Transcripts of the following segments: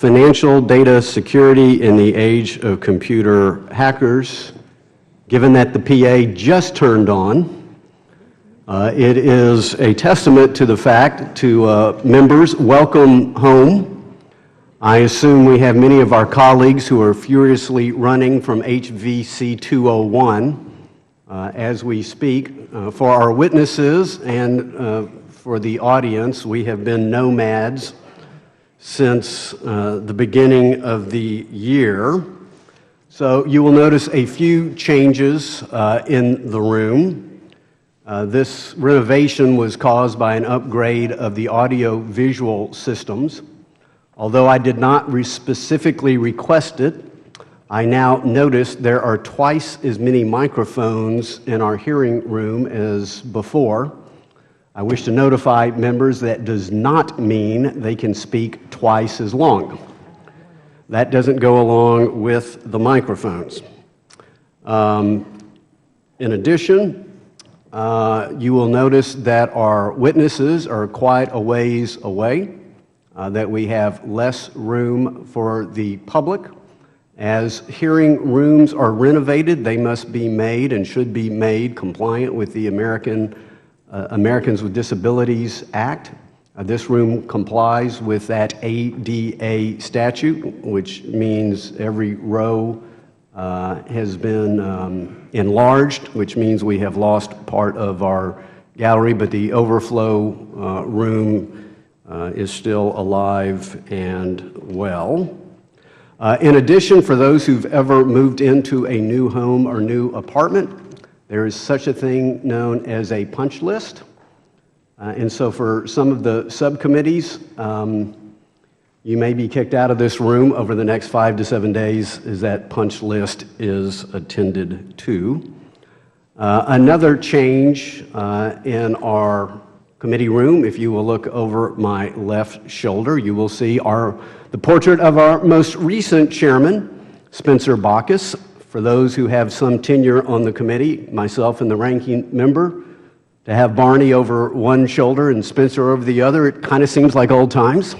financial data security in the age of computer hackers. Given that the PA just turned on, it is a testament to the fact to members, welcome home. I assume we have many of our colleagues who are furiously running from HVC 201 as we speak. For our witnesses and for the audience, we have been nomads since the beginning of the year. So you will notice a few changes in the room. This renovation was caused by an upgrade of the audio-visual systems. Although I did not specifically request it, I now notice there are twice as many microphones in our hearing room as before. I wish to notify members that does not mean they can speak twice as long. That doesn't go along with the microphones. In addition, you will notice that our witnesses are quite a ways away, that we have less room for the public. As hearing rooms are renovated, they must be made and should be made compliant with the Americans with Disabilities Act. This room complies with that ADA statute, which means every row has been enlarged, which means we have lost part of our gallery, but the overflow room is still alive and well. In addition, for those who've ever moved into a new home or new apartment, there is such a thing known as a punch list. And so for some of the subcommittees, you may be kicked out of this room over the next 5 to 7 days as that punch list is attended to. Another change in our committee room, if you will look over my left shoulder, you will see the portrait of our most recent chairman, Spencer Bacchus. For those who have some tenure on the committee, myself and the ranking member, to have Barney over one shoulder and Spencer over the other, it kind of seems like old times.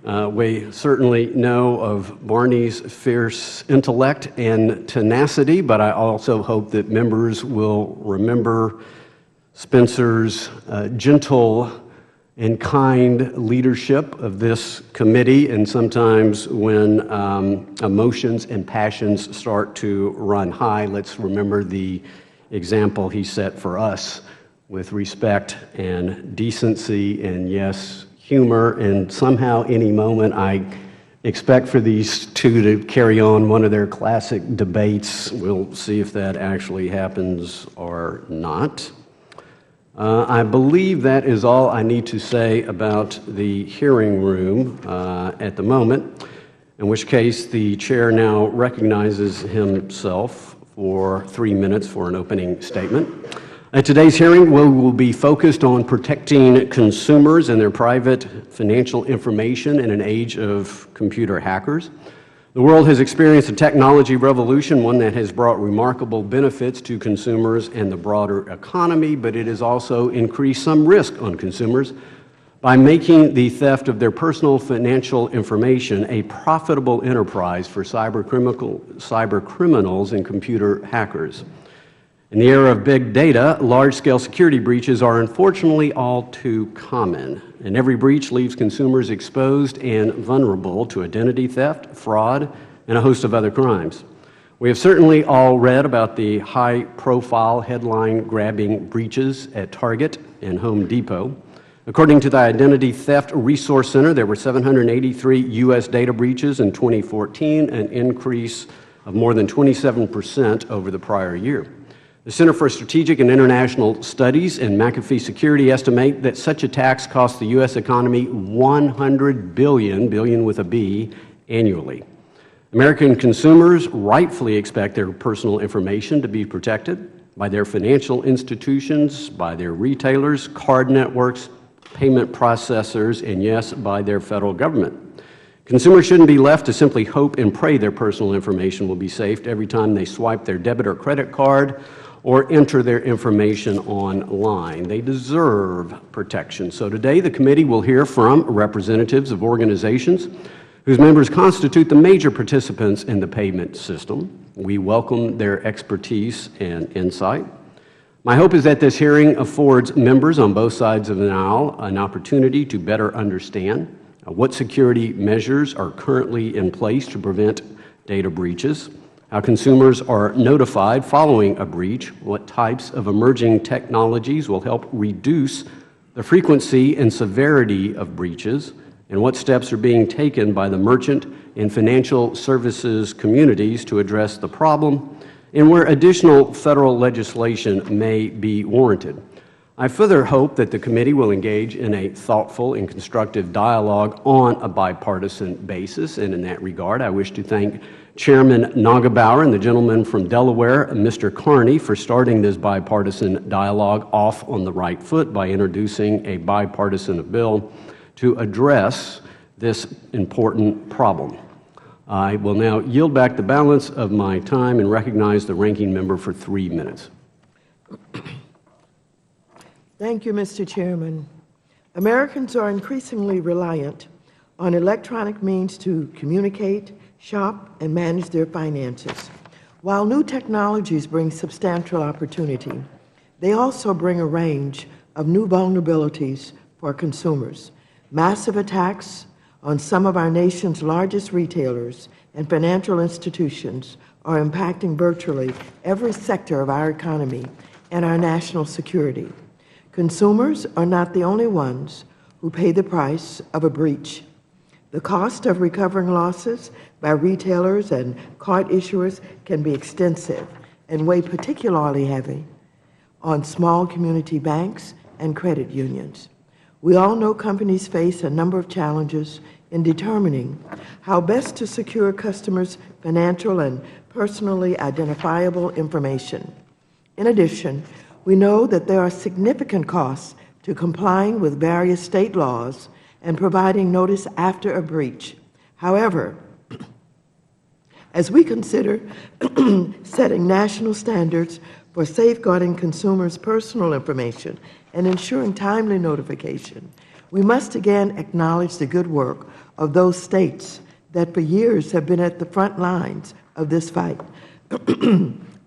We certainly know of Barney's fierce intellect and tenacity, but I also hope that members will remember Spencer's gentle and kind leadership of this committee, and sometimes when emotions and passions start to run high, let's remember the example he set for us with respect and decency and, yes, humor. And somehow, any moment, I expect for these two to carry on one of their classic debates. We'll see if that actually happens or not. I believe that is all I need to say about the hearing room at the moment, in which case the chair now recognizes himself for 3 minutes for an opening statement. At today's hearing, we will be focused on protecting consumers and their private financial information in an age of computer hackers. The world has experienced a technology revolution, one that has brought remarkable benefits to consumers and the broader economy, but it has also increased some risk on consumers by making the theft of their personal financial information a profitable enterprise for cyber criminals and computer hackers. In the era of big data, large-scale security breaches are unfortunately all too common, and every breach leaves consumers exposed and vulnerable to identity theft, fraud, and a host of other crimes. We have certainly all read about the high-profile, headline-grabbing breaches at Target and Home Depot. According to the Identity Theft Resource Center, there were 783 U.S. data breaches in 2014, an increase of more than 27% over the prior year. The Center for Strategic and International Studies and McAfee Security estimate that such attacks cost the U.S. economy $100 billion with a B, annually. American consumers rightfully expect their personal information to be protected by their financial institutions, by their retailers, card networks, payment processors, and yes, by their federal government. Consumers shouldn't be left to simply hope and pray their personal information will be safe every time they swipe their debit or credit card or enter their information online. They deserve protection. So today the committee will hear from representatives of organizations whose members constitute the major participants in the payment system. We welcome their expertise and insight. My hope is that this hearing affords members on both sides of the aisle an opportunity to better understand what security measures are currently in place to prevent data breaches, how consumers are notified following a breach, what types of emerging technologies will help reduce the frequency and severity of breaches, and what steps are being taken by the merchant and financial services communities to address the problem, and where additional federal legislation may be warranted. I further hope that the committee will engage in a thoughtful and constructive dialogue on a bipartisan basis, and in that regard, I wish to thank Chairman Nagebauer and the gentleman from Delaware, Mr. Carney, for starting this bipartisan dialogue off on the right foot by introducing a bipartisan bill to address this important problem. I will now yield back the balance of my time and recognize the ranking member for 3 minutes. Thank you, Mr. Chairman. Americans are increasingly reliant on electronic means to communicate, shop, and manage their finances. While new technologies bring substantial opportunity, they also bring a range of new vulnerabilities for consumers. Massive attacks on some of our nation's largest retailers and financial institutions are impacting virtually every sector of our economy and our national security. Consumers are not the only ones who pay the price of a breach. The cost of recovering losses by retailers and card issuers can be extensive and weigh particularly heavy on small community banks and credit unions. We all know companies face a number of challenges in determining how best to secure customers' financial and personally identifiable information. In addition, we know that there are significant costs to complying with various state laws and providing notice after a breach. However, as we consider setting national standards for safeguarding consumers' personal information and ensuring timely notification, we must again acknowledge the good work of those states that for years have been at the front lines of this fight.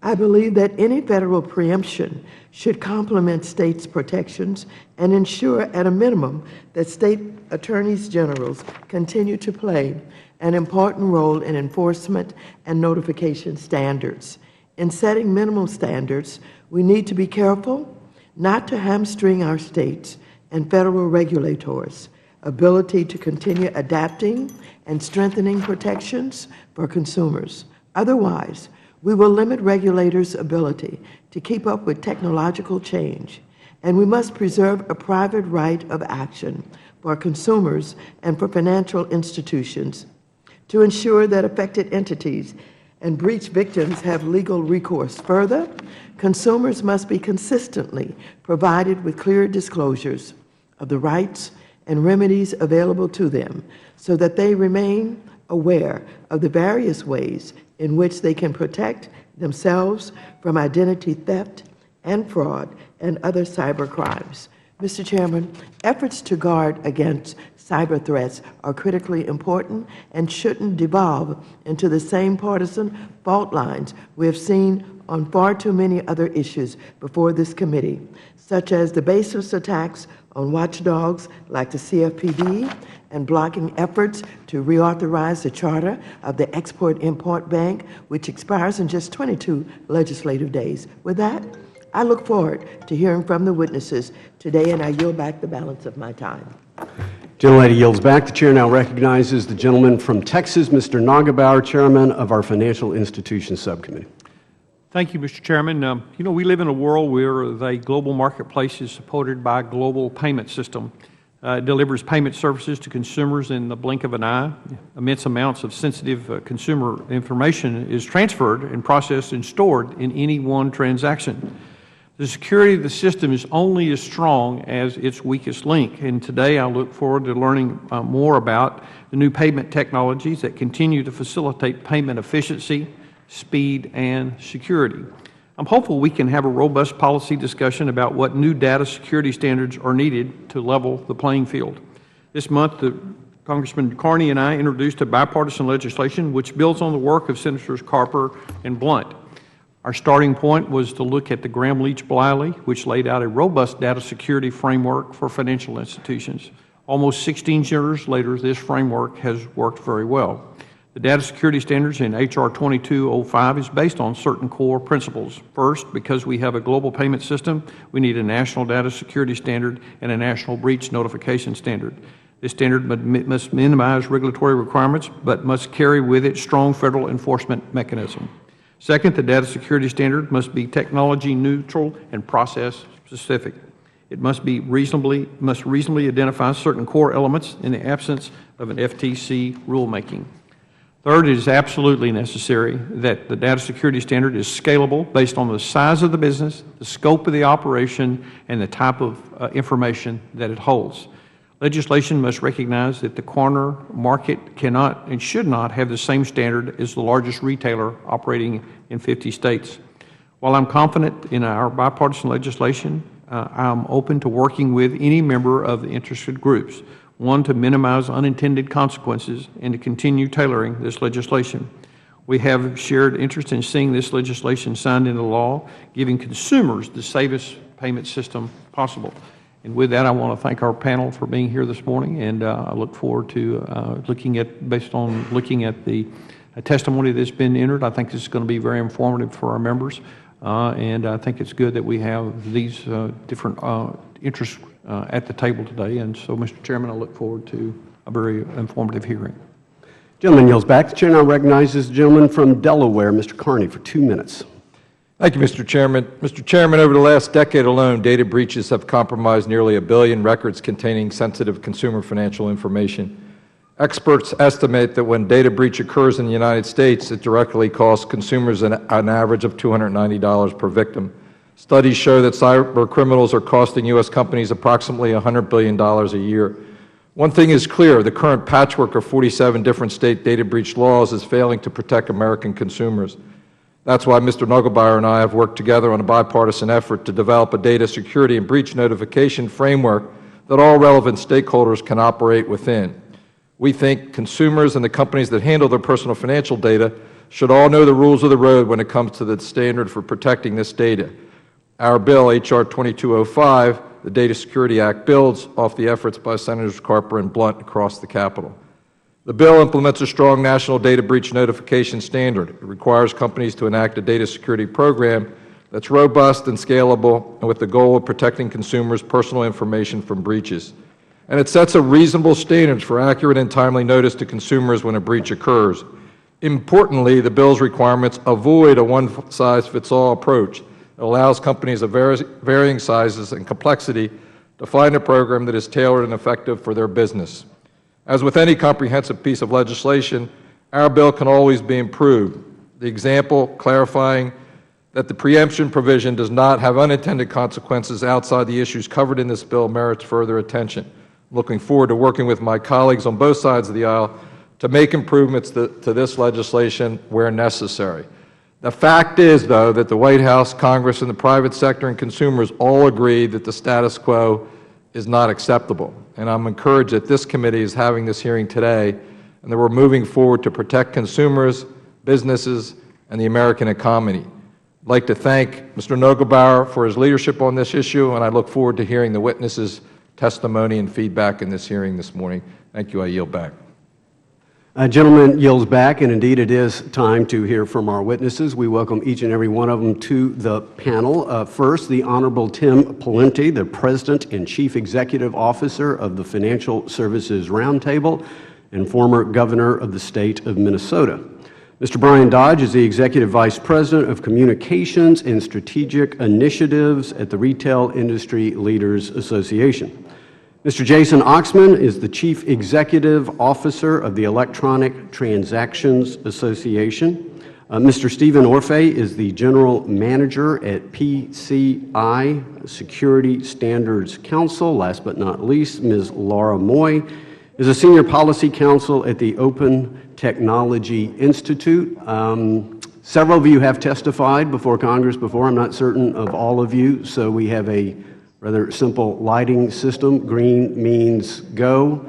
I believe that any federal preemption should complement states' protections and ensure at a minimum that state attorneys generals continue to play an important role in enforcement and notification standards. In setting minimal standards, we need to be careful not to hamstring our states and federal regulators' ability to continue adapting and strengthening protections for consumers. Otherwise, we will limit regulators' ability to keep up with technological change, and we must preserve a private right of action for consumers and for financial institutions to ensure that affected entities and breach victims have legal recourse. Further, consumers must be consistently provided with clear disclosures of the rights and remedies available to them so that they remain aware of the various ways in which they can protect themselves from identity theft and fraud and other cyber crimes. Mr. Chairman, efforts to guard against cyber threats are critically important and shouldn't devolve into the same partisan fault lines we have seen on far too many other issues before this committee, such as the baseless attacks on watchdogs like the CFPB and blocking efforts to reauthorize the charter of the Export-Import Bank, which expires in just 22 legislative days. With that, I look forward to hearing from the witnesses today, and I yield back the balance of my time. Gentlelady yields back. The chair now recognizes the gentleman from Texas, Mr. Nagebauer, chairman of our Financial Institutions Subcommittee. Thank you, Mr. Chairman. You know, we live in a world where the global marketplace is supported by a global payment system. It delivers payment services to consumers in the blink of an eye. Immense amounts of sensitive consumer information is transferred and processed and stored in any one transaction. The security of the system is only as strong as its weakest link, and today I look forward to learning more about the new payment technologies that continue to facilitate payment efficiency, speed, and security. I'm hopeful we can have a robust policy discussion about what new data security standards are needed to level the playing field. This month, the Congressman Carney and I introduced a bipartisan legislation which builds on the work of Senators Carper and Blunt. Our starting point was to look at the Gramm-Leach-Bliley, which laid out a robust data security framework for financial institutions. Almost 16 years later, this framework has worked very well. The data security standards in H.R. 2205 is based on certain core principles. First, because we have a global payment system, we need a national data security standard and a national breach notification standard. This standard must minimize regulatory requirements, but must carry with it strong federal enforcement mechanism. Second, the data security standard must be technology neutral and process specific. It must reasonably identify certain core elements in the absence of an FTC rulemaking. Third, it is absolutely necessary that the data security standard is scalable based on the size of the business, the scope of the operation, and the type of information that it holds. Legislation must recognize that the corner market cannot and should not have the same standard as the largest retailer operating in 50 states. While I'm confident in our bipartisan legislation, I'm open to working with any member of the interested groups, one, to minimize unintended consequences and to continue tailoring this legislation. We have shared interest in seeing this legislation signed into law, giving consumers the safest payment system possible. And with that, I want to thank our panel for being here this morning, and I look forward to based on looking at the testimony that's been entered. I think this is going to be very informative for our members, and I think it's good that we have these different interests at the table today. And so, Mr. Chairman, I look forward to a very informative hearing. Gentleman yields back. The chair now recognizes the gentleman from Delaware, Mr. Carney, for 2 minutes. Thank you, Mr. Chairman. Mr. Chairman, over the last decade alone, data breaches have compromised nearly 1 billion records containing sensitive consumer financial information. Experts estimate that when data breach occurs in the United States, it directly costs consumers an average of $290 per victim. Studies show that cyber criminals are costing U.S. companies approximately $100 billion a year. One thing is clear: the current patchwork of 47 different state data breach laws is failing to protect American consumers. That's why Mr. Nugelbauer and I have worked together on a bipartisan effort to develop a data security and breach notification framework that all relevant stakeholders can operate within. We think consumers and the companies that handle their personal financial data should all know the rules of the road when it comes to the standard for protecting this data. Our bill, H.R. 2205, the Data Security Act, builds off the efforts by Senators Carper and Blunt across the Capitol. The bill implements a strong national data breach notification standard. It requires companies to enact a data security program that's robust and scalable, and with the goal of protecting consumers' personal information from breaches. And it sets a reasonable standard for accurate and timely notice to consumers when a breach occurs. Importantly, the bill's requirements avoid a one-size-fits-all approach. It allows companies of varying sizes and complexity to find a program that is tailored and effective for their business. As with any comprehensive piece of legislation, our bill can always be improved. The example clarifying that the preemption provision does not have unintended consequences outside the issues covered in this bill merits further attention. I'm looking forward to working with my colleagues on both sides of the aisle to make improvements to this legislation where necessary. The fact is, though, that the White House, Congress, and the private sector and consumers all agree that the status quo is not acceptable. And I'm encouraged that this committee is having this hearing today and that we're moving forward to protect consumers, businesses, and the American economy. I'd like to thank Mr. Nugelbauer for his leadership on this issue, and I look forward to hearing the witnesses' testimony and feedback in this hearing this morning. Thank you. I yield back. Gentleman yields back, and indeed it is time to hear from our witnesses. We welcome each and every one of them to the panel. First, the Honorable Tim Pawlenty, the President and Chief Executive Officer of the Financial Services Roundtable and former Governor of the State of Minnesota. Mr. Brian Dodge is the Executive Vice President of Communications and Strategic Initiatives at the Retail Industry Leaders Association. Mr. Jason Oxman is the Chief Executive Officer of the Electronic Transactions Association. Mr. Stephen Orfe is the General Manager at PCI Security Standards Council. Last but not least, Ms. Laura Moy is a Senior Policy Counsel at the Open Technology Institute. Several of you have testified before Congress before. I'm not certain of all of you, so we have a rather simple lighting system. Green means go,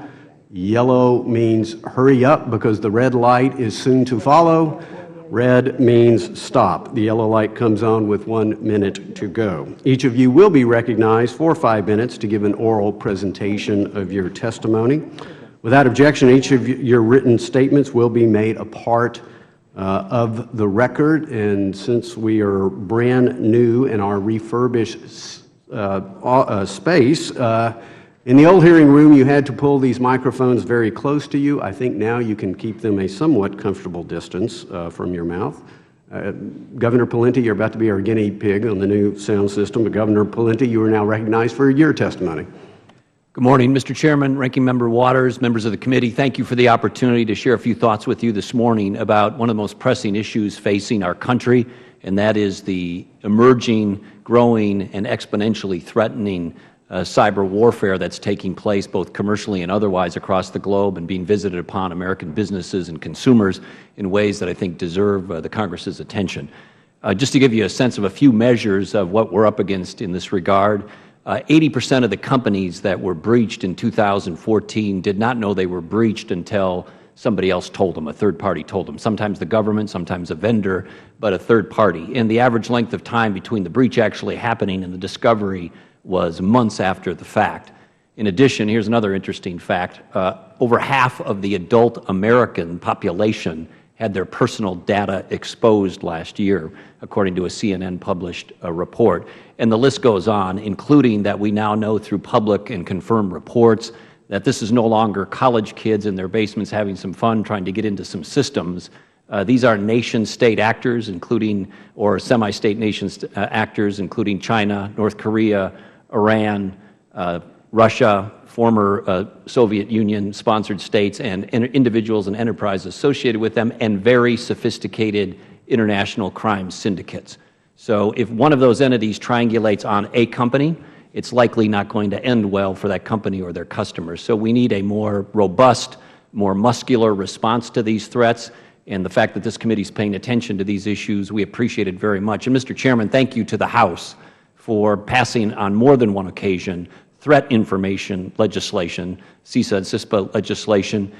Yellow means hurry up because the red light is soon to follow. Red means stop. The yellow light comes on with 1 minute to go. Each of you will be recognized for 5 minutes to give an oral presentation of your testimony. Without objection, each of your written statements will be made a part of the record, and since we are brand new in our refurbished space, in the old hearing room you had to pull these microphones very close to you. I think now you can keep them a somewhat comfortable distance from your mouth. Governor Pawlenty, you're about to be our guinea pig on the new sound system, but Governor Pawlenty, you are now recognized for your testimony. Good morning, Mr. Chairman, Ranking Member Waters, members of the committee. Thank you for the opportunity to share a few thoughts with you this morning about one of the most pressing issues facing our country, and that is the emerging, growing, and exponentially threatening cyber warfare that's taking place both commercially and otherwise across the globe and being visited upon American businesses and consumers in ways that I think deserve the Congress's attention. Just to give you a sense of a few measures of what we're up against in this regard, 80% of the companies that were breached in 2014 did not know they were breached until somebody else told them, a third party told them. Sometimes the government, sometimes a vendor, but a third party. And the average length of time between the breach actually happening and the discovery was months after the fact. In addition, here's another interesting fact. Over half of the adult American population had their personal data exposed last year, according to a CNN-published report. And the list goes on, including that we now know through public and confirmed reports that this is no longer college kids in their basements having some fun trying to get into some systems. These are nation-state actors, including, or semi-state nation actors, including China, North Korea, Iran, Russia, former Soviet Union-sponsored states, and individuals and enterprises associated with them, and very sophisticated international crime syndicates. So if one of those entities triangulates on a company, it's likely not going to end well for that company or their customers. So we need a more robust, more muscular response to these threats, and the fact that this committee is paying attention to these issues, we appreciate it very much. And Mr. Chairman, thank you to the House for passing on more than one occasion threat information legislation, CISA and CISPA legislation.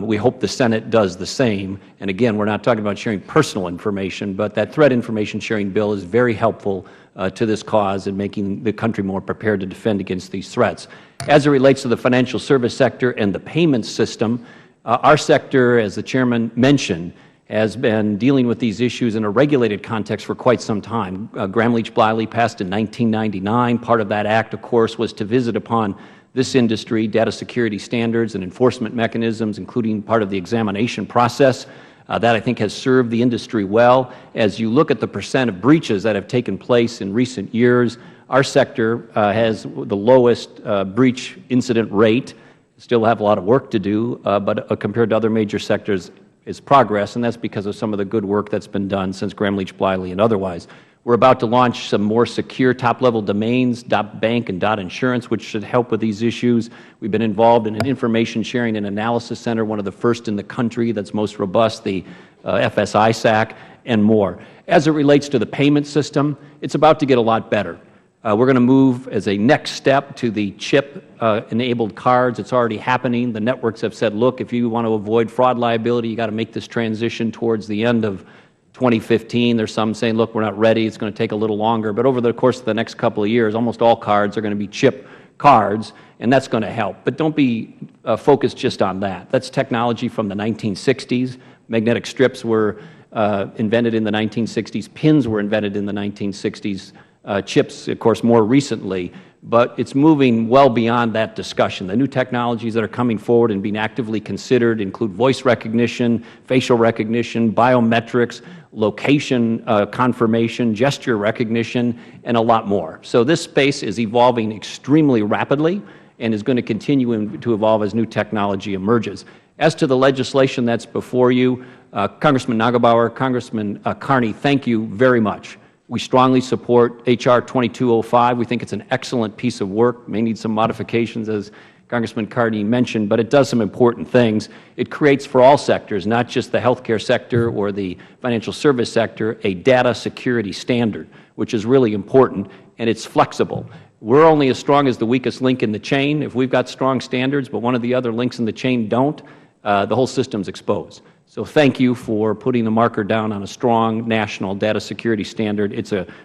We hope the Senate does the same. And again, we're not talking about sharing personal information, but that threat information sharing bill is very helpful to this cause and making the country more prepared to defend against these threats. As it relates to the financial service sector and the payments system, our sector, as the Chairman mentioned, has been dealing with these issues in a regulated context for quite some time. Gramm-Leach-Bliley passed in 1999. Part of that act, of course, was to visit upon this industry data security standards and enforcement mechanisms, including part of the examination process. That, I think, has served the industry well. As you look at the percent of breaches that have taken place in recent years, our sector has the lowest breach incident rate. Still have a lot of work to do, but compared to other major sectors, is progress, and that's because of some of the good work that's been done since Gramm-Leach-Bliley and otherwise. We're about to launch some more secure top-level domains, .bank and .insurance, which should help with these issues. We've been involved in an information sharing and analysis center, one of the first in the country that's most robust, the FSISAC, and more. As it relates to the payment system, it's about to get a lot better. We're going to move as a next step to the chip-enabled cards. It's already happening. The networks have said, look, if you want to avoid fraud liability, you've got to make this transition towards the end of 2015. There's some saying, look, we're not ready. It's going to take a little longer. But over the course of the next couple of years, almost all cards are going to be chip cards, and that's going to help. But don't be focused just on that. That's technology from the 1960s. Magnetic strips were invented in the 1960s. Pins were invented in the 1960s. Chips, of course, more recently, but it's moving well beyond that discussion. The new technologies that are coming forward and being actively considered include voice recognition, facial recognition, biometrics, location confirmation, gesture recognition, and a lot more. So this space is evolving extremely rapidly and is going to continue to evolve as new technology emerges. As to the legislation that's before you, Congressman Nagelbauer, Congressman Carney, thank you very much. We strongly support H.R. 2205. We think it's an excellent piece of work. May need some modifications, as Congressman Carney mentioned, but it does some important things. It creates for all sectors, not just the healthcare sector or the financial service sector, a data security standard, which is really important, and it's flexible. We're only as strong as the weakest link in the chain. If we've got strong standards, but one of the other links in the chain don't, the whole system's exposed. So thank you for putting the marker down on a strong national data security standard.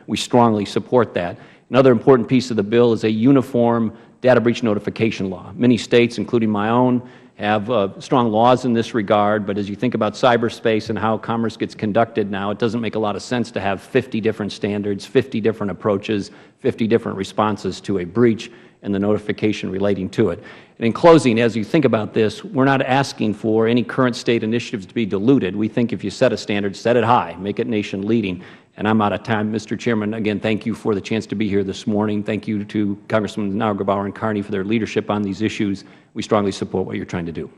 We strongly support that. Another important piece of the bill is a uniform data breach notification law. Many states, including my own, have strong laws in this regard, but as you think about cyberspace and how commerce gets conducted now, it doesn't make a lot of sense to have 50 different standards, 50 different approaches, 50 different responses to a breach and the notification relating to it. And in closing, as you think about this, we're not asking for any current state initiatives to be diluted. We think if you set a standard, set it high, make it nation leading. And I'm out of time. Mr. Chairman, again, thank you for the chance to be here this morning. Thank you to Congressman Naugebauer and Carney for their leadership on these issues. We strongly support what you're trying to do.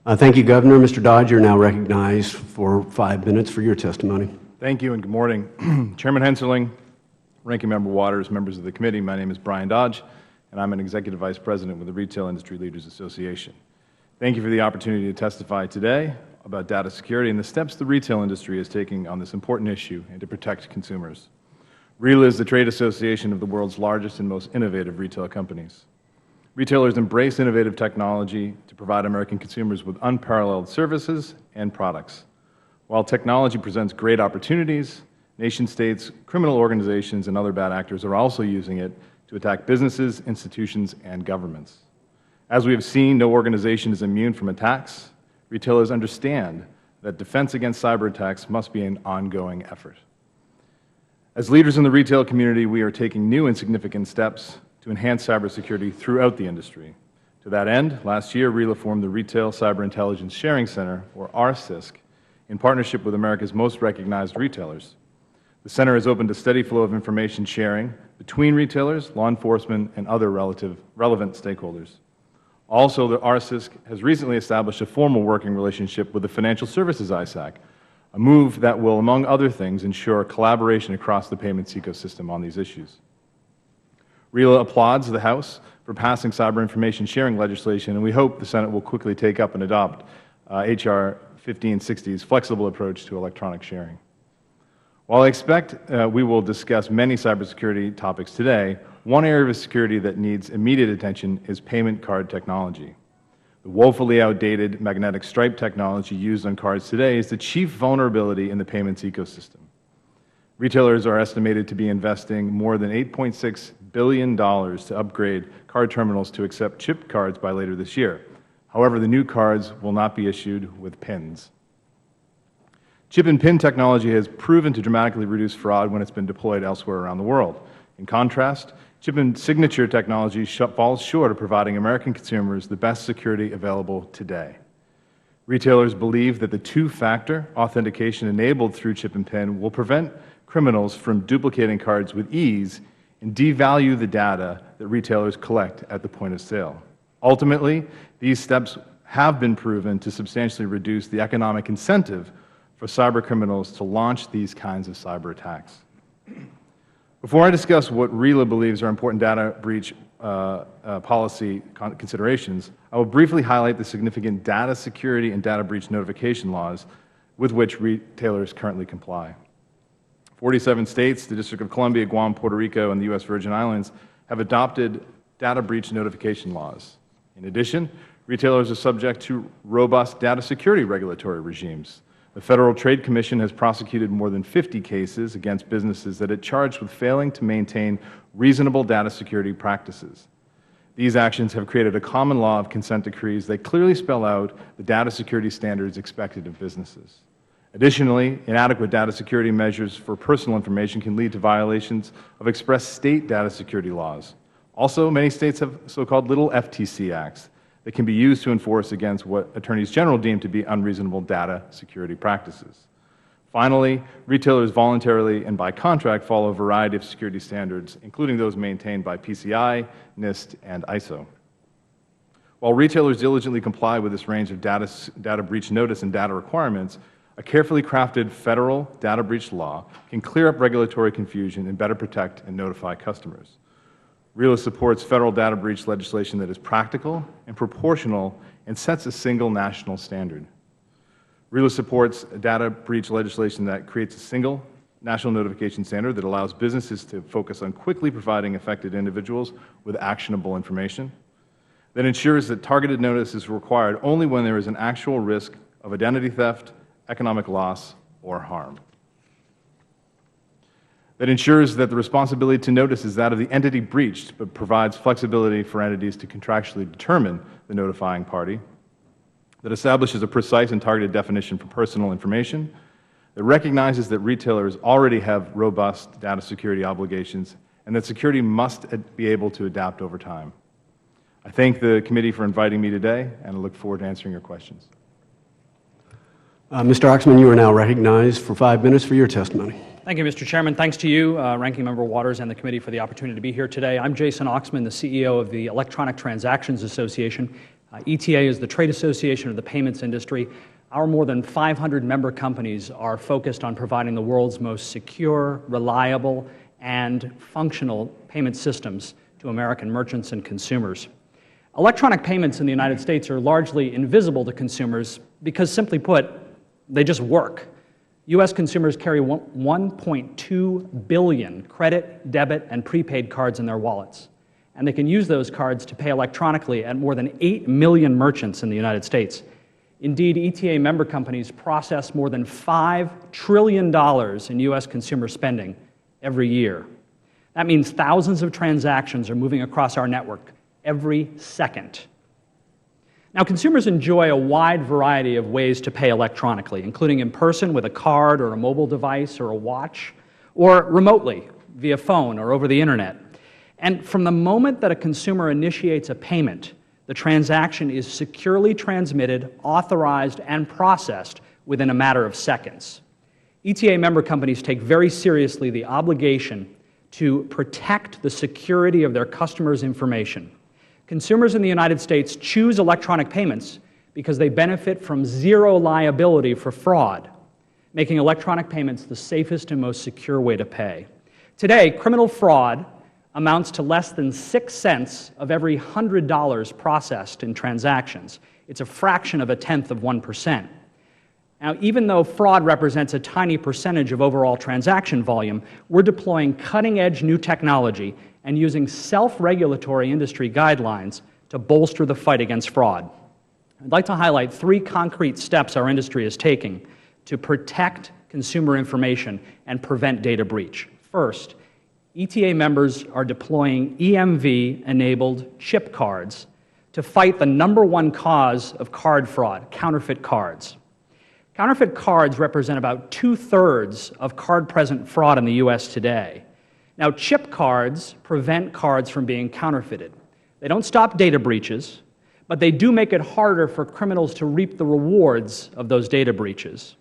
Thank you, Governor. Mr. Dodge, you're now recognized for 5 minutes for your testimony. Thank you and good morning. Chairman Hensarling, Ranking Member Waters, members of the committee, my name is Brian Dodge, and I'm an Executive Vice President with the Retail Industry Leaders Association. Thank you for the opportunity to testify today about data security and the steps the retail industry is taking on this important issue and to protect consumers. RILA is the trade association of the world's largest and most innovative retail companies. Retailers embrace innovative technology to provide American consumers with unparalleled services and products. While technology presents great opportunities, nation-states, criminal organizations, and other bad actors are also using it to attack businesses, institutions, and governments. As we have seen, no organization is immune from attacks. Retailers understand that defense against cyber attacks must be an ongoing effort. As leaders in the retail community, we are taking new and significant steps to enhance cybersecurity throughout the industry. To that end, last year, RILA formed the Retail Cyber Intelligence Sharing Center, or RCISC, in partnership with America's most recognized retailers. The center has opened a steady flow of information sharing between retailers, law enforcement, and other relevant stakeholders. Also, the RCISC has recently established a formal working relationship with the Financial Services ISAC, a move that will, among other things, ensure collaboration across the payments ecosystem on these issues. RILA applauds the House for passing cyber information sharing legislation, and we hope the Senate will quickly take up and adopt H.R. 1560's flexible approach to electronic sharing. While I expect we will discuss many cybersecurity topics today, one area of security that needs immediate attention is payment card technology. The woefully outdated magnetic stripe technology used on cards today is the chief vulnerability in the payments ecosystem. Retailers are estimated to be investing more than $8.6 billion to upgrade card terminals to accept chip cards by later this year. However, the new cards will not be issued with pins. Chip and pin technology has proven to dramatically reduce fraud when it's been deployed elsewhere around the world. In contrast, chip and signature technology falls short of providing American consumers the best security available today. Retailers believe that the two-factor authentication enabled through chip and pin will prevent criminals from duplicating cards with ease and devalue the data that retailers collect at the point of sale. Ultimately, these steps have been proven to substantially reduce the economic incentive for cyber criminals to launch these kinds of cyber attacks. Before I discuss what RILA believes are important data breach policy considerations, I will briefly highlight the significant data security and data breach notification laws with which retailers currently comply. 47 states, the District of Columbia, Guam, Puerto Rico, and the U.S. Virgin Islands have adopted data breach notification laws. In addition, retailers are subject to robust data security regulatory regimes. The Federal Trade Commission has prosecuted more than 50 cases against businesses that it charged with failing to maintain reasonable data security practices. These actions have created a common law of consent decrees that clearly spell out the data security standards expected of businesses. Additionally, inadequate data security measures for personal information can lead to violations of express state data security laws. Also, many states have so-called little FTC acts that can be used to enforce against what attorneys general deem to be unreasonable data security practices. Finally, retailers voluntarily and by contract follow a variety of security standards, including those maintained by PCI, NIST, and ISO. While retailers diligently comply with this range of data breach notice and data requirements, a carefully crafted federal data breach law can clear up regulatory confusion and better protect and notify customers. RILA supports federal data breach legislation that is practical and proportional and sets a single national standard. RILA supports data breach legislation that creates a single national notification standard that allows businesses to focus on quickly providing affected individuals with actionable information, that ensures that targeted notice is required only when there is an actual risk of identity theft, economic loss, or harm, that ensures that the responsibility to notice is that of the entity breached, but provides flexibility for entities to contractually determine the notifying party, that establishes a precise and targeted definition for personal information, that recognizes that retailers already have robust data security obligations, and that security must be able to adapt over time. I thank the committee for inviting me today, and I look forward to answering your questions. Mr. Oxman, you are now recognized for 5 minutes for your testimony. Thank you, Mr. Chairman. Thanks to you, Ranking Member Waters, and the committee for the opportunity to be here today. I'm Jason Oxman, the CEO of the Electronic Transactions Association. ETA is the trade association of the payments industry. Our more than 500 member companies are focused on providing the world's most secure, reliable, and functional payment systems to American merchants and consumers. Electronic payments in the United States are largely invisible to consumers because, simply put, they just work. U.S. consumers carry 1.2 billion credit, debit, and prepaid cards in their wallets, and they can use those cards to pay electronically at more than 8 million merchants in the United States. Indeed, ETA member companies process more than $5 trillion in U.S. consumer spending every year. That means thousands of transactions are moving across our network every second. Now, consumers enjoy a wide variety of ways to pay electronically, including in person with a card or a mobile device or a watch, or remotely via phone or over the internet. And from the moment that a consumer initiates a payment, the transaction is securely transmitted, authorized, and processed within a matter of seconds. ETA member companies take very seriously the obligation to protect the security of their customers' information. Consumers in the United States choose electronic payments because they benefit from zero liability for fraud, making electronic payments the safest and most secure way to pay. Today, criminal fraud amounts to less than 6 cents of every $100 processed in transactions. It's a fraction of 1/10%. Now, even though fraud represents a tiny percentage of overall transaction volume, we're deploying cutting-edge new technology and using self-regulatory industry guidelines to bolster the fight against fraud. I'd like to highlight 3 concrete steps our industry is taking to protect consumer information and prevent data breach. First, ETA members are deploying EMV-enabled chip cards to fight the #1 cause of card fraud, counterfeit cards. Counterfeit cards represent about 2/3 of card-present fraud in the U.S. today. Now, chip cards prevent cards from being counterfeited. They don't stop data breaches, but they do make it harder for criminals to reap the rewards of those data breaches.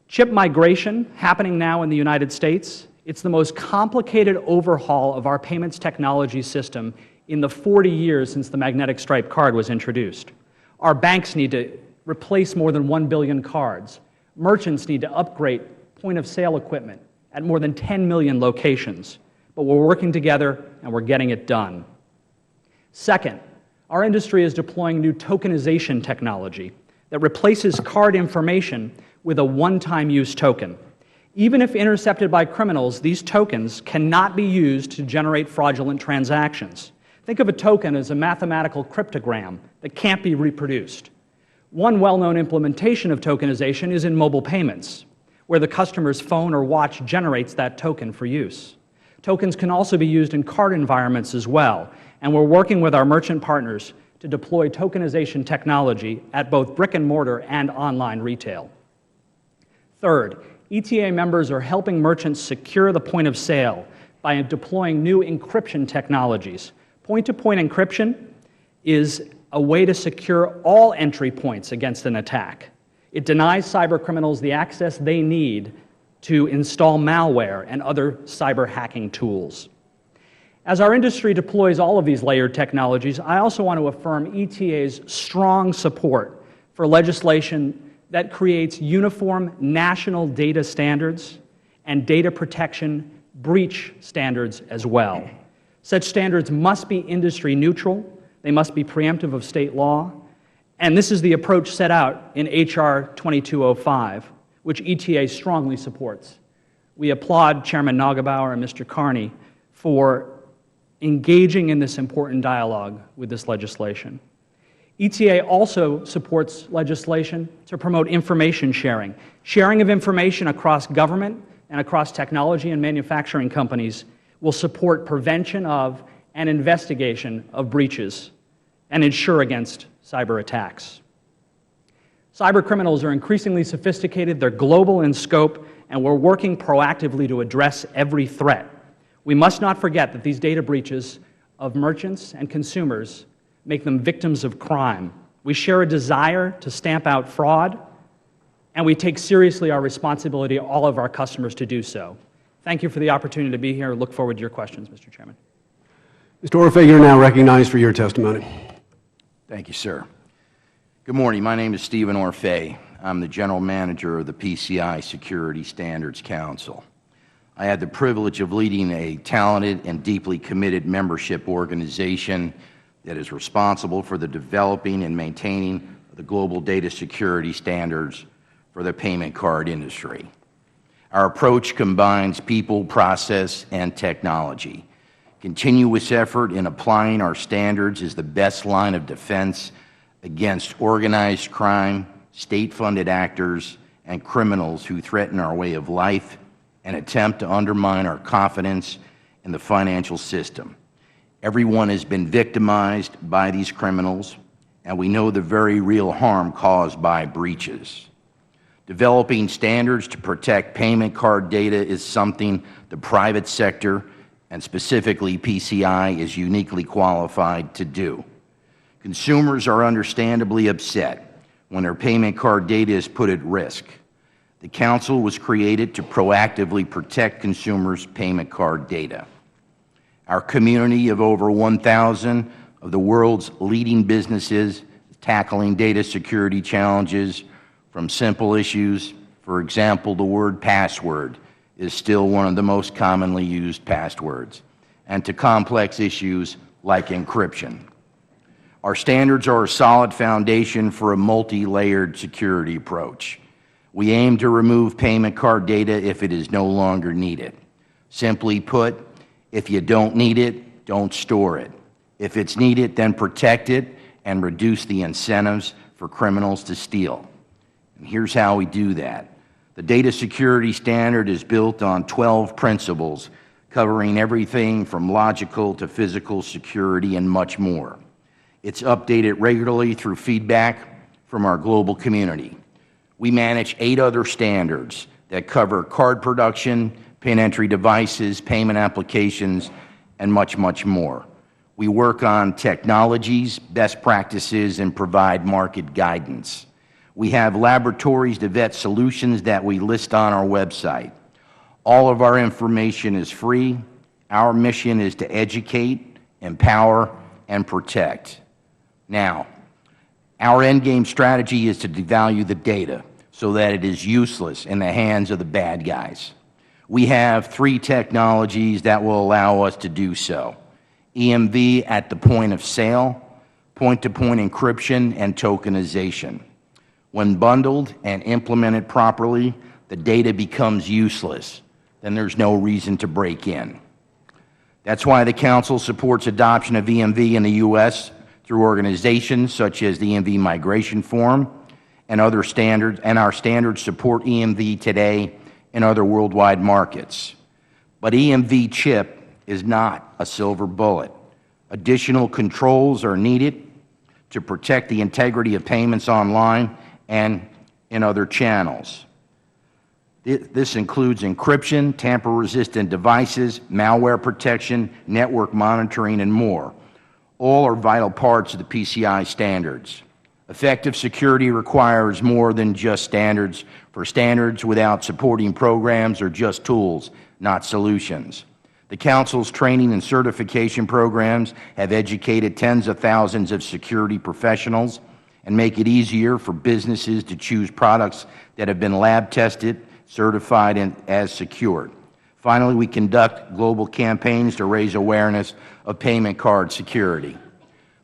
Chip migration happening now in the United States. It's the most complicated overhaul of our payments technology system in the 40 years since the magnetic stripe card was introduced. Our banks need to replace more than 1 billion cards. Merchants need to upgrade point-of-sale equipment at more than 10 million locations. But we're working together and we're getting it done. Second, our industry is deploying new tokenization technology that replaces card information with a one-time use token. Even if intercepted by criminals, these tokens cannot be used to generate fraudulent transactions. Think of a token as a mathematical cryptogram that can't be reproduced. One well-known implementation of tokenization is in mobile payments, where the customer's phone or watch generates that token for use. Tokens can also be used in card environments as well, and we're working with our merchant partners to deploy tokenization technology at both brick-and-mortar and online retail. Third, ETA members are helping merchants secure the point of sale by deploying new encryption technologies. Point-to-point encryption is a way to secure all entry points against an attack. It denies cybercriminals the access they need to install malware and other cyber hacking tools. As our industry deploys all of these layered technologies, I also want to affirm ETA's strong support for legislation that creates uniform national data standards and data protection breach standards as well. Such standards must be industry neutral, they must be preemptive of state law, and this is the approach set out in H.R. 2205, which ETA strongly supports. We applaud Chairman Nagelbauer and Mr. Carney for engaging in this important dialogue with this legislation. ETA also supports legislation to promote information sharing. Sharing of information across government and across technology and manufacturing companies will support prevention of and investigation of breaches and ensure against cyber attacks. Cyber criminals are increasingly sophisticated, they're global in scope, and we're working proactively to address every threat. We must not forget that these data breaches of merchants and consumers make them victims of crime. We share a desire to stamp out fraud, and we take seriously our responsibility, all of our customers, to do so. Thank you for the opportunity to be here. Look forward to your questions, Mr. Chairman. Mr. Orfe, you're now recognized for your testimony. Thank you, sir. Good morning. My name is Stephen Orfe. I'm the General Manager of the PCI Security Standards Council. I had the privilege of leading a talented and deeply committed membership organization that is responsible for the developing and maintaining the global data security standards for the payment card industry. Our approach combines people, process, and technology. Continuous effort in applying our standards is the best line of defense against organized crime, state-funded actors, and criminals who threaten our way of life and attempt to undermine our confidence in the financial system. Everyone has been victimized by these criminals, and we know the very real harm caused by breaches. Developing standards to protect payment card data is something the private sector, and specifically PCI, is uniquely qualified to do. Consumers are understandably upset when their payment card data is put at risk. The Council was created to proactively protect consumers' payment card data. Our community of over 1,000 of the world's leading businesses tackling data security challenges, from simple issues, for example, the word password is still one of the most commonly used passwords, and to complex issues like encryption. Our standards are a solid foundation for a multi-layered security approach. We aim to remove payment card data if it is no longer needed. Simply put, if you don't need it, don't store it. If it's needed, then protect it and reduce the incentives for criminals to steal. And here's how we do that. The data security standard is built on 12 principles covering everything from logical to physical security and much more. It's updated regularly through feedback from our global community. We manage 8 other standards that cover card production, PIN entry devices, payment applications, and much, much more. We work on technologies, best practices, and provide market guidance. We have laboratories to vet solutions that we list on our website. All of our information is free. Our mission is to educate, empower, and protect. Now, our endgame strategy is to devalue the data so that it is useless in the hands of the bad guys. We have 3 technologies that will allow us to do so: EMV at the point of sale, point-to-point encryption, and tokenization. When bundled and implemented properly, the data becomes useless. Then there's no reason to break in. That's why the Council supports adoption of EMV in the U.S. through organizations such as the EMV Migration Forum and other standards, and our standards support EMV today in other worldwide markets. But EMV chip is not a silver bullet. Additional controls are needed to protect the integrity of payments online and in other channels. This includes encryption, tamper-resistant devices, malware protection, network monitoring, and more. All are vital parts of the PCI standards. Effective security requires more than just standards, for standards without supporting programs are just tools, not solutions. The Council's training and certification programs have educated tens of thousands of security professionals and make it easier for businesses to choose products that have been lab-tested, certified, and as secured. Finally, we conduct global campaigns to raise awareness of payment card security.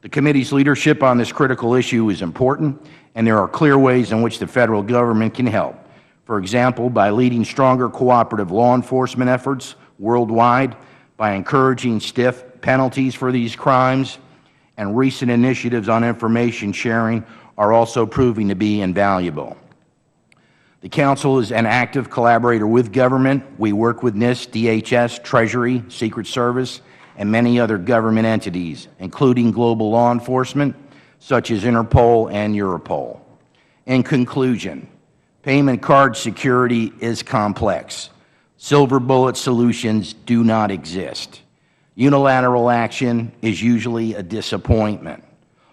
The committee's leadership on this critical issue is important, and there are clear ways in which the federal government can help. For example, by leading stronger cooperative law enforcement efforts worldwide, by encouraging stiff penalties for these crimes, and recent initiatives on information sharing are also proving to be invaluable. The Council is an active collaborator with government. We work with NIST, DHS, Treasury, Secret Service, and many other government entities, including global law enforcement, such as Interpol and Europol. In conclusion, payment card security is complex. Silver bullet solutions do not exist. Unilateral action is usually a disappointment.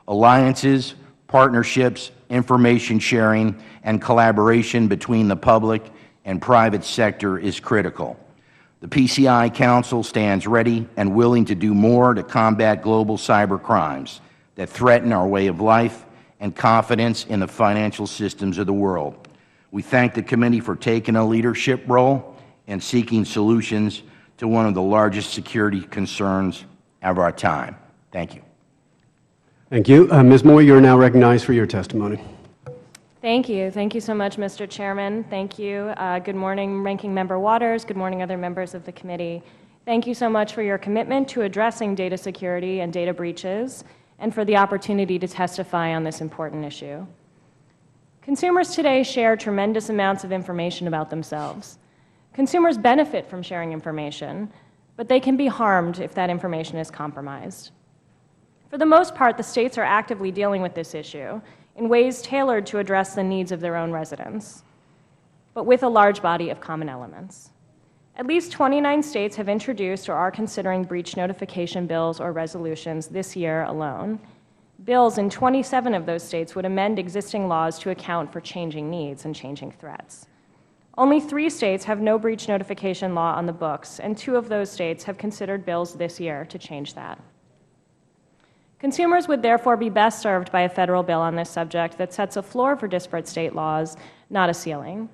Alliances, partnerships, information sharing, and collaboration between the public and private sector is critical. The PCI Council stands ready and willing to do more to combat global cyber crimes that threaten our way of life and confidence in the financial systems of the world. We thank the committee for taking a leadership role and seeking solutions to one of the largest security concerns of our time. Thank you. Thank you. Ms. Moy, you are now recognized for your testimony. Thank you. Thank you so much, Mr. Chairman. Thank you. Good morning, Ranking Member Waters. Good morning, other members of the committee. Thank you so much for your commitment to addressing data security and data breaches, and for the opportunity to testify on this important issue. Consumers today share tremendous amounts of information about themselves. Consumers benefit from sharing information, but they can be harmed if that information is compromised. For the most part, the states are actively dealing with this issue in ways tailored to address the needs of their own residents, but with a large body of common elements. At least 29 states have introduced or are considering breach notification bills or resolutions this year alone. Bills in 27 of those states would amend existing laws to account for changing needs and changing threats. Only 3 states have no breach notification law on the books, and 2 of those states have considered bills this year to change that. Consumers would therefore be best served by a federal bill on this subject that sets a floor for disparate state laws, not a ceiling.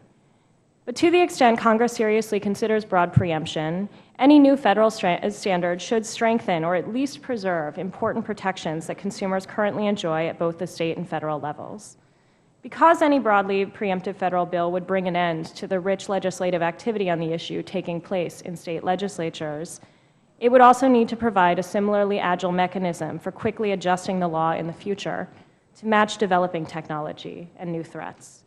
But to the extent Congress seriously considers broad preemption, any new federal standard should strengthen or at least preserve important protections that consumers currently enjoy at both the state and federal levels. Because any broadly preemptive federal bill would bring an end to the rich legislative activity on the issue taking place in state legislatures, it would also need to provide a similarly agile mechanism for quickly adjusting the law in the future to match developing technology and new threats.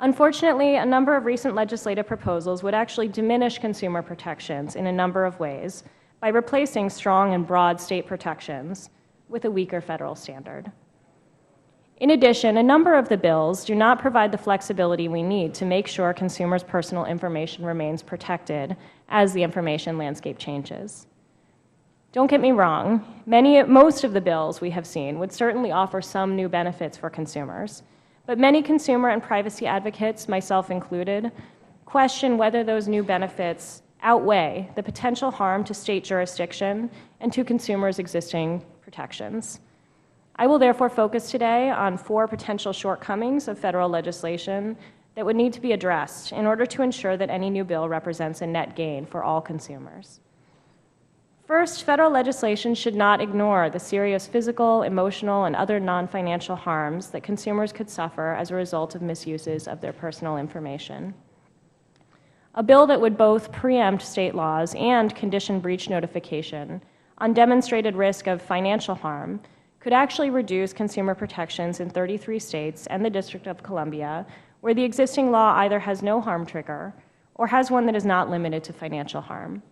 Unfortunately, a number of recent legislative proposals would actually diminish consumer protections in a number of ways by replacing strong and broad state protections with a weaker federal standard. In addition, a number of the bills do not provide the flexibility we need to make sure consumers' personal information remains protected as the information landscape changes. Don't get me wrong, most of the bills we have seen would certainly offer some new benefits for consumers, but many consumer and privacy advocates, myself included, question whether those new benefits outweigh the potential harm to state jurisdiction and to consumers' existing protections. I will therefore focus today on 4 potential shortcomings of federal legislation that would need to be addressed in order to ensure that any new bill represents a net gain for all consumers. First, federal legislation should not ignore the serious physical, emotional, and other non-financial harms that consumers could suffer as a result of misuses of their personal information. A bill that would both preempt state laws and condition breach notification on demonstrated risk of financial harm could actually reduce consumer protections in 33 states and the District of Columbia, where the existing law either has no harm trigger or has one that is not limited to financial harm.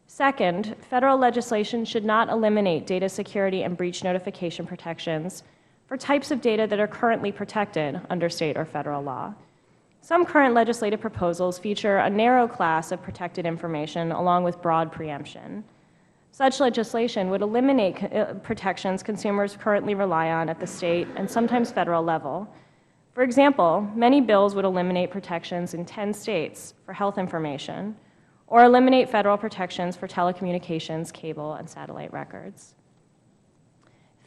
Second, federal legislation should not eliminate data security and breach notification protections for types of data that are currently protected under state or federal law. Some current legislative proposals feature a narrow class of protected information along with broad preemption. Such legislation would eliminate protections consumers currently rely on at the state and sometimes federal level. For example, many bills would eliminate protections in 10 states for health information, or eliminate federal protections for telecommunications, cable, and satellite records.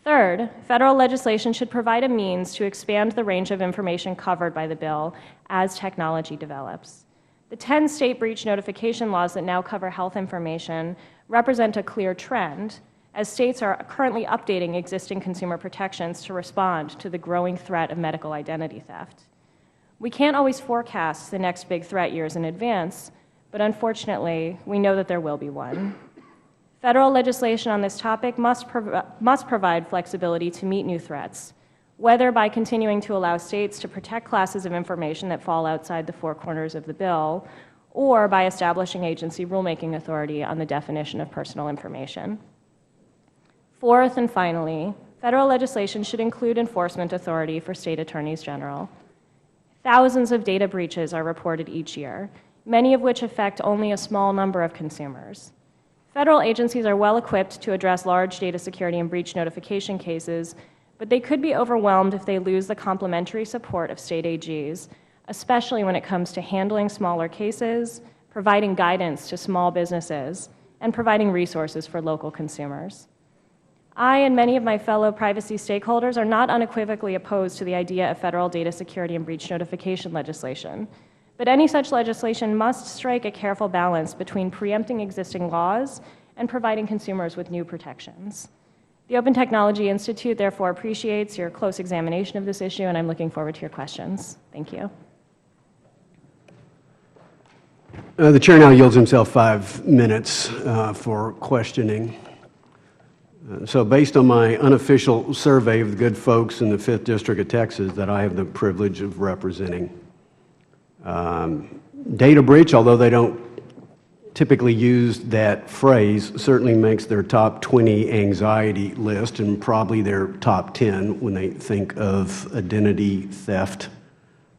Third, federal legislation should provide a means to expand the range of information covered by the bill as technology develops. The 10 state breach notification laws that now cover health information represent a clear trend, as states are currently updating existing consumer protections to respond to the growing threat of medical identity theft. We can't always forecast the next big threat years in advance, but unfortunately, we know that there will be one. Federal legislation on this topic must provide flexibility to meet new threats, whether by continuing to allow states to protect classes of information that fall outside the four corners of the bill, or by establishing agency rulemaking authority on the definition of personal information. Fourth and finally, federal legislation should include enforcement authority for state attorneys general. Thousands of data breaches are reported each year, many of which affect only a small number of consumers. Federal agencies are well equipped to address large data security and breach notification cases, but they could be overwhelmed if they lose the complementary support of state AGs, especially when it comes to handling smaller cases, providing guidance to small businesses, and providing resources for local consumers. I and many of my fellow privacy stakeholders are not unequivocally opposed to the idea of federal data security and breach notification legislation, but any such legislation must strike a careful balance between preempting existing laws and providing consumers with new protections. The Open Technology Institute, therefore, appreciates your close examination of this issue, and I'm looking forward to your questions. Thank you. The chair now yields himself 5 minutes for questioning. So based on my unofficial survey of the good folks in the 5th District of Texas that I have the privilege of representing, data breach, although they don't typically use that phrase, certainly makes their top 20 anxiety list and probably their top 10 when they think of identity theft,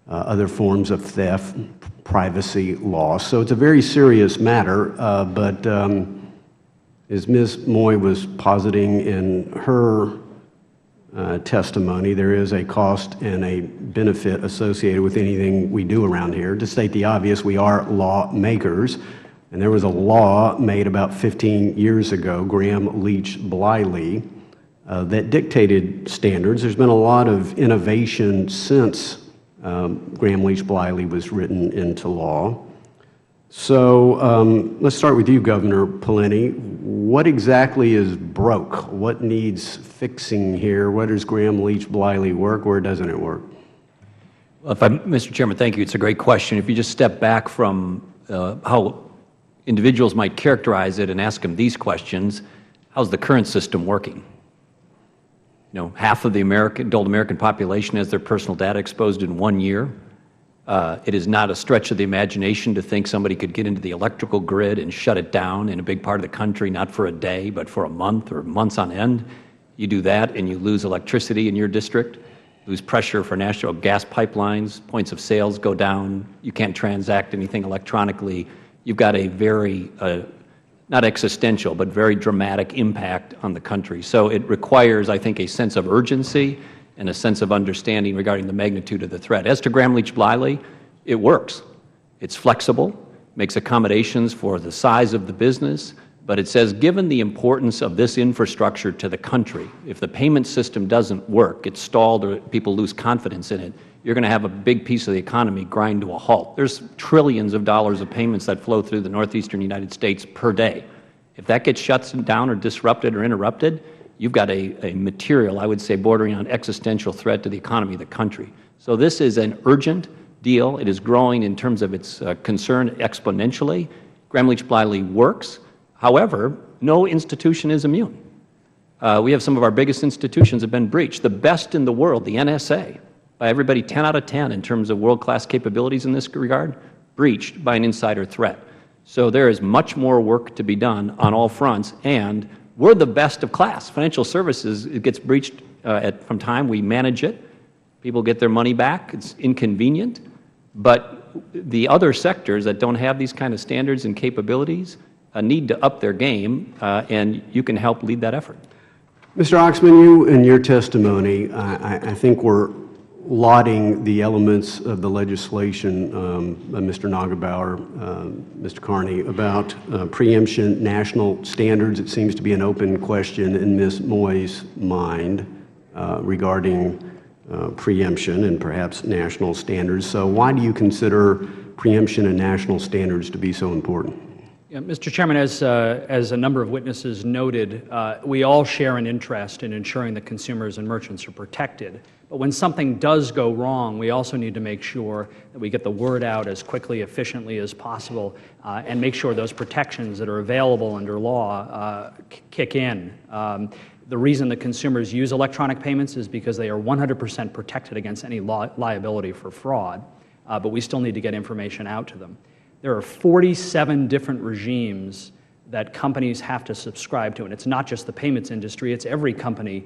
other forms of theft, privacy loss. So it's a very serious matter, but as Ms. Moy was positing in her testimony, there is a cost and a benefit associated with anything we do around here. To state the obvious, we are lawmakers, and there was a law made about 15 years ago, Graham-Leach-Bliley, that dictated standards. There's been a lot of innovation since Graham-Leach-Bliley was written into law. So let's start with you, Governor Pawlenty. What exactly is broke? What needs fixing here? Where does Graham-Leach-Bliley work? Where doesn't it work? Well, Mr. Chairman, thank you. It's a great question. If you just step back from how individuals might characterize it and ask them these questions, how's the current system working? You know, half of the adult American population has their personal data exposed in 1 year. It is not a stretch of the imagination to think somebody could get into the electrical grid and shut it down in a big part of the country, not for a day, but for a month or months on end. You do that and you lose electricity in your district, lose pressure for national gas pipelines, points of sales go down, you can't transact anything electronically. You've got a very, not existential, but very dramatic impact on the country. So it requires, I think, a sense of urgency and a sense of understanding regarding the magnitude of the threat. As to Graham-Leach-Bliley, it works. It's flexible, makes accommodations for the size of the business, but it says given the importance of this infrastructure to the country, if the payment system doesn't work, it's stalled or people lose confidence in it, you're going to have a big piece of the economy grind to a halt. There's trillions of dollars of payments that flow through the northeastern United States per day. If that gets shut down or disrupted or interrupted, you've got a material, I would say, bordering on existential threat to the economy of the country. So this is an urgent deal. It is growing in terms of its concern exponentially. Graham-Leach-Bliley works. However, no institution is immune. We have some of our biggest institutions have been breached. The best in the world, the NSA, by everybody 10 out of 10 in terms of world-class capabilities in this regard, breached by an insider threat. So there is much more work to be done on all fronts, and we're the best of class. Financial services, it gets breached from time. We manage it. People get their money back. It's inconvenient. But the other sectors that don't have these kind of standards and capabilities need to up their game, and you can help lead that effort. Mr. Oxman, you in your testimony, I think were lauding the elements of the legislation, Mr. Nagelbauer, Mr. Carney, about preemption, national standards. It seems to be an open question in Ms. Moy's mind regarding preemption and perhaps national standards. So why do you consider preemption and national standards to be so important? Yeah, Mr. Chairman, as a number of witnesses noted, we all share an interest in ensuring that consumers and merchants are protected. But when something does go wrong, we also need to make sure that we get the word out as quickly, efficiently as possible, and make sure those protections that are available under law kick in. The reason that consumers use electronic payments is because they are 100% protected against any liability for fraud, but we still need to get information out to them. There are 47 different regimes that companies have to subscribe to, and it's not just the payments industry, it's every company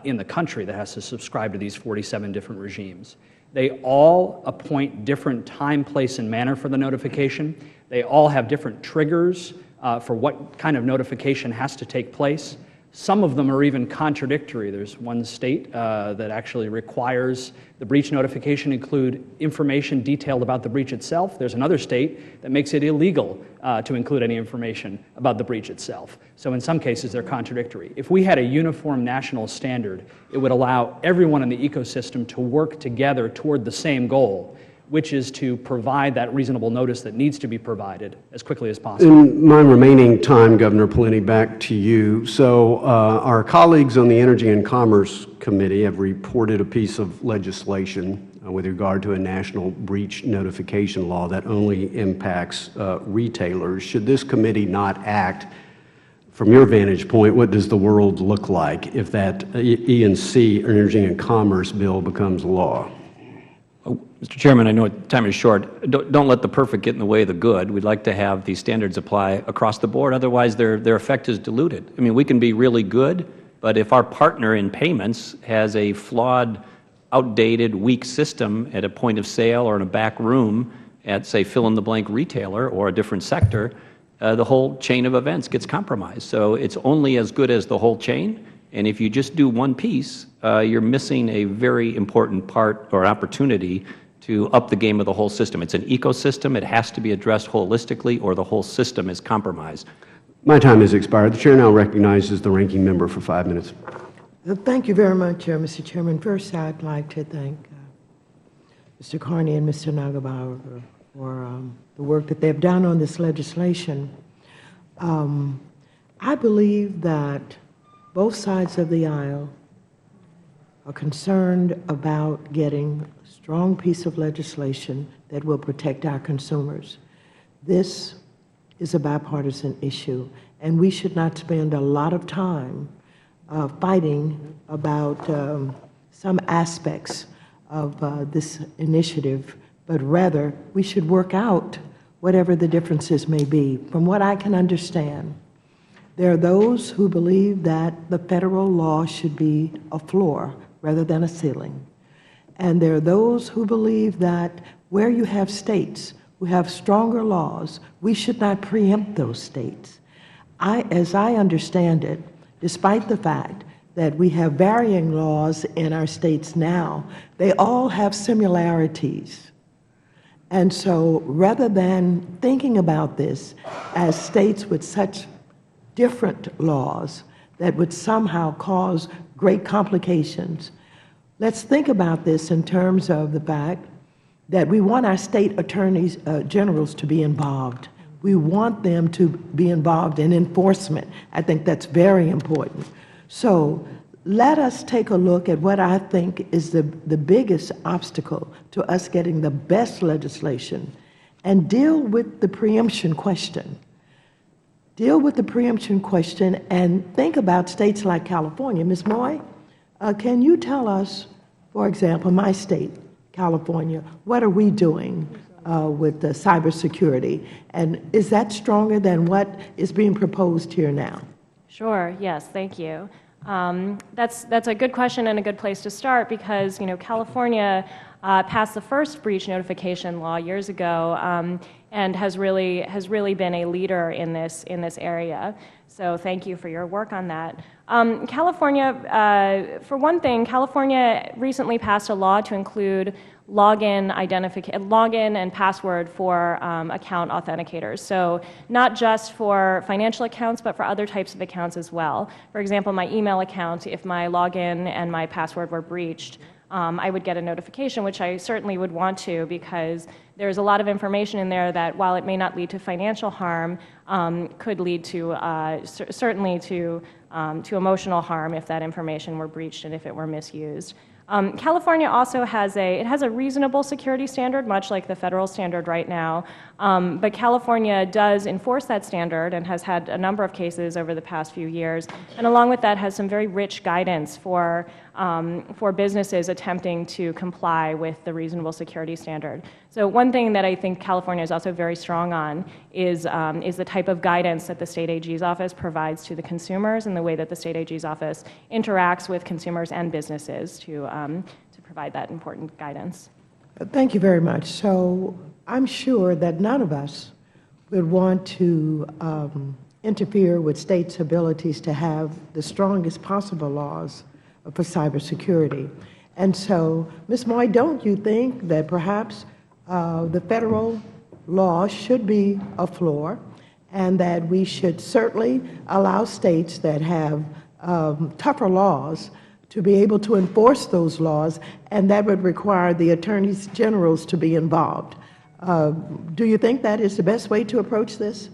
in the country that has to subscribe to these 47 different regimes. They all appoint different time, place, and manner for the notification. They all have different triggers for what kind of notification has to take place. Some of them are even contradictory. There's one state that actually requires the breach notification include information detailed about the breach itself. There's another state that makes it illegal to include any information about the breach itself. So in some cases, they're contradictory. If we had a uniform national standard, it would allow everyone in the ecosystem to work together toward the same goal, which is to provide that reasonable notice that needs to be provided as quickly as possible. In my remaining time, Governor Pawlenty, back to you. So our colleagues on the Energy and Commerce Committee have reported a piece of legislation with regard to a national breach notification law that only impacts retailers. Should this committee not act, from your vantage point, what does the world look like if that E&C, Energy and Commerce bill, becomes law? Mr. Chairman, I know time is short. Don't let the perfect get in the way of the good. We'd like to have these standards apply across the board. Otherwise, their effect is diluted. I mean, we can be really good, but if our partner in payments has a flawed, outdated, weak system at a point of sale or in a back room at, say, fill-in-the-blank retailer or a different sector, the whole chain of events gets compromised. So it's only as good as the whole chain. And if you just do one piece, you're missing a very important part or opportunity to up the game of the whole system. It's an ecosystem. It has to be addressed holistically or the whole system is compromised. My time has expired. The Chair now recognizes the ranking member for 5 minutes. Thank you very much, Mr. Chairman. First, I'd like to thank Mr. Carney and Mr. Nagelbauer for the work that they've done on this legislation. I believe that both sides of the aisle are concerned about getting a strong piece of legislation that will protect our consumers. This is a bipartisan issue, and we should not spend a lot of time fighting about some aspects of this initiative, but rather we should work out whatever the differences may be. From what I can understand, there are those who believe that the federal law should be a floor rather than a ceiling. And there are those who believe that where you have states who have stronger laws, we should not preempt those states. As I understand it, despite the fact that we have varying laws in our states now, they all have similarities. And so rather than thinking about this as states with such different laws that would somehow cause great complications, let's think about this in terms of the fact that we want our state attorneys generals to be involved. We want them to be involved in enforcement. I think that's very important. So let us take a look at what I think is the biggest obstacle to us getting the best legislation and deal with the preemption question. Deal with the preemption question and think about states like California. Ms. Moy, can you tell us, for example, my state, California, what are we doing with the cybersecurity? And is that stronger than what is being proposed here now? Sure, yes, thank you. That's a good question and a good place to start because, California passed the first breach notification law years ago and has really been a leader in this area. So thank you for your work on that. California, for one thing, California recently passed a law to include login and password for account authenticators. So not just for financial accounts, but for other types of accounts as well. For example, my email account, if my login and my password were breached, I would get a notification, which I certainly would want to, because there's a lot of information in there that, while it may not lead to financial harm, could lead to certainly to emotional harm if that information were breached and if it were misused. California also has a reasonable security standard, much like the federal standard right now, but California does enforce that standard and has had a number of cases over the past few years, and along with that has some very rich guidance for businesses attempting to comply with the reasonable security standard. So one thing that I think California is also very strong on is the type of guidance that the state AG's office provides to the consumers and the way that the state AG's office interacts with consumers and businesses to provide that important guidance. Thank you very much. So I'm sure that none of us would want to interfere with states' abilities to have the strongest possible laws for cybersecurity. And so, Ms. Moy, don't you think that perhaps the federal law should be a floor, and that we should certainly allow states that have tougher laws to be able to enforce those laws, and that would require the attorneys generals to be involved? Do you think that is the best way to approach this?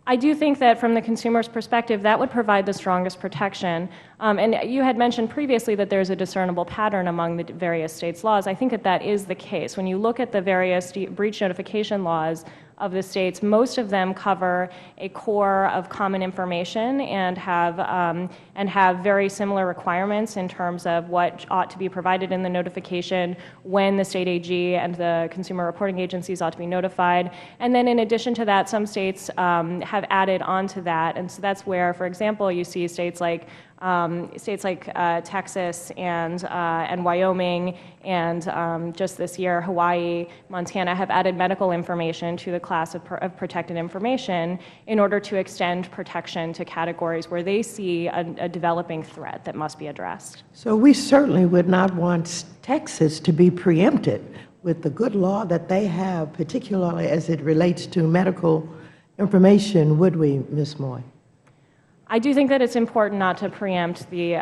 I do think that from the consumer's perspective, that would provide the strongest protection. And you had mentioned previously that there's a discernible pattern among the various states' laws. I think that that is the case. When you look at the various breach notification laws of the states, most of them cover a core of common information and have very similar requirements in terms of what ought to be provided in the notification, when the state AG and the consumer reporting agencies ought to be notified. And then in addition to that, some states have added on to that. And so that's where, for example, you see states like Texas and Wyoming, and just this year, Hawaii, Montana have added medical information to the class of protected information in order to extend protection to categories where they see a developing threat that must be addressed. So we certainly would not want Texas to be preempted with the good law that they have, particularly as it relates to medical information, would we, Ms. Moy? I do think that it's important not to preempt the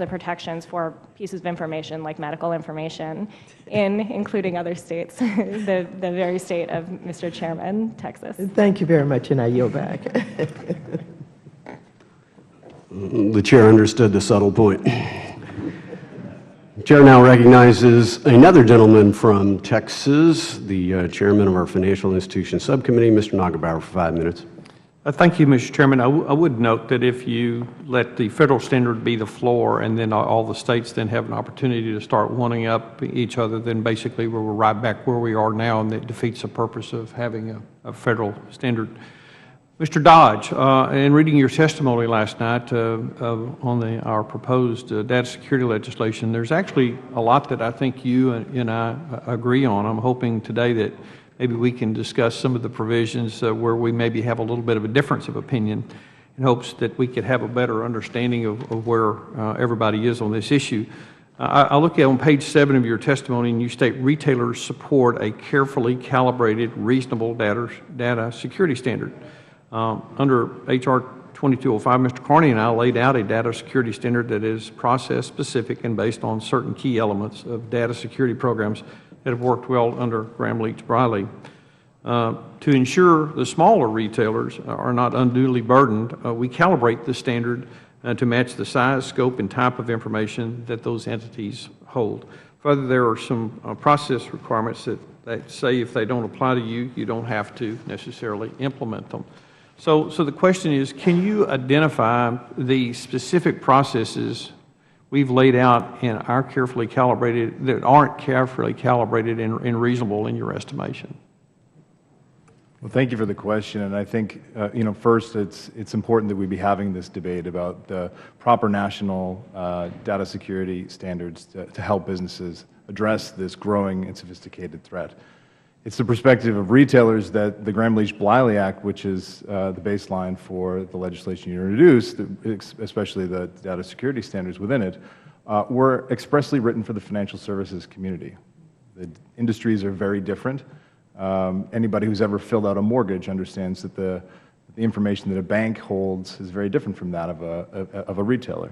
protections for pieces of information like medical information, including other states, the very state of Mr. Chairman, Texas. Thank you very much, and I yield back. The chair understood the subtle point. The chair now recognizes another gentleman from Texas, the chairman of our Financial Institutions Subcommittee, Mr. Nagelbauer, for 5 minutes. Thank you, Mr. Chairman. I would note that if you let the federal standard be the floor and then all the states then have an opportunity to start one up each other, then basically we're right back where we are now, and that defeats the purpose of having a federal standard. Mr. Dodge, in reading your testimony last night on our proposed data security legislation, there's actually a lot that I think you and I agree on. I'm hoping today that maybe we can discuss some of the provisions where we maybe have a little bit of a difference of opinion, in hopes that we could have a better understanding of where everybody is on this issue. I look at on page 7 of your testimony, and you state retailers support a carefully calibrated, reasonable data security standard. Under H.R. 2205, Mr. Carney and I laid out a data security standard that is process-specific and based on certain key elements of data security programs that have worked well under Gramm-Leach-Bliley. To ensure the smaller retailers are not unduly burdened, we calibrate the standard to match the size, scope, and type of information that those entities hold. Further, there are some process requirements that say if they don't apply to you, you don't have to necessarily implement them. So the question is, can you identify the specific processes we've laid out in our carefully calibrated, that aren't carefully calibrated and reasonable in your estimation? Well, thank you for the question. And I think, first, it's important that we be having this debate about the proper national data security standards to help businesses address this growing and sophisticated threat. It's the perspective of retailers that the Gramm-Leach-Bliley Act, which is the baseline for the legislation you introduced, especially the data security standards within it, were expressly written for the financial services community. The industries are very different. Anybody who's ever filled out a mortgage understands that the information that a bank holds is very different from that of a retailer.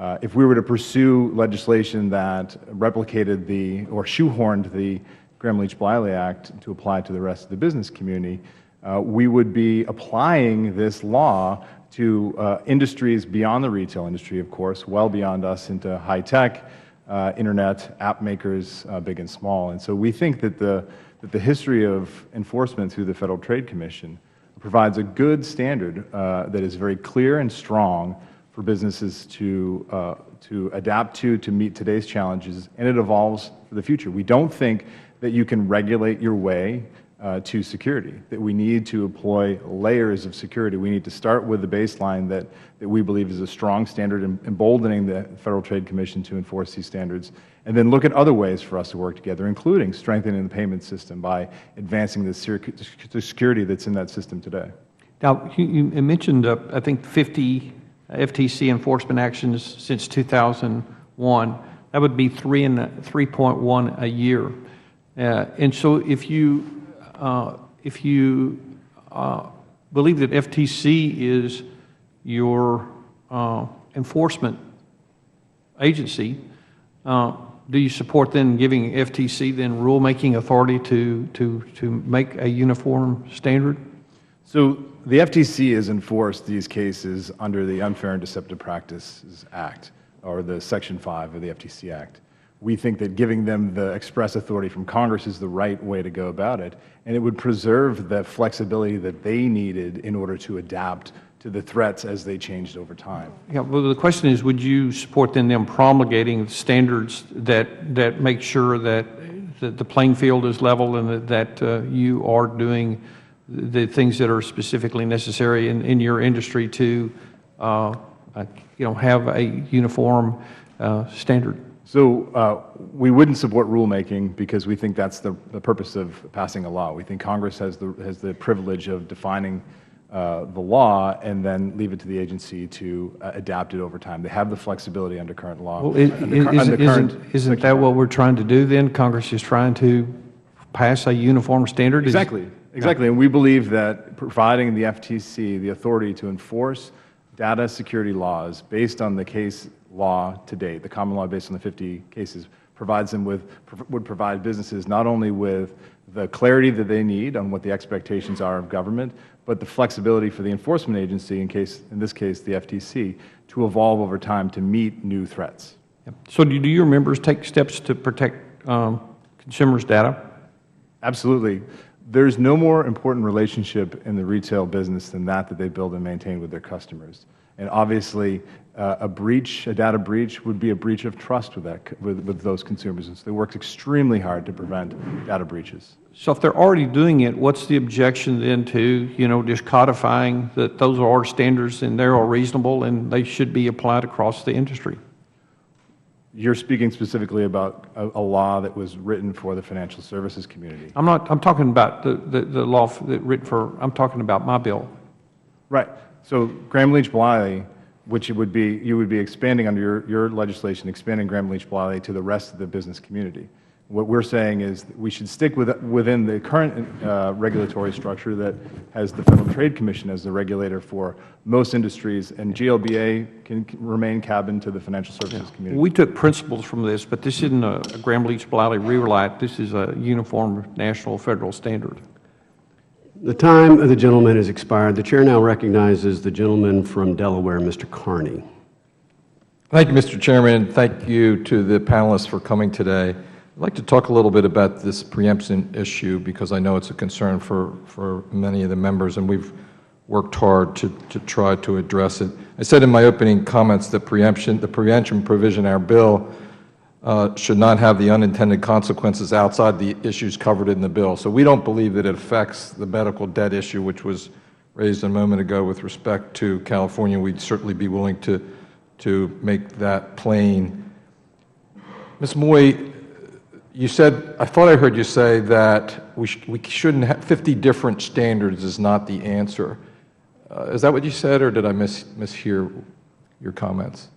If we were to pursue legislation that replicated or shoehorned the Gramm-Leach-Bliley Act to apply to the rest of the business community, we would be applying this law to industries beyond the retail industry, of course, well beyond us, into high-tech, internet, app makers, big and small. And so we think that the history of enforcement through the Federal Trade Commission provides a good standard that is very clear and strong for businesses to adapt to meet today's challenges, and it evolves for the future. We don't think that you can regulate your way to security, that we need to employ layers of security. We need to start with the baseline that we believe is a strong standard, emboldening the Federal Trade Commission to enforce these standards, and then look at other ways for us to work together, including strengthening the payment system by advancing the security that's in that system today. Now, you mentioned, I think, 50 FTC enforcement actions since 2001. That would be 3.1 a year. And so if you believe that FTC is your enforcement agency, do you support then giving FTC then rulemaking authority to make a uniform standard? So the FTC has enforced these cases under the Unfair and Deceptive Practices Act, or the Section 5 of the FTC Act. We think that giving them the express authority from Congress is the right way to go about it, and it would preserve the flexibility that they needed in order to adapt to the threats as they changed over time. Yeah, well, the question is, would you support then them promulgating standards that make sure that the playing field is level and that you are doing the things that are specifically necessary in your industry to have a uniform standard? So we wouldn't support rulemaking because we think that's the purpose of passing a law. We think Congress has the privilege of defining the law and then leave it to the agency to adapt it over time. They have the flexibility under current law. Well, isn't that what we're trying to do then? Congress is trying to pass a uniform standard? Exactly. Exactly. And we believe that providing the FTC the authority to enforce data security laws based on the case law to date, the common law based on the 50 cases, would provide businesses not only with the clarity that they need on what the expectations are of government, but the flexibility for the enforcement agency, in this case the FTC, to evolve over time to meet new threats. So do your members take steps to protect consumers' data? Absolutely. There's no more important relationship in the retail business than that they build and maintain with their customers. And obviously, a data breach, would be a breach of trust with those consumers. And so they work extremely hard to prevent data breaches. So if they're already doing it, what's the objection then to, just codifying that those are our standards and they're all reasonable and they should be applied across the industry? You're speaking specifically about a law that was written for the financial services community. I'm talking about the law I'm talking about my bill. Right. So Gramm-Leach-Bliley, which you would be expanding under your legislation, expanding Gramm-Leach-Bliley to the rest of the business community. What we're saying is that we should stick within the current regulatory structure that has the Federal Trade Commission as the regulator for most industries, and GLBA can remain cabin to the financial services community. We took principles from this, but this isn't a Gramm-Leach-Bliley rewrite. This is a uniform national federal standard. The time of the gentleman has expired. The chair now recognizes the gentleman from Delaware, Mr. Carney. Thank you, Mr. Chairman. Thank you to the panelists for coming today. I'd like to talk a little bit about this preemption issue because I know it's a concern for many of the members, and we've worked hard to try to address it. I said in my opening comments that the preemption provision in our bill should not have the unintended consequences outside the issues covered in the bill. So we don't believe that it affects the medical debt issue, which was raised a moment ago with respect to California. We'd certainly be willing to make that plain. Ms. Moy, you said, I thought I heard you say that we shouldn't have 50 different standards is not the answer. Is that what you said, or did I mishear your comments?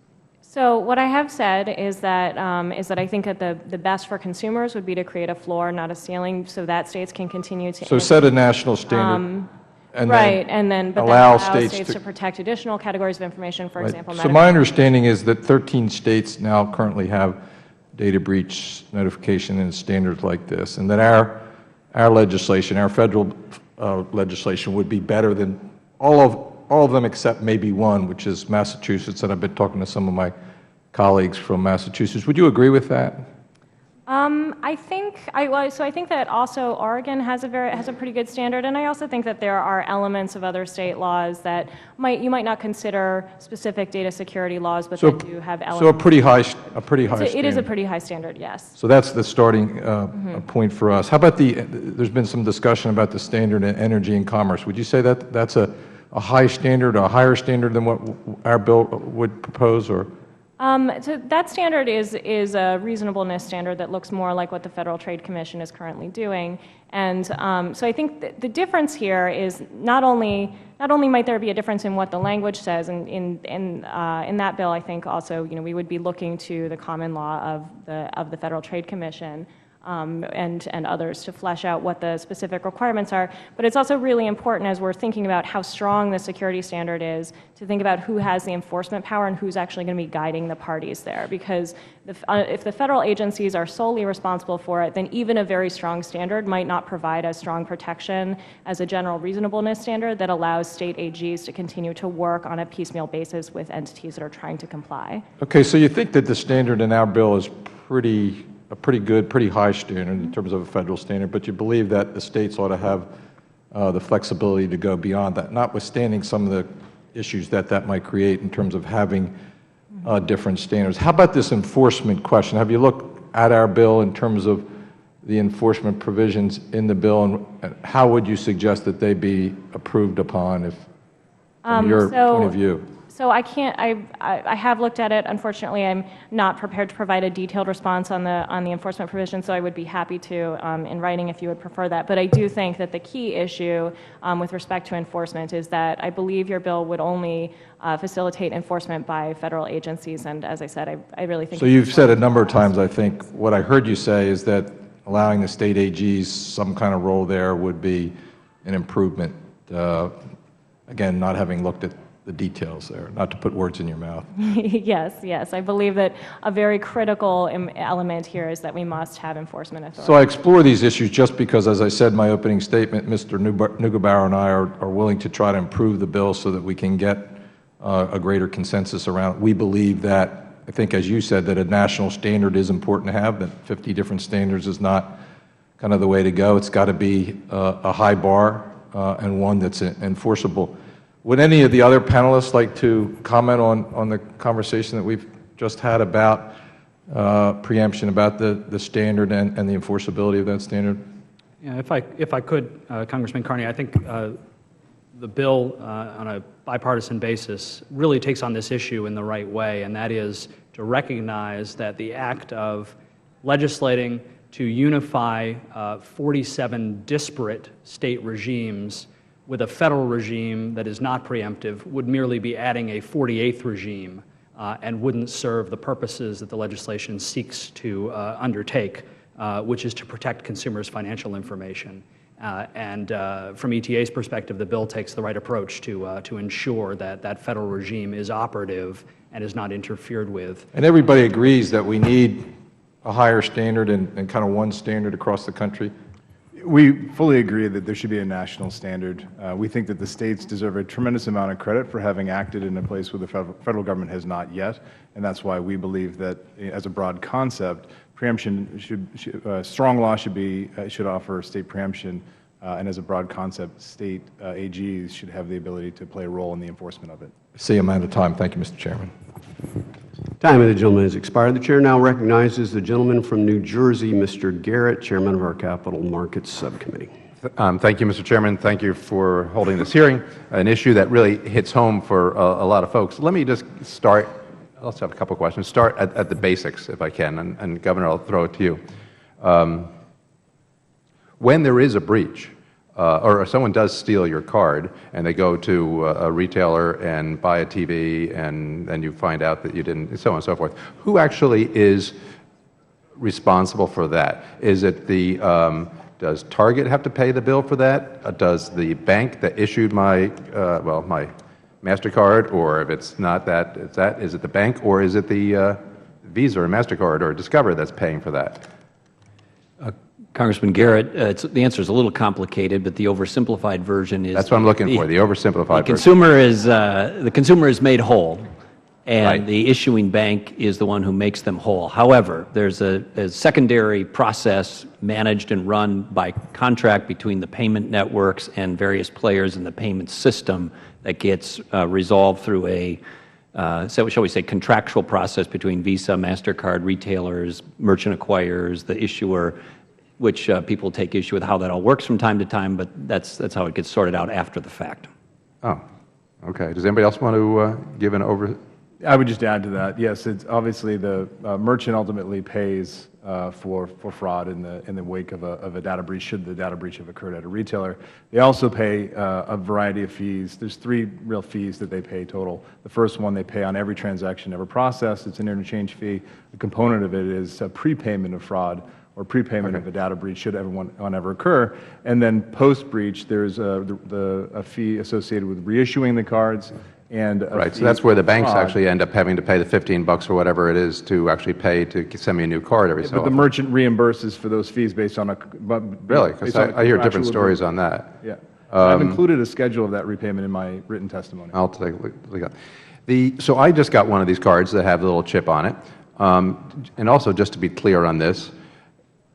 So what I have said is that I think that the best for consumers would be to create a floor, not a ceiling, so that states can continue to. So set a national standard. and Right, and then, but allow then allow states to protect additional categories of information, for Right. example, So medical. my understanding is that 13 states now currently have data breach notification and standards like this, and that our legislation, our federal legislation, would be better than all of them except maybe one, which is Massachusetts. And I've been talking to some of my colleagues from Massachusetts. Would you agree with that? I think that also Oregon has a pretty good standard, and I also think that there are elements of other state laws that you might not consider specific data security laws, but that do have elements. So a pretty high standard. It is a pretty high standard, yes. So that's the starting point for us. How about there's been some discussion about the standard in energy and commerce. Would you say that that's a high standard, a higher standard than what our bill would propose, or? So that standard is a reasonableness standard that looks more like what the Federal Trade Commission is currently doing. And so I think the difference here is not only might there be a difference in what the language says, and in that bill, I think also we would be looking to the common law of the Federal Trade Commission. And others to flesh out what the specific requirements are. But it's also really important as we're thinking about how strong the security standard is to think about who has the enforcement power and who's actually going to be guiding the parties there. Because if the federal agencies are solely responsible for it, then even a very strong standard might not provide as strong protection as a general reasonableness standard that allows state AGs to continue to work on a piecemeal basis with entities that are trying to comply. Okay, so you think that the standard in our bill is a pretty good, pretty high standard in terms of a federal standard, but you believe that the states ought to have the flexibility to go beyond that, notwithstanding some of the issues that might create in terms of having different standards. How about this enforcement question? Have you looked at our bill in terms of the enforcement provisions in the bill, and how would you suggest that they be approved upon from your point of view? So I can't. I have looked at it. Unfortunately, I'm not prepared to provide a detailed response on the enforcement provision. So I would be happy to in writing if you would prefer that. But I do think that the key issue with respect to enforcement is that I believe your bill would only facilitate enforcement by federal agencies. And as I said, I really think. So you've said a number of times. I think what I heard you say is that allowing the state AGs some kind of role there would be an improvement. Again, not having looked at the details there, not to put words in your mouth. Yes. I believe that a very critical element here is that we must have enforcement authority. So I explore these issues just because, as I said in my opening statement, Mr. Neugebauer and I are willing to try to improve the bill so that we can get a greater consensus around it. We believe that, I think as you said, that a national standard is important to have, that 50 different standards is not kind of the way to go. It's got to be a high bar and one that's enforceable. Would any of the other panelists like to comment on the conversation that we've just had about preemption, about the standard and the enforceability of that standard? Yeah, if I could, Congressman Carney, I think the bill on a bipartisan basis really takes on this issue in the right way, and that is to recognize that the act of legislating to unify 47 disparate state regimes with a federal regime that is not preemptive would merely be adding a 48th regime and wouldn't serve the purposes that the legislation seeks to undertake, which is to protect consumers' financial information. And from ETA's perspective, the bill takes the right approach to ensure that that federal regime is operative and is not interfered with. And everybody agrees that we need a higher standard and kind of one standard across the country? We fully agree that there should be a national standard. We think that the states deserve a tremendous amount of credit for having acted in a place where the federal government has not yet, and that's why we believe that, as a broad concept, preemption strong law should offer state preemption, and as a broad concept, state AGs should have the ability to play a role in the enforcement of it. I see I'm out of time. Thank you, Mr. Chairman. Time of the gentleman has expired. The chair now recognizes the gentleman from New Jersey, Mr. Garrett, chairman of our Capital Markets Subcommittee. Thank you, Mr. Chairman. Thank you for holding this hearing, an issue that really hits home for a lot of folks. Let me just start, let's have a couple of questions. Start at the basics, if I can, and Governor, I'll throw it to you. When there is a breach, or someone does steal your card and they go to a retailer and buy a TV and then you find out that you didn't, so on and so forth, who actually is responsible for that? Is it the Does Target have to pay the bill for that? Does the bank that issued my, my MasterCard, or if it's not that, is it the bank, or is it the Visa or MasterCard or Discover that's paying for that? Congressman Garrett, the answer is a little complicated, but the oversimplified version is... That's what I'm looking for, the oversimplified version. The consumer is made whole, and right. The issuing bank is the one who makes them whole. However, there's a secondary process managed and run by contract between the payment networks and various players in the payment system that gets resolved through a, shall we say, contractual process between Visa, MasterCard, retailers, merchant acquirers, the issuer, which people take issue with how that all works from time to time, but that's how it gets sorted out after the fact. Oh, okay. Does anybody else want to give an over? I would just add to that. Yes, it's obviously the merchant ultimately pays for fraud in the wake of a data breach, should the data breach have occurred at a retailer. They also pay a variety of fees. There's 3 real fees that they pay total. The first one they pay on every transaction ever processed. It's an interchange fee. A component of it is a prepayment of fraud or prepayment of a data breach should one ever occur. And then post-breach, there's a fee associated with reissuing the cards. And right, so that's where the banks actually end up having to pay the $15 or whatever it is to actually pay to send me a new card every so often. But the merchant reemburses for those fees based on a... Really? Because I hear different stories on that. Yeah. I've included a schedule of that repayment in my written testimony. I'll take a look at that. So I just got one of these cards that have a little chip on it. And also, just to be clear on this,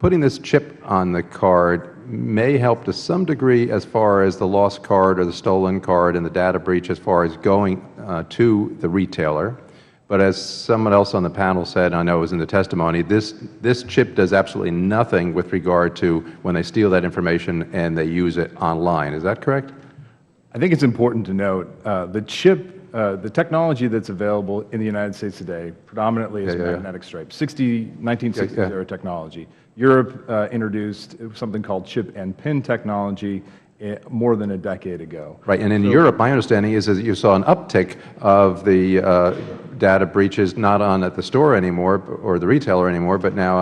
putting this chip on the card may help to some degree as far as the lost card or the stolen card and the data breach as far as going to the retailer. But as someone else on the panel said, I know it was in the testimony, this chip does absolutely nothing with regard to when they steal that information and they use it online. Is that correct? I think it's important to note the chip, the technology that's available in the United States today predominantly is magnetic stripe, 1960s era technology. Europe introduced something called chip and pin technology more than a decade ago. Right, and in Europe, my understanding is that you saw an uptick of the data breaches not at the store anymore or the retailer anymore, but now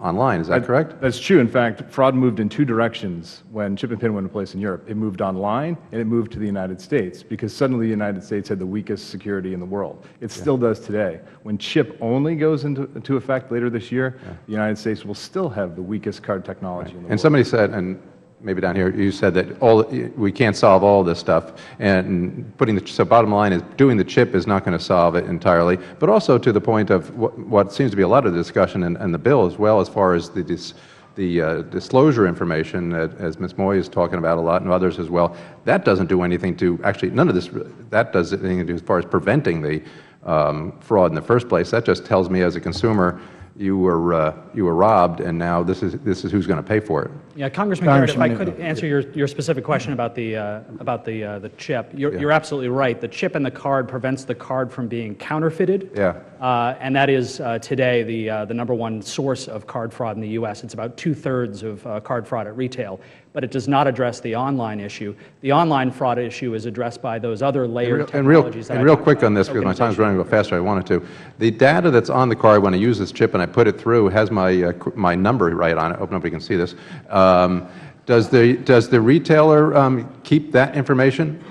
online. Is that correct? That's true. In fact, fraud moved in 2 directions when chip and pin went into place in Europe. It moved online and it moved to the United States because suddenly the United States had the weakest security in the world. It still does today. When chip only goes into effect later this year, the United States will still have the weakest card technology in the world. And somebody said, and maybe down here, you said that we can't solve all this stuff, and so bottom line is doing the chip is not going to solve it entirely, but also to the point of what seems to be a lot of the discussion in the bill as well, as far as the disclosure information, as Ms. Moy is talking about a lot, and others as well. That doesn't do anything to actually, none of this, that does anything to do as far as preventing the fraud in the first place. That just tells me as a consumer, you were robbed, and now this is who's going to pay for it. Yeah, Congressman Garrett, if I could answer your specific question about the chip, you're absolutely right. The chip in the card prevents the card from being counterfeited. Yeah. And that is today the #1 source of card fraud in the U.S. It's about 2/3 of card fraud at retail, but it does not address the online issue. The online fraud issue is addressed by those other layered technologies. And real quick on this, because my time's running a little faster, I wanted to. The data that's on the card when I use this chip and I put it through has my number right on it. I hope nobody can see this. Does the retailer keep that information?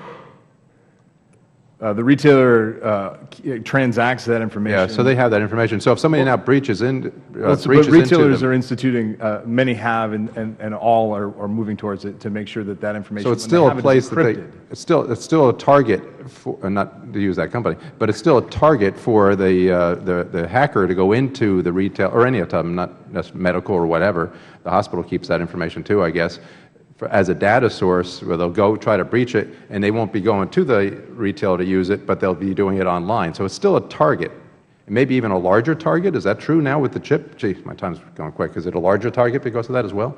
The retailer transacts that information. Yeah, so they have that information. So if somebody now breaches into but retailers are instituting, many have, and all are moving towards it to make sure that information. So it's still a place that it's still a target for, not to use that company, but it's still a target for the hacker to go into the retail or any of them, not just medical or whatever. The hospital keeps that information too, I guess, as a data source where they'll go try to breach it, and they won't be going to the retailer to use it, but they'll be doing it online. So it's still a target. Maybe even a larger target. Is that true now with the chip? Gee, my time's going quick. Is it a larger target because of that as well?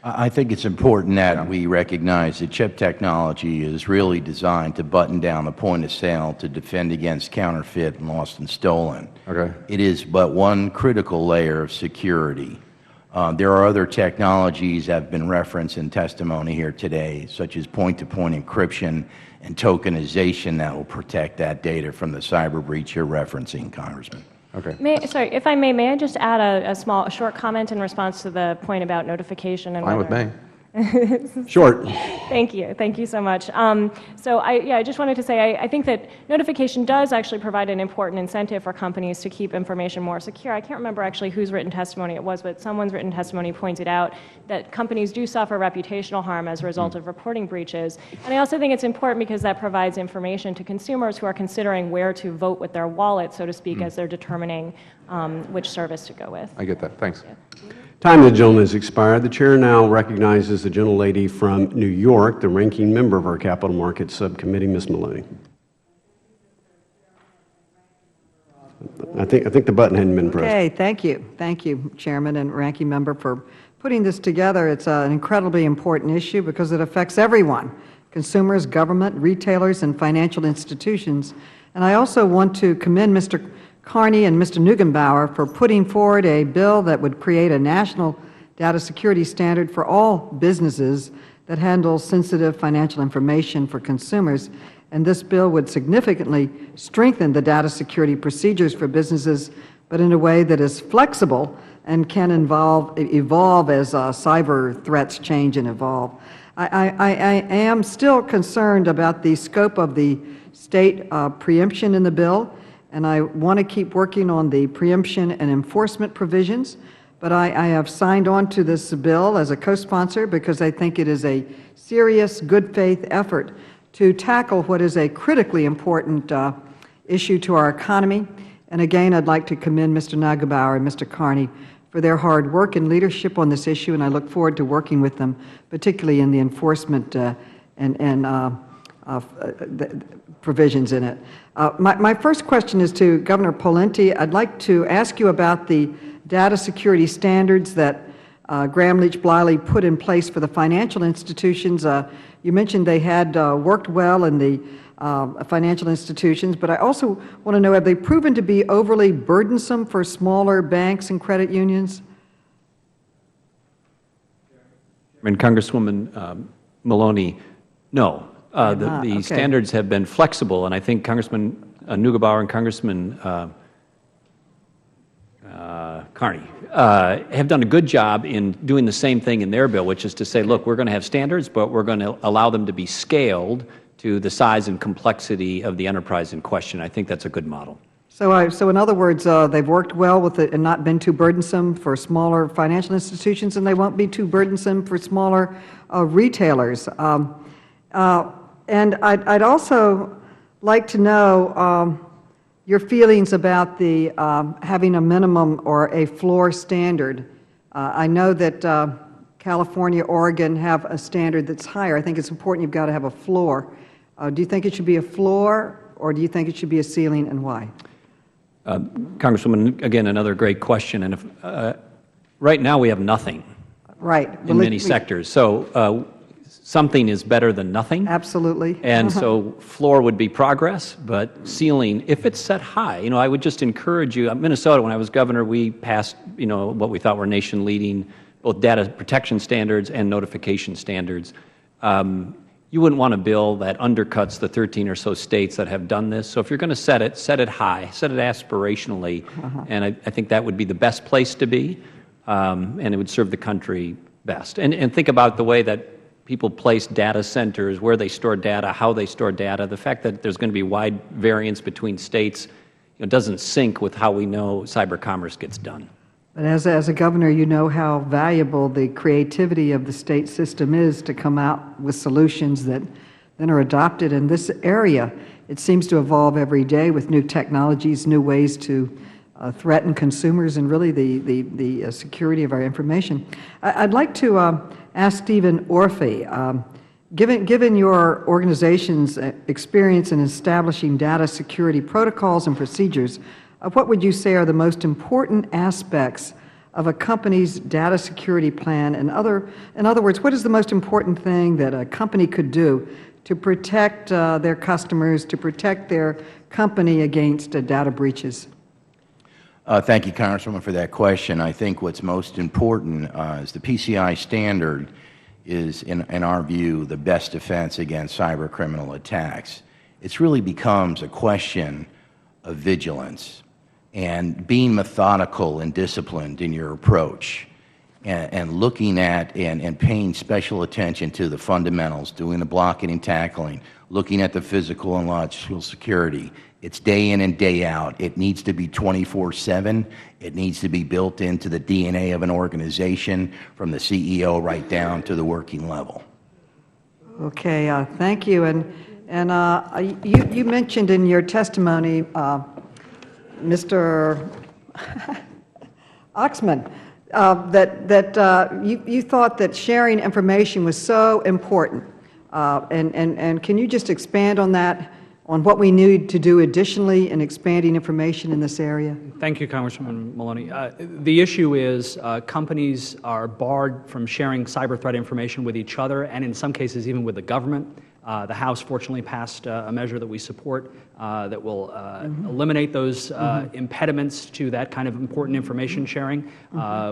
I think it's important that we recognize that chip technology is really designed to button down the point of sale to defend against counterfeit and lost and stolen. Okay. It is but one critical layer of security. There are other technologies that have been referenced in testimony here today, such as point-to-point encryption and tokenization that will protect that data from the cyber breach you're referencing, Congressman. Okay. Sorry, if I may I just add a short comment in response to the point about notification and Fine with whether- me. Short. Thank you so much. So I just wanted to say I think that notification does actually provide an important incentive for companies to keep information more secure. I can't remember actually whose written testimony it was, but someone's written testimony pointed out that companies do suffer reputational harm as a result of reporting breaches. And I also think it's important because that provides information to consumers who are considering where to vote with their wallet, so to speak, as they're determining which service to go with. I get that. Thanks. Time of the gentleman has expired. The chair now recognizes the gentlelady from New York, the ranking member of our Capital Markets Subcommittee, Ms. Maloney. I think the button hadn't been pressed. Okay, thank you. Thank you, Chairman and Ranking Member, for putting this together. It's an incredibly important issue because it affects everyone, consumers, government, retailers, and financial institutions. And I also want to commend Mr. Carney and Mr. Neugebauer for putting forward a bill that would create a national data security standard for all businesses that handle sensitive financial information for consumers. And this bill would significantly strengthen the data security procedures for businesses, but in a way that is flexible and can evolve as cyber threats change and evolve. I am still concerned about the scope of the state preemption in the bill, and I want to keep working on the preemption and enforcement provisions. But I have signed on to this bill as a co-sponsor because I think it is a serious, good faith effort to tackle what is a critically important issue to our economy. And again, I'd like to commend Mr. Neugebauer and Mr. Carney for their hard work and leadership on this issue, and I look forward to working with them, particularly in the enforcement provisions in it. My first question is to Governor Pawlenty. I'd like to ask you about the data security standards that Graham Leach Bliley put in place for the financial institutions. You mentioned they had worked well in the financial institutions, but I also want to know, have they proven to be overly burdensome for smaller banks and credit unions? And Congresswoman Maloney, no. The standards have been flexible, and I think Congressman Neugebauer and Congressman Carney have done a good job in doing the same thing in their bill, which is to say, look, we're going to have standards, but we're going to allow them to be scaled to the size and complexity of the enterprise in question. I think that's a good model. So in other words, they've worked well with it and not been too burdensome for smaller financial institutions, and they won't be too burdensome for smaller retailers. And I'd also like to know your feelings about the having a minimum or a floor standard. I know that California, Oregon have a standard that's higher. I think it's important you've got to have a floor. Do you think it should be a floor, or do you think it should be a ceiling, and why? Congresswoman, again, another great question. And if, right now we have nothing in many sectors. So something is better than nothing. Absolutely. And so floor would be progress, but ceiling, if it's set high, I would just encourage you. Minnesota, when I was governor, we passed, what we thought were nation-leading, both data protection standards and notification standards. You wouldn't want a bill that undercuts the 13 or so states that have done this. So if you're going to set it high, set it aspirationally, and I think that would be the best place to be, and it would serve the country best. And think about the way that people place data centers, where they store data, how they store data. The fact that there's going to be wide variance between states doesn't sync with how we know cyber commerce gets done. But as a governor, you know how valuable the creativity of the state system is to come out with solutions that then are adopted in this area. It seems to evolve every day with new technologies, new ways to threaten consumers and really the security of our information. I'd like to ask Stephen Orphy, given your organization's experience in establishing data security protocols and procedures, what would you say are the most important aspects of a company's data security plan? In other words, what is the most important thing that a company could do to protect their customers, to protect their company against data breaches? Thank you, Congresswoman, for that question. I think what's most important is the PCI standard is, in our view, the best defense against cyber criminal attacks. It really becomes a question of vigilance. and being methodical and disciplined in your approach, and looking at and paying special attention to the fundamentals, doing the blocking and tackling, looking at the physical and logical security. It's day in and day out. It needs to be 24/7. It needs to be built into the DNA of an organization from the CEO right down to the working level. Okay, thank you. And you mentioned in your testimony, Mr. Oxman, that you thought that sharing information was so important. And can you just expand on that, on what we need to do additionally in expanding information in this area? Thank you, Congressman Maloney. The issue is companies are barred from sharing cyber threat information with each other and in some cases even with the government. The House fortunately passed a measure that we support that will eliminate those impediments to that kind of important information sharing.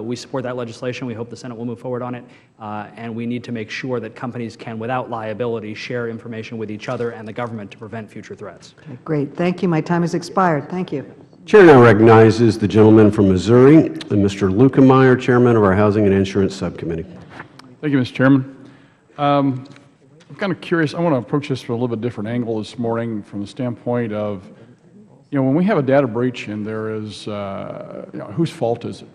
We support that legislation. We hope the Senate will move forward on it. And we need to make sure that companies can, without liability, share information with each other and the government to prevent future threats. Okay, great. Thank you. My time has expired. Thank you. Chair now recognizes the gentleman from Missouri, Mr. Lukemeyer, Chairman of our Housing and Insurance Subcommittee. Thank you, Mr. Chairman. I'm kind of curious. I want to approach this from a little bit different angle this morning from the standpoint of, when we have a data breach and there is, whose fault is it?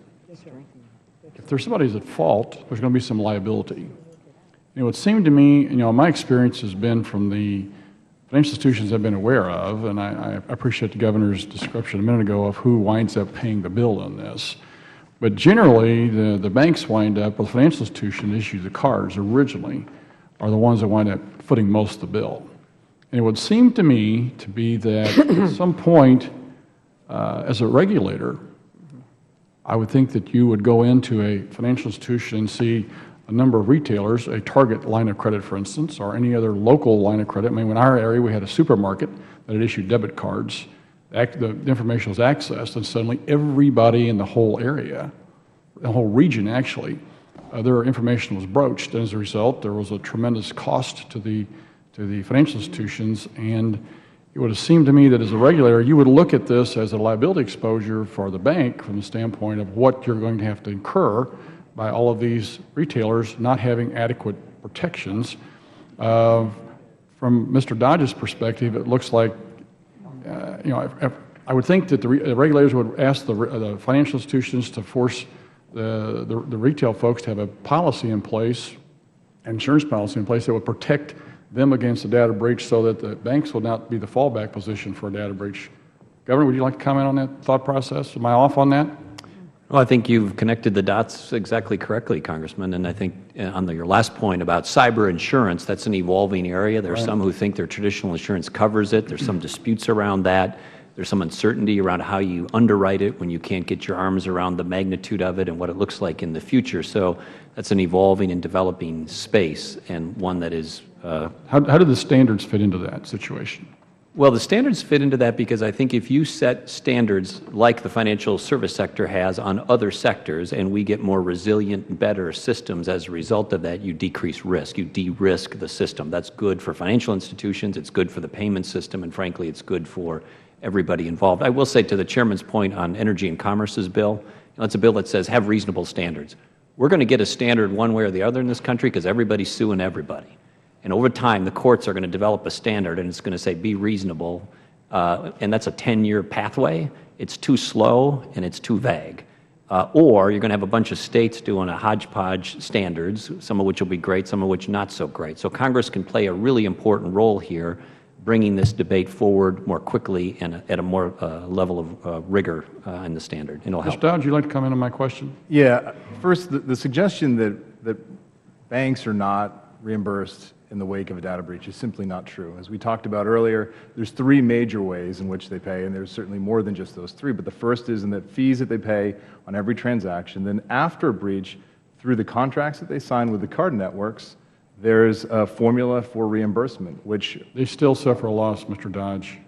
If there's somebody who's at fault, there's going to be some liability. It would seem to me, my experience has been from the financial institutions I've been aware of, and I appreciate the Governor's description a minute ago of who winds up paying the bill on this. But generally, the banks wind up, or the financial institution issue the cards originally, are the ones that wind up footing most of the bill. And it would seem to me to be that at some point, as a regulator, I would think that you would go into a financial institution and see a number of retailers, a Target line of credit, for instance, or any other local line of credit. I mean, in our area, we had a supermarket that had issued debit cards. The information was accessed, and suddenly everybody in the whole area, the whole region actually, their information was broached, and as a result, there was a tremendous cost to the financial institutions. And it would have seemed to me that as a regulator, you would look at this as a liability exposure for the bank from the standpoint of what you're going to have to incur by all of these retailers not having adequate protections. From Mr. Dodge's perspective, it looks like, I would think that the regulators would ask the financial institutions to force the retail folks to have a policy in place, insurance policy in place that would protect them against a data breach so that the banks will not be the fallback position for a data breach. Governor, would you like to comment on that thought process? Am I off on that? Well, I think you've connected the dots exactly correctly, Congressman. And I think on your last point about cyber insurance, that's an evolving area. There are some who think their traditional insurance covers it. There's some disputes around that. There's some uncertainty around how you underwrite it when you can't get your arms around the magnitude of it and what it looks like in the future. So that's an evolving and developing space, and one that is... How do the standards fit into that situation? Well, the standards fit into that because I think if you set standards like the financial service sector has on other sectors, and we get more resilient, better systems as a result of that, you decrease risk. You de-risk the system. That's good for financial institutions. It's good for the payment system. And frankly, it's good for everybody involved. I will say, to the Chairman's point on Energy and Commerce's bill, it's a bill that says have reasonable standards. We're going to get a standard one way or the other in this country because everybody's suing everybody. And over time, the courts are going to develop a standard, and it's going to say be reasonable, and that's a 10-year pathway. It's too slow, and it's too vague. Or you're going to have a bunch of states doing a hodgepodge standards, some of which will be great, some of which not so great. So Congress can play a really important role here, bringing this debate forward more quickly and at a more level of rigor in the standard. And it'll help. Mr. Dowd, would you like to comment on my question? Yeah. First, the suggestion that banks are not reimbursed in the wake of a data breach is simply not true. As we talked about earlier, there's three major ways in which they pay, and there's certainly more than just those three. But the first is in the fees that they pay on every transaction. Then after a breach, through the contracts that they sign with the card networks, there's a formula for reimbursement, which... They still suffer a loss, Mr. Dodge.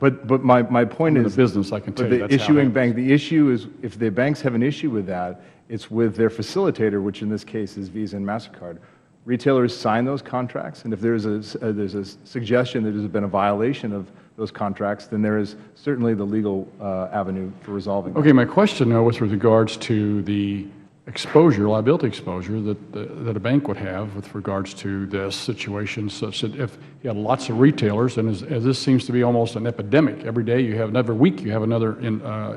But my point is... the business, I can tell you, the issuing bank, the issue is, if the banks have an issue with that, it's with their facilitator, which in this case is Visa and MasterCard. Retailers sign those contracts, and if there's a suggestion that there's been a violation of those contracts, then there is certainly the legal avenue for resolving that. Okay, my question, though, with regards to the exposure, liability exposure that a bank would have with regards to this situation, such that if you had lots of retailers, and as this seems to be almost an epidemic, every day you have, every week you have another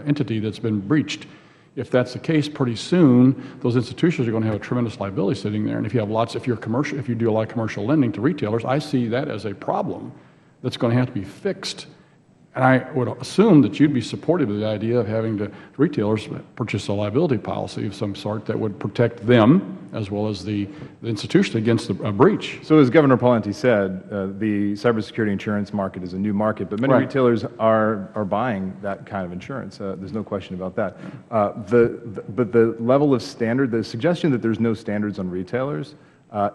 entity that's been breached. If that's the case, pretty soon those institutions are going to have a tremendous liability sitting there. And if you have lots, if you do a lot of commercial lending to retailers, I see that as a problem that's going to have to be fixed. And I would assume that you'd be supportive of the idea of having the retailers purchase a liability policy of some sort that would protect them as well as the institution against a breach. So as Governor Pawlenty said, the cybersecurity insurance market is a new market, but many retailers are buying that kind of insurance. There's no question about that. But the level of standard, the suggestion that there's no standards on retailers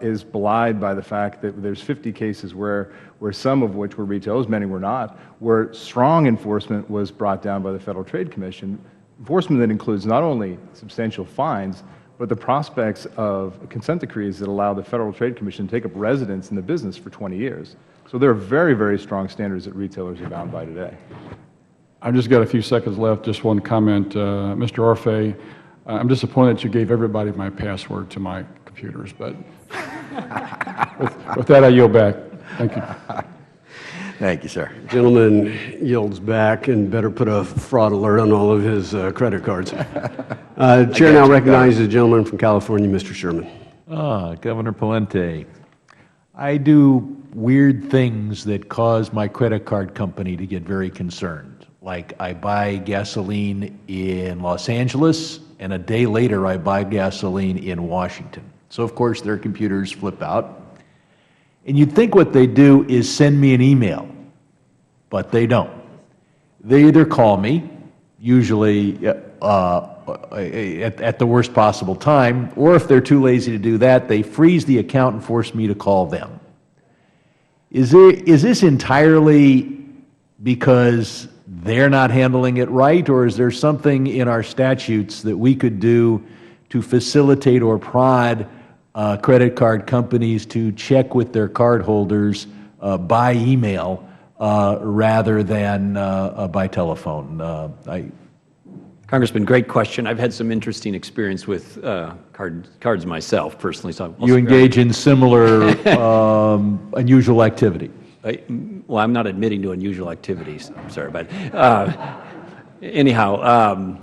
is belied by the fact that there's 50 cases where some of which were retailers, many were not, where strong enforcement was brought down by the Federal Trade Commission, enforcement that includes not only substantial fines, but the prospects of consent decrees that allow the Federal Trade Commission to take up residence in the business for 20 years. So there are very, very strong standards that retailers are bound by today. I've just got a few seconds left. Just one comment. Mr. Orfe, I'm disappointed that you gave everybody my password to my computers, but with that, I yield back. Thank you. Thank you, sir. Gentleman yields back and better put a fraud alert on all of his credit cards. Chair now recognizes the gentleman from California, Mr. Sherman. Governor Pawlenty, I do weird things that cause my credit card company to get very concerned. Like I buy gasoline in Los Angeles, and a day later I buy gasoline in Washington. So, of course, their computers flip out. And you'd think what they do is send me an email, but they don't. They either call me, usually at the worst possible time, or if they're too lazy to do that, they freeze the account and force me to call them. Is this entirely because they're not handling it right, or is there something in our statutes that we could do to facilitate or prod credit card companies to check with their cardholders by email rather than by telephone? Congressman, great question. I've had some interesting experience with cards myself, personally. So you engage in similar unusual activity? Well, I'm not admitting to unusual activities. I'm sorry, but anyhow,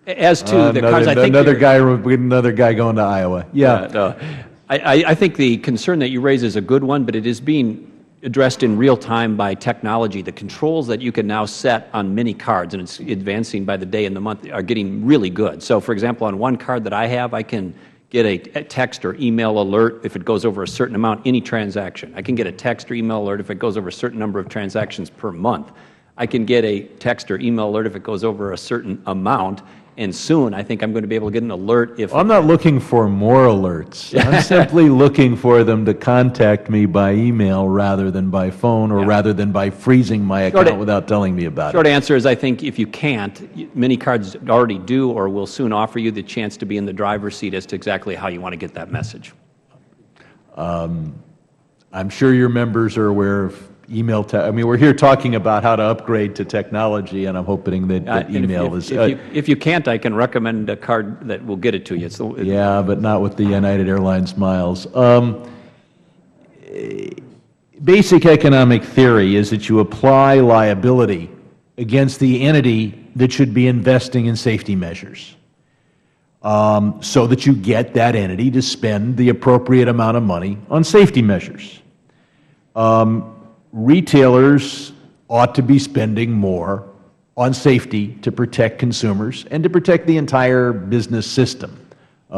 as to the cards, I think another guy going to Iowa. Yeah. I think the concern that you raise is a good one, but it is being addressed in real time by technology. The controls that you can now set on many cards, and it's advancing by the day and the month, are getting really good. So, for example, on one card that I have, I can get a text or email alert if it goes over a certain amount, any transaction. I can get a text or email alert if it goes over a certain number of transactions per month. I can get a text or email alert if it goes over a certain amount. And soon, I think I'm going to be able to get an alert if... I'm not looking for more alerts. I'm simply looking for them to contact me by email rather than by phone or rather than by freezing my account without telling me about it. Short answer is I think if you can't, many cards already do or will soon offer you the chance to be in the driver's seat as to exactly how you want to get that message. I'm sure your members are aware of email. I mean, we're here talking about how to upgrade to technology, and I'm hoping that email is... If you can't, I can recommend a card that will get it to you. Yeah, but not with the United Airlines miles. Basic economic theory is that you apply liability against the entity that should be investing in safety measures, so that you get that entity to spend the appropriate amount of money on safety measures. Retailers ought to be spending more on safety to protect consumers and to protect the entire business system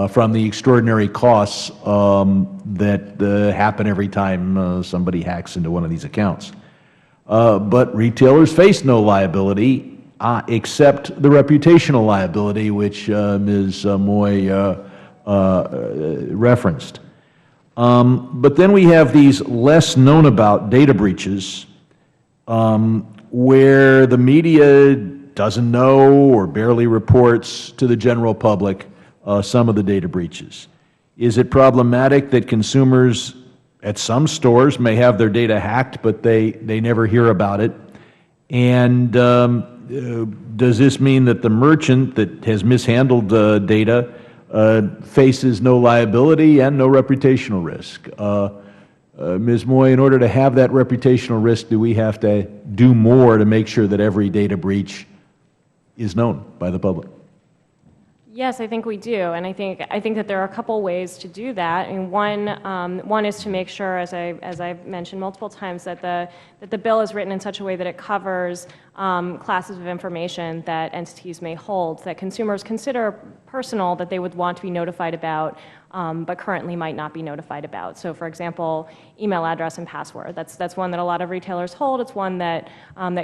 from the extraordinary costs that happen every time somebody hacks into one of these accounts. But retailers face no liability except the reputational liability, which Ms. Moy referenced. But then we have these less known about data breaches where the media doesn't know or barely reports to the general public some of the data breaches. Is it problematic that consumers at some stores may have their data hacked, but they never hear about it? And does this mean that the merchant that has mishandled the data faces no liability and no reputational risk? Ms. Moy, in order to have that reputational risk, do we have to do more to make sure that every data breach is known by the public? Yes, I think we do, and I think that there are a couple ways to do that. I mean, one is to make sure, as I've mentioned multiple times, that the bill is written in such a way that it covers classes of information that entities may hold that consumers consider personal, that they would want to be notified about, but currently might not be notified about. So, for example, email address and password. That's one that a lot of retailers hold. It's one that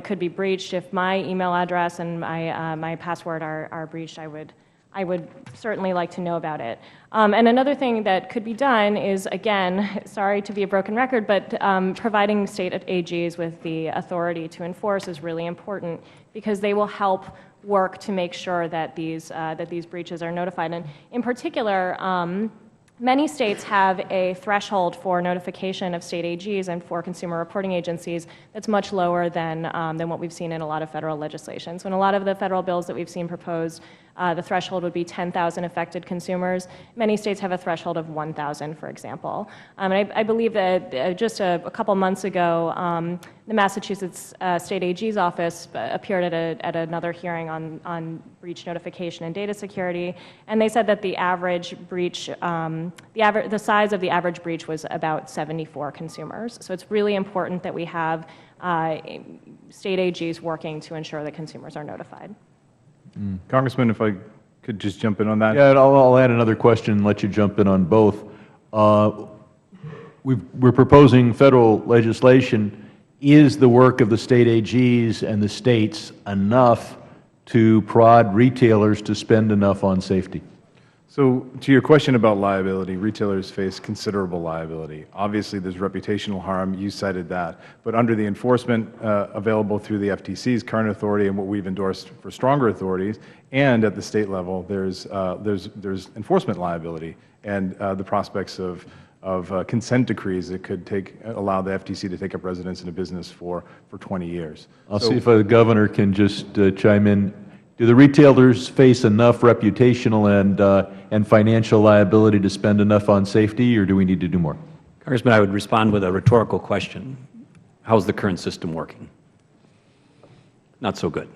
could be breached. If my email address and my password are breached, I would certainly like to know about it. And another thing that could be done is, again, sorry to be a broken record, but providing state AGs with the authority to enforce is really important, because they will help work to make sure that these breaches are notified. And in particular, many states have a threshold for notification of state AGs and for consumer reporting agencies that's much lower than what we've seen in a lot of federal legislation. So in a lot of the federal bills that we've seen proposed, the threshold would be 10,000 affected consumers. Many states have a threshold of 1,000, for example. And I believe that just a couple months ago, the Massachusetts State AG's office appeared at another hearing on breach notification and data security, and they said that the average breach, the size of the average breach was about 74 consumers. So it's really important that we have state AGs working to ensure that consumers are notified. Congressman, if I could just jump in on that. Yeah, I'll add another question and let you jump in on both. We're proposing federal legislation. Is the work of the state AGs and the states enough to prod retailers to spend enough on safety? So to your question about liability, retailers face considerable liability. Obviously, there's reputational harm. You cited that. But under the enforcement available through the FTC's current authority and what we've endorsed for stronger authorities, and at the state level, there's enforcement liability and the prospects of consent decrees that could allow the FTC to take up residence in a business for 20 years. I'll see if the governor can just chime in. Do the retailers face enough reputational and financial liability to spend enough on safety, or do we need to do more? Congressman, I would respond with a rhetorical question. How's the current system working? Not so good.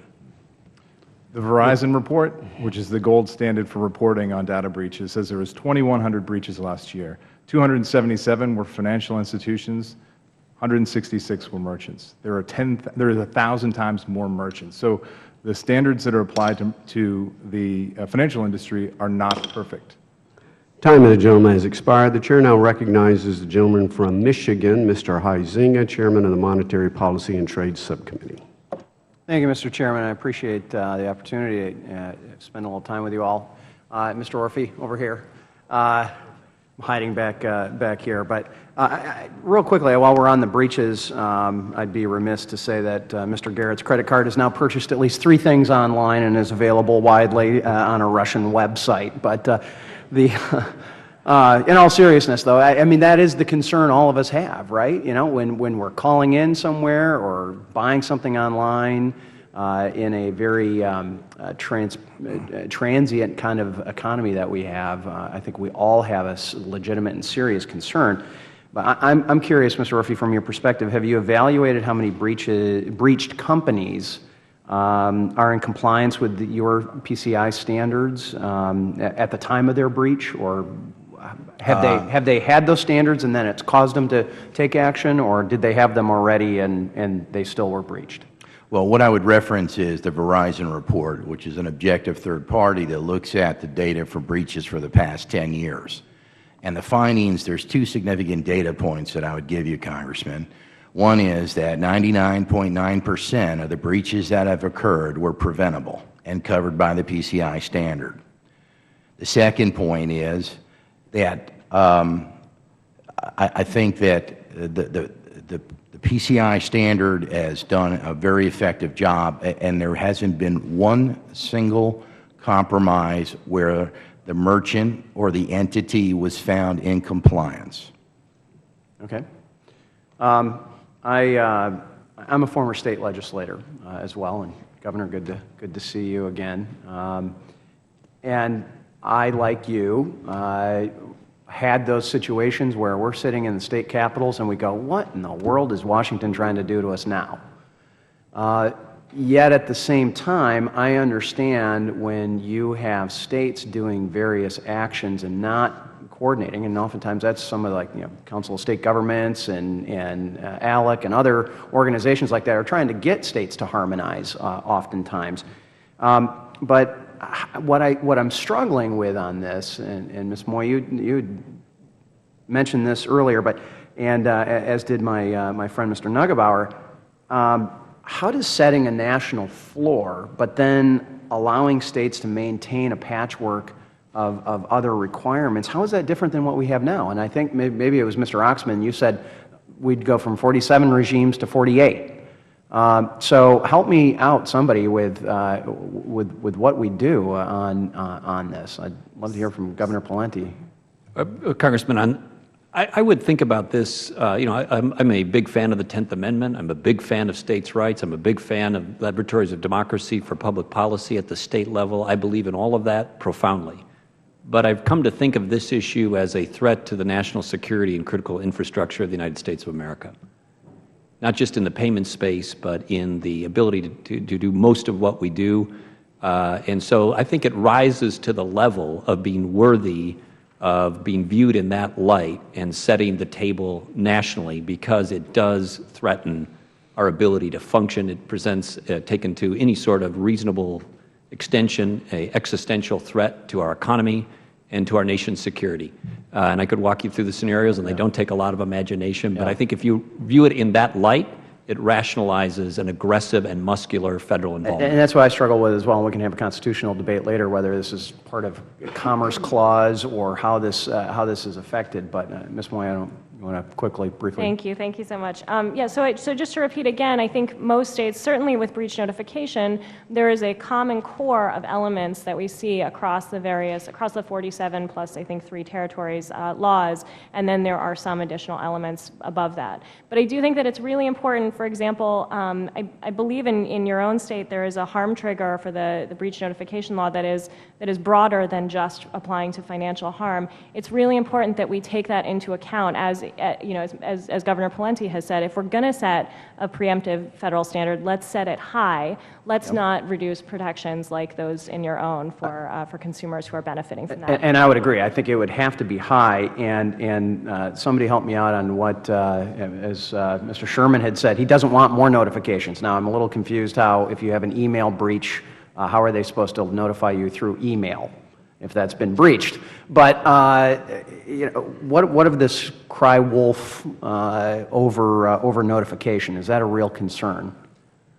The Verizon report, which is the gold standard for reporting on data breaches, says there was 2,100 breaches last year. 277 were financial institutions, 166 were merchants. There is 1,000 times more merchants. So the standards that are applied to the financial industry are not perfect. Time of the gentleman has expired. The Chair now recognizes the gentleman from Michigan, Mr. Huizinga, Chairman of the Monetary Policy and Trade Subcommittee. Thank you, Mr. Chairman. I appreciate the opportunity to spend a little time with you all. Mr. Orphy over here. I'm hiding back here. But real quickly, while we're on the breaches, I'd be remiss to say that Mr. Garrett's credit card has now purchased at least 3 things online and is available widely on a Russian website. But in all seriousness, though, I mean, that is the concern all of us have, right? You know, when we're calling in somewhere or buying something online in a very transient kind of economy that we have, I think we all have a legitimate and serious concern. But I'm curious, Mr. Orphy, from your perspective, have you evaluated how many breached companies are in compliance with your PCI standards at the time of their breach, or have they had those standards and then it's caused them to take action, or did they have them already and they still were breached? Well, what I would reference is the Verizon report, which is an objective third party that looks at the data for breaches for the past 10 years. And the findings, there's 2 significant data points that I would give you, Congressman. One is that 99.9% of the breaches that have occurred were preventable and covered by the PCI standard. The second point is that I think that the PCI standard has done a very effective job, and there hasn't been one single compromise where the merchant or the entity was found in compliance. Okay. I I'm a former state legislator as well, and Governor, good to see you again. And I, like you, had those situations where we're sitting in the state capitals and we go, what in the world is Washington trying to do to us now? Yet at the same time, I understand when you have states doing various actions and not coordinating, and oftentimes that's some of Council of State Governments and ALEC and other organizations like that are trying to get states to harmonize oftentimes. But what I'm struggling with on this, and Ms. Moy, you mentioned this earlier, but as did my friend Mr. Neugebauer, how does setting a national floor, but then allowing states to maintain a patchwork of other requirements, how is that different than what we have now? And I think maybe it was Mr. Oxman, you said we'd go from 47 regimes to 48. So help me out, somebody, with what we do on this. I'd love to hear from Governor Pawlenty. Congressman, I would think about this, I'm a big fan of the 10th Amendment. I'm a big fan of states' rights. I'm a big fan of laboratories of democracy for public policy at the state level. I believe in all of that profoundly. But I've come to think of this issue as a threat to the national security and critical infrastructure of the United States of America. Not just in the payment space, but in the ability to do most of what we do. And so I think it rises to the level of being worthy of being viewed in that light and setting the table nationally, because it does threaten our ability to function. It presents, taken to any sort of reasonable extension, an existential threat to our economy and to our nation's security. And I could walk you through the scenarios, and they don't take a lot of imagination, but I think if you view it in that light, it rationalizes an aggressive and muscular federal involvement. And that's what I struggle with as well. And we can have a constitutional debate later whether this is part of a Commerce Clause or how this is affected. But Ms. Moy, you want to quickly, briefly? Thank you so much. So just to repeat again, I think most states, certainly with breach notification, there is a common core of elements that we see across the 47 plus, I think, 3 territories laws, and then there are some additional elements above that. But I do think that it's really important. For example, I believe in your own state there is a harm trigger for the breach notification law that is broader than just applying to financial harm. It's really important that we take that into account as Governor Pawlenty has said. If we're going to set a preemptive federal standard, let's set it high. Let's not reduce protections like those in your own for consumers who are benefiting from that. And I would agree. I think it would have to be high. And somebody help me out on what, as Mr. Sherman had said, he doesn't want more notifications. Now, I'm a little confused how, if you have an email breach, how are they supposed to notify you through email if that's been breached? But what of this cry wolf over notification? Is that a real concern?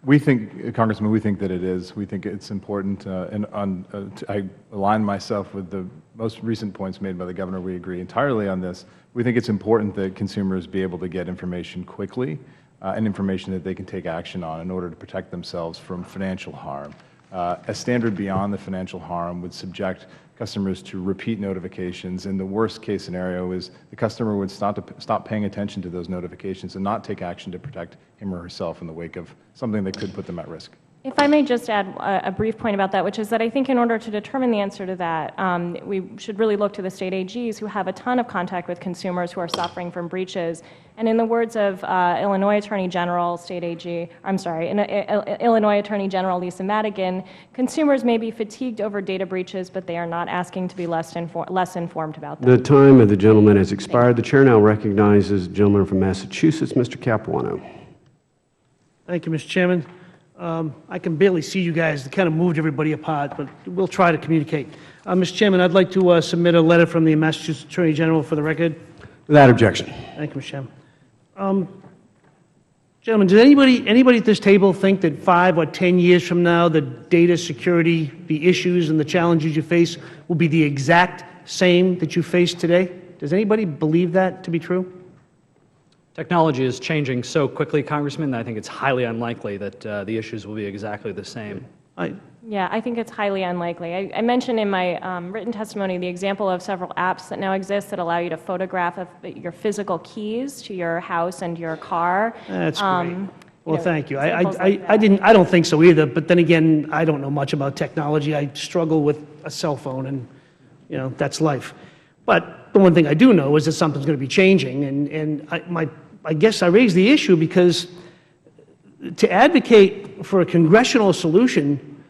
We think, Congressman, we think that it is. We think it's important, I align myself with the most recent points made by the Governor. We agree entirely on this. We think it's important that consumers be able to get information quickly and information that they can take action on in order to protect themselves from financial harm. A standard beyond the financial harm would subject customers to repeat notifications, and the worst case scenario is the customer would stop paying attention to those notifications and not take action to protect him or herself in the wake of something that could put them at risk. If I may just add a brief point about that, which is that I think in order to determine the answer to that, we should really look to the state AGs who have a ton of contact with consumers who are suffering from breaches. And in the words of Illinois Attorney General, Illinois Attorney General Lisa Madigan, consumers may be fatigued over data breaches, but they are not asking to be less informed about them. The time of the gentleman has expired. The Chair now recognizes the gentleman from Massachusetts, Mr. Capuano. Thank you, Mr. Chairman. I can barely see you guys. They kind of moved everybody apart, but we'll try to communicate. Mr. Chairman, I'd like to submit a letter from the Massachusetts Attorney General for the record. Without objection. Thank you, Mr. Chairman. Gentlemen, does anybody at this table think that 5 or 10 years from now, the data security, the issues and the challenges you face will be the exact same that you face today? Does anybody believe that to be true? Technology is changing so quickly, Congressman, that I think it's highly unlikely that the issues will be exactly the same. Yeah, I think it's highly unlikely. I mentioned in my written testimony the example of several apps that now exist that allow you to photograph your physical keys to your house and your car. That's great. Well, thank you. examples like I don't think so either, but then again, I don't know much about technology. I struggle with a cell phone, and, that's life. But the one thing I do know is that something's going to be changing, and I guess I raise the issue because to advocate for a congressional solution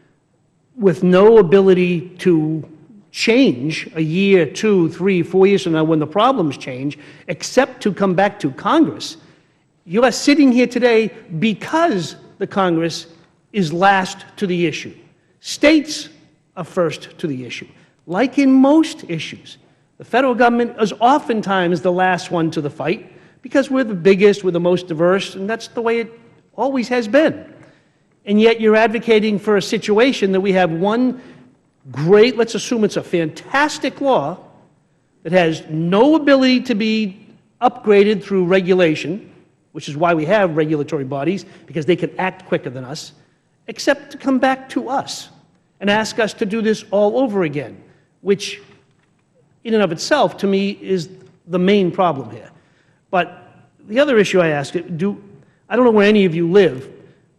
with no ability to change a year, 2, 3, 4 years from now when the problems change, except to come back to Congress, you are sitting here today because the Congress is last to the issue. States are first to the issue. Like in most issues, the federal government is oftentimes the last one to the fight because we're the biggest, we're the most diverse, and that's the way it always has been. And yet you're advocating for a situation that we have one great, let's assume it's a fantastic law that has no ability to be upgraded through regulation, which is why we have regulatory bodies, because they can act quicker than us, except to come back to us and ask us to do this all over again, which in and of itself, to me, is the main problem here. But the other issue I ask, I don't know where any of you live,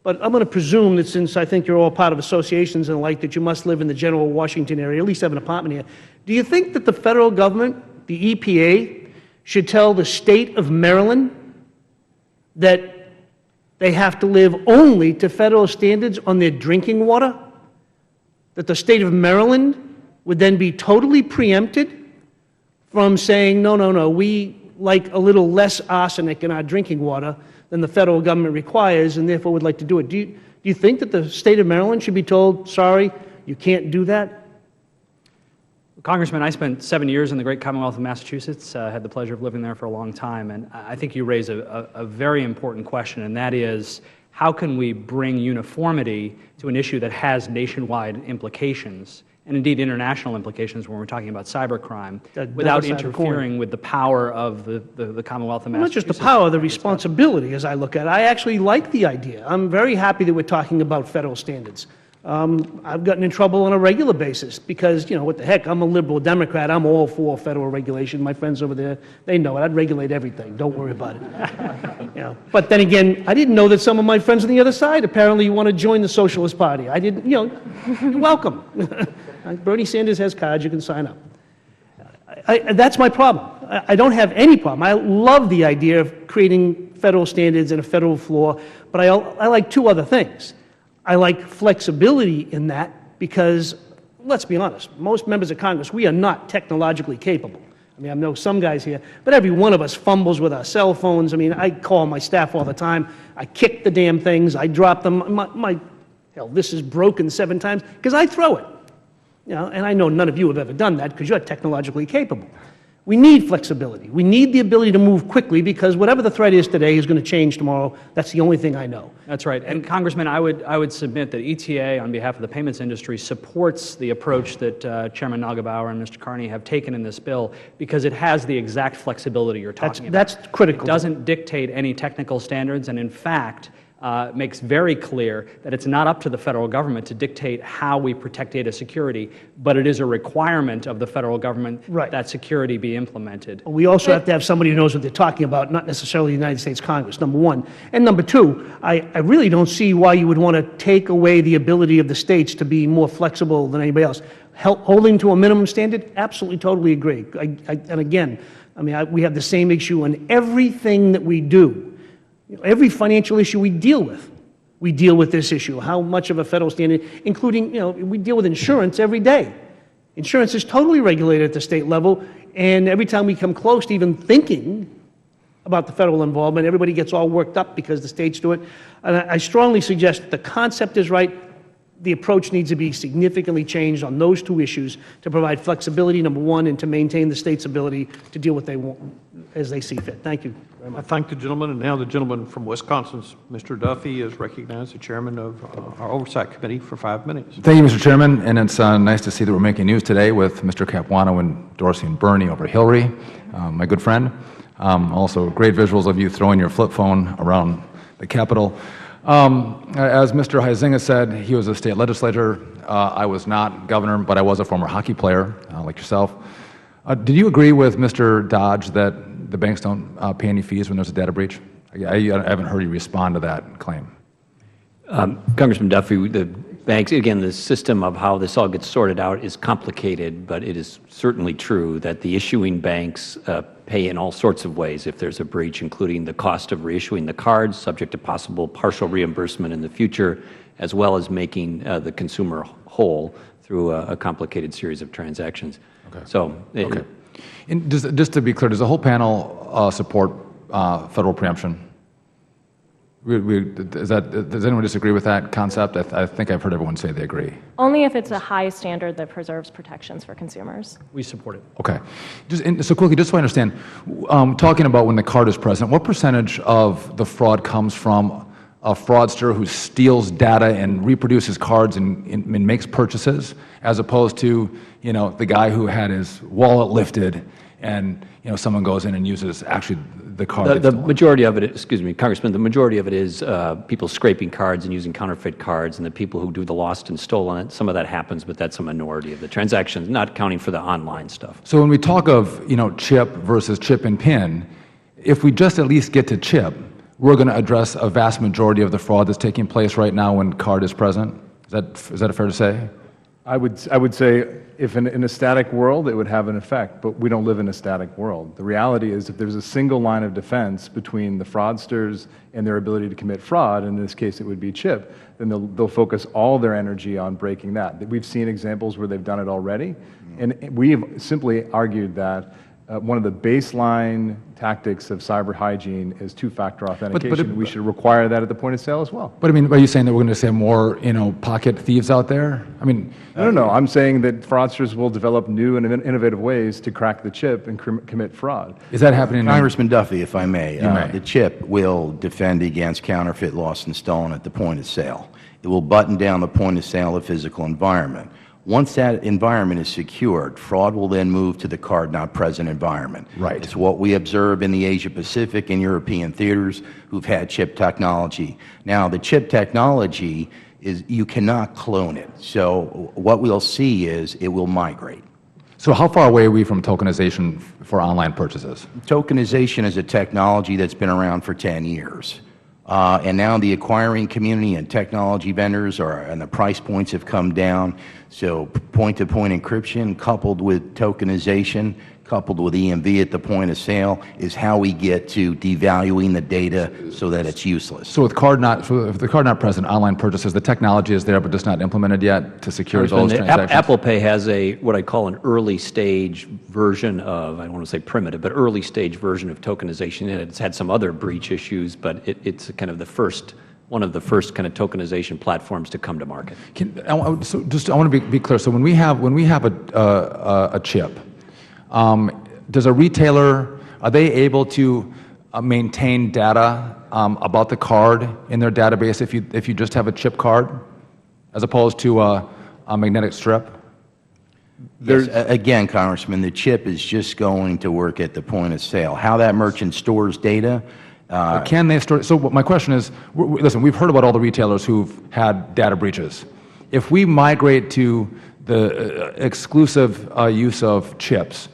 but I'm going to presume that since I think you're all part of associations and the like, that you must live in the general Washington area, at least have an apartment here. Do you think that the federal government, the EPA, should tell the state of Maryland that they have to live only to federal standards on their drinking water? That the state of Maryland would then be totally preempted from saying, no, we like a little less arsenic in our drinking water than the federal government requires, and therefore would like to do it. Do you think that the state of Maryland should be told, sorry, you can't do that? Congressman, I spent 7 years in the great Commonwealth of Massachusetts, had the pleasure of living there for a long time, and I think you raise a very important question, and that is, how can we bring uniformity to an issue that has nationwide implications, and indeed international implications when we're talking about cybercrime, without interfering with the power of the Commonwealth of Massachusetts? Not just the power, the responsibility, as I look at it. I actually like the idea. I'm very happy that we're talking about federal standards. I've gotten in trouble on a regular basis because, what the heck, I'm a liberal Democrat. I'm all for federal regulation. My friends over there, they know it. I'd regulate everything. Don't worry about it. But then again, I didn't know that some of my friends on the other side apparently want to join the Socialist Party. I didn't, you're welcome. Bernie Sanders has cards. You can sign up. That's my problem. I don't have any problem. I love the idea of creating federal standards and a federal floor, but I like two other things. I like flexibility in that because, let's be honest, most members of Congress, we are not technologically capable. I mean, I know some guys here, but every one of us fumbles with our cell phones. I mean, I call my staff all the time. I kick the damn things. I drop them. Hell, this is broken 7 times because I throw it. And I know none of you have ever done that because you're technologically capable. We need flexibility. We need the ability to move quickly because whatever the threat is today is going to change tomorrow. That's the only thing I know. That's right. And Congressman, I would submit that ETA, on behalf of the payments industry, supports the approach that Chairman Nagelbauer and Mr. Carney have taken in this bill because it has the exact flexibility you're talking about. That's critical. It doesn't dictate any technical standards, and in fact, makes very clear that it's not up to the federal government to dictate how we protect data security, but it is a requirement of the federal government that security be implemented. We also have to have somebody who knows what they're talking about, not necessarily the United States Congress, number one. And number two, I really don't see why you would want to take away the ability of the states to be more flexible than anybody else. Holding to a minimum standard, absolutely, totally agree. And again, I mean, we have the same issue in everything that we do. Every financial issue we deal with this issue. How much of a federal standard, including, we deal with insurance every day. Insurance is totally regulated at the state level, and every time we come close to even thinking about the federal involvement, everybody gets all worked up because the states do it. And I strongly suggest that the concept is right. The approach needs to be significantly changed on those two issues to provide flexibility, number one, and to maintain the state's ability to deal with what they want as they see fit. Thank you very much. I thank the gentleman, and now the gentleman from Wisconsin, Mr. Duffy, is recognized, the chairman of our Oversight Committee, for 5 minutes. Thank you, Mr. Chairman, and it's nice to see that we're making news today with Mr. Capuano endorsing Bernie over Hillary, my good friend. Also, great visuals of you throwing your flip phone around the Capitol. As Mr. Huizinga said, he was a state legislator. I was not governor, but I was a former hockey player, like yourself. Did you agree with Mr. Dodge that the banks don't pay any fees when there's a data breach? I haven't heard you respond to that claim. Congressman Duffy, the banks, again, the system of how this all gets sorted out is complicated, but it is certainly true that the issuing banks pay in all sorts of ways if there's a breach, including the cost of reissuing the cards, subject to possible partial reimbursement in the future, as well as making the consumer whole through a complicated series of transactions. Okay. So, okay. And just to be clear, does the whole panel support federal preemption? Does anyone disagree with that concept? I think I've heard everyone say they agree. Only if it's a high standard that preserves protections for consumers. We support it. Okay. So quickly, just so I understand, talking about when the card is present, what percentage of the fraud comes from a fraudster who steals data and reproduces cards and makes purchases, as opposed to, the guy who had his wallet lifted and, someone goes in and uses actually the card? The majority of it, excuse me, Congressman, the majority of it is people scraping cards and using counterfeit cards, and the people who do the lost and stolen, some of that happens, but that's a minority of the transactions, not counting for the online stuff. So when we talk of, chip versus chip and PIN, if we just at least get to chip, we're going to address a vast majority of the fraud that's taking place right now when card is present? Is that fair to say? I would say if in a static world, it would have an effect, but we don't live in a static world. The reality is if there's a single line of defense between the fraudsters and their ability to commit fraud, in this case it would be chip, then they'll focus all their energy on breaking that. We've seen examples where they've done it already, and we've simply argued that one of the baseline tactics of cyber hygiene is two-factor authentication. We should require that at the point of sale as well. But are you saying that we're going to see more, pocket thieves out there? No. I'm saying that fraudsters will develop new and innovative ways to crack the chip and commit fraud. Is that happening? Congressman Duffy, if I may, the chip will defend against counterfeit, lost, and stolen at the point of sale. It will button down the point of sale of physical environment. Once that environment is secured, fraud will then move to the card not present environment. Right. It's what we observe in the Asia Pacific and European theaters who've had chip technology. Now, the chip technology is you cannot clone it. So what we'll see is it will migrate. So how far away are we from tokenization for online purchases? Tokenization is a technology that's been around for 10 years. And now the acquiring community and technology vendors and the price points have come down. So point-to-point encryption coupled with tokenization, coupled with EMV at the point of sale, is how we get to devaluing the data so that it's useless. So with if the card not present, online purchases, the technology is there but just not implemented yet to secure those transactions? Apple Pay has what I call an early stage version of, I don't want to say primitive, but early stage version of tokenization. And it's had some other breach issues, but it's kind of one of the first kind of tokenization platforms to come to market. I want to be clear. So when we have a chip, does a retailer, are they able to maintain data about the card in their database if you just have a chip card as opposed to a magnetic strip? Yes, again, Congressman, the chip is just going to work at the point of sale. How that merchant stores data. Can they store? So my question is, listen, we've heard about all the retailers who've had data breaches. If we migrate to the exclusive use of chips,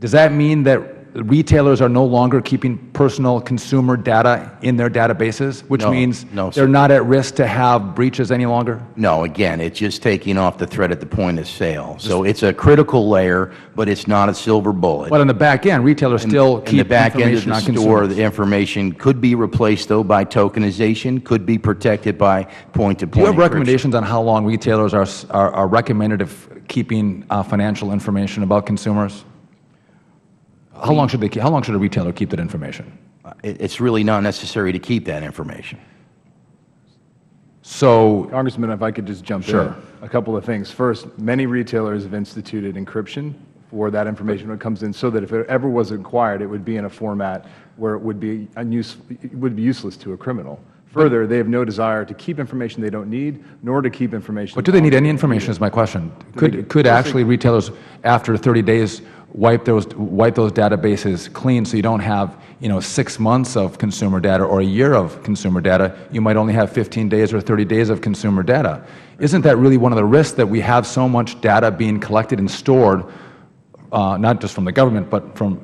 does that mean that retailers are no longer keeping personal consumer data in their databases, which means they're not at risk to have breaches any longer? No, again, it's just taking off the threat at the point of sale. So it's a critical layer, but it's not a silver bullet. But in the back end, retailers still keep in the back end of information the on store, consumers. the information could be replaced, though, by tokenization, could be protected by point-to-point Do you have encryption. recommendations on how long retailers are recommended of keeping financial information about consumers? How long should a retailer keep that information? It's really not necessary to keep that information. So, Congressman, if I could just jump in. A couple of things. First, many retailers have instituted encryption for that information when it comes in, so that if it ever was acquired, it would be in a format where it would be useless to a criminal. Further, they have no desire to keep information they don't need, nor to keep information. But do they need any information is my question. Could actually retailers, after 30 days, wipe those databases clean so you don't have 6 months of consumer data or a year of consumer data? You might only have 15 days or 30 days of consumer data. Isn't that really one of the risks, that we have so much data being collected and stored, not just from the government, but from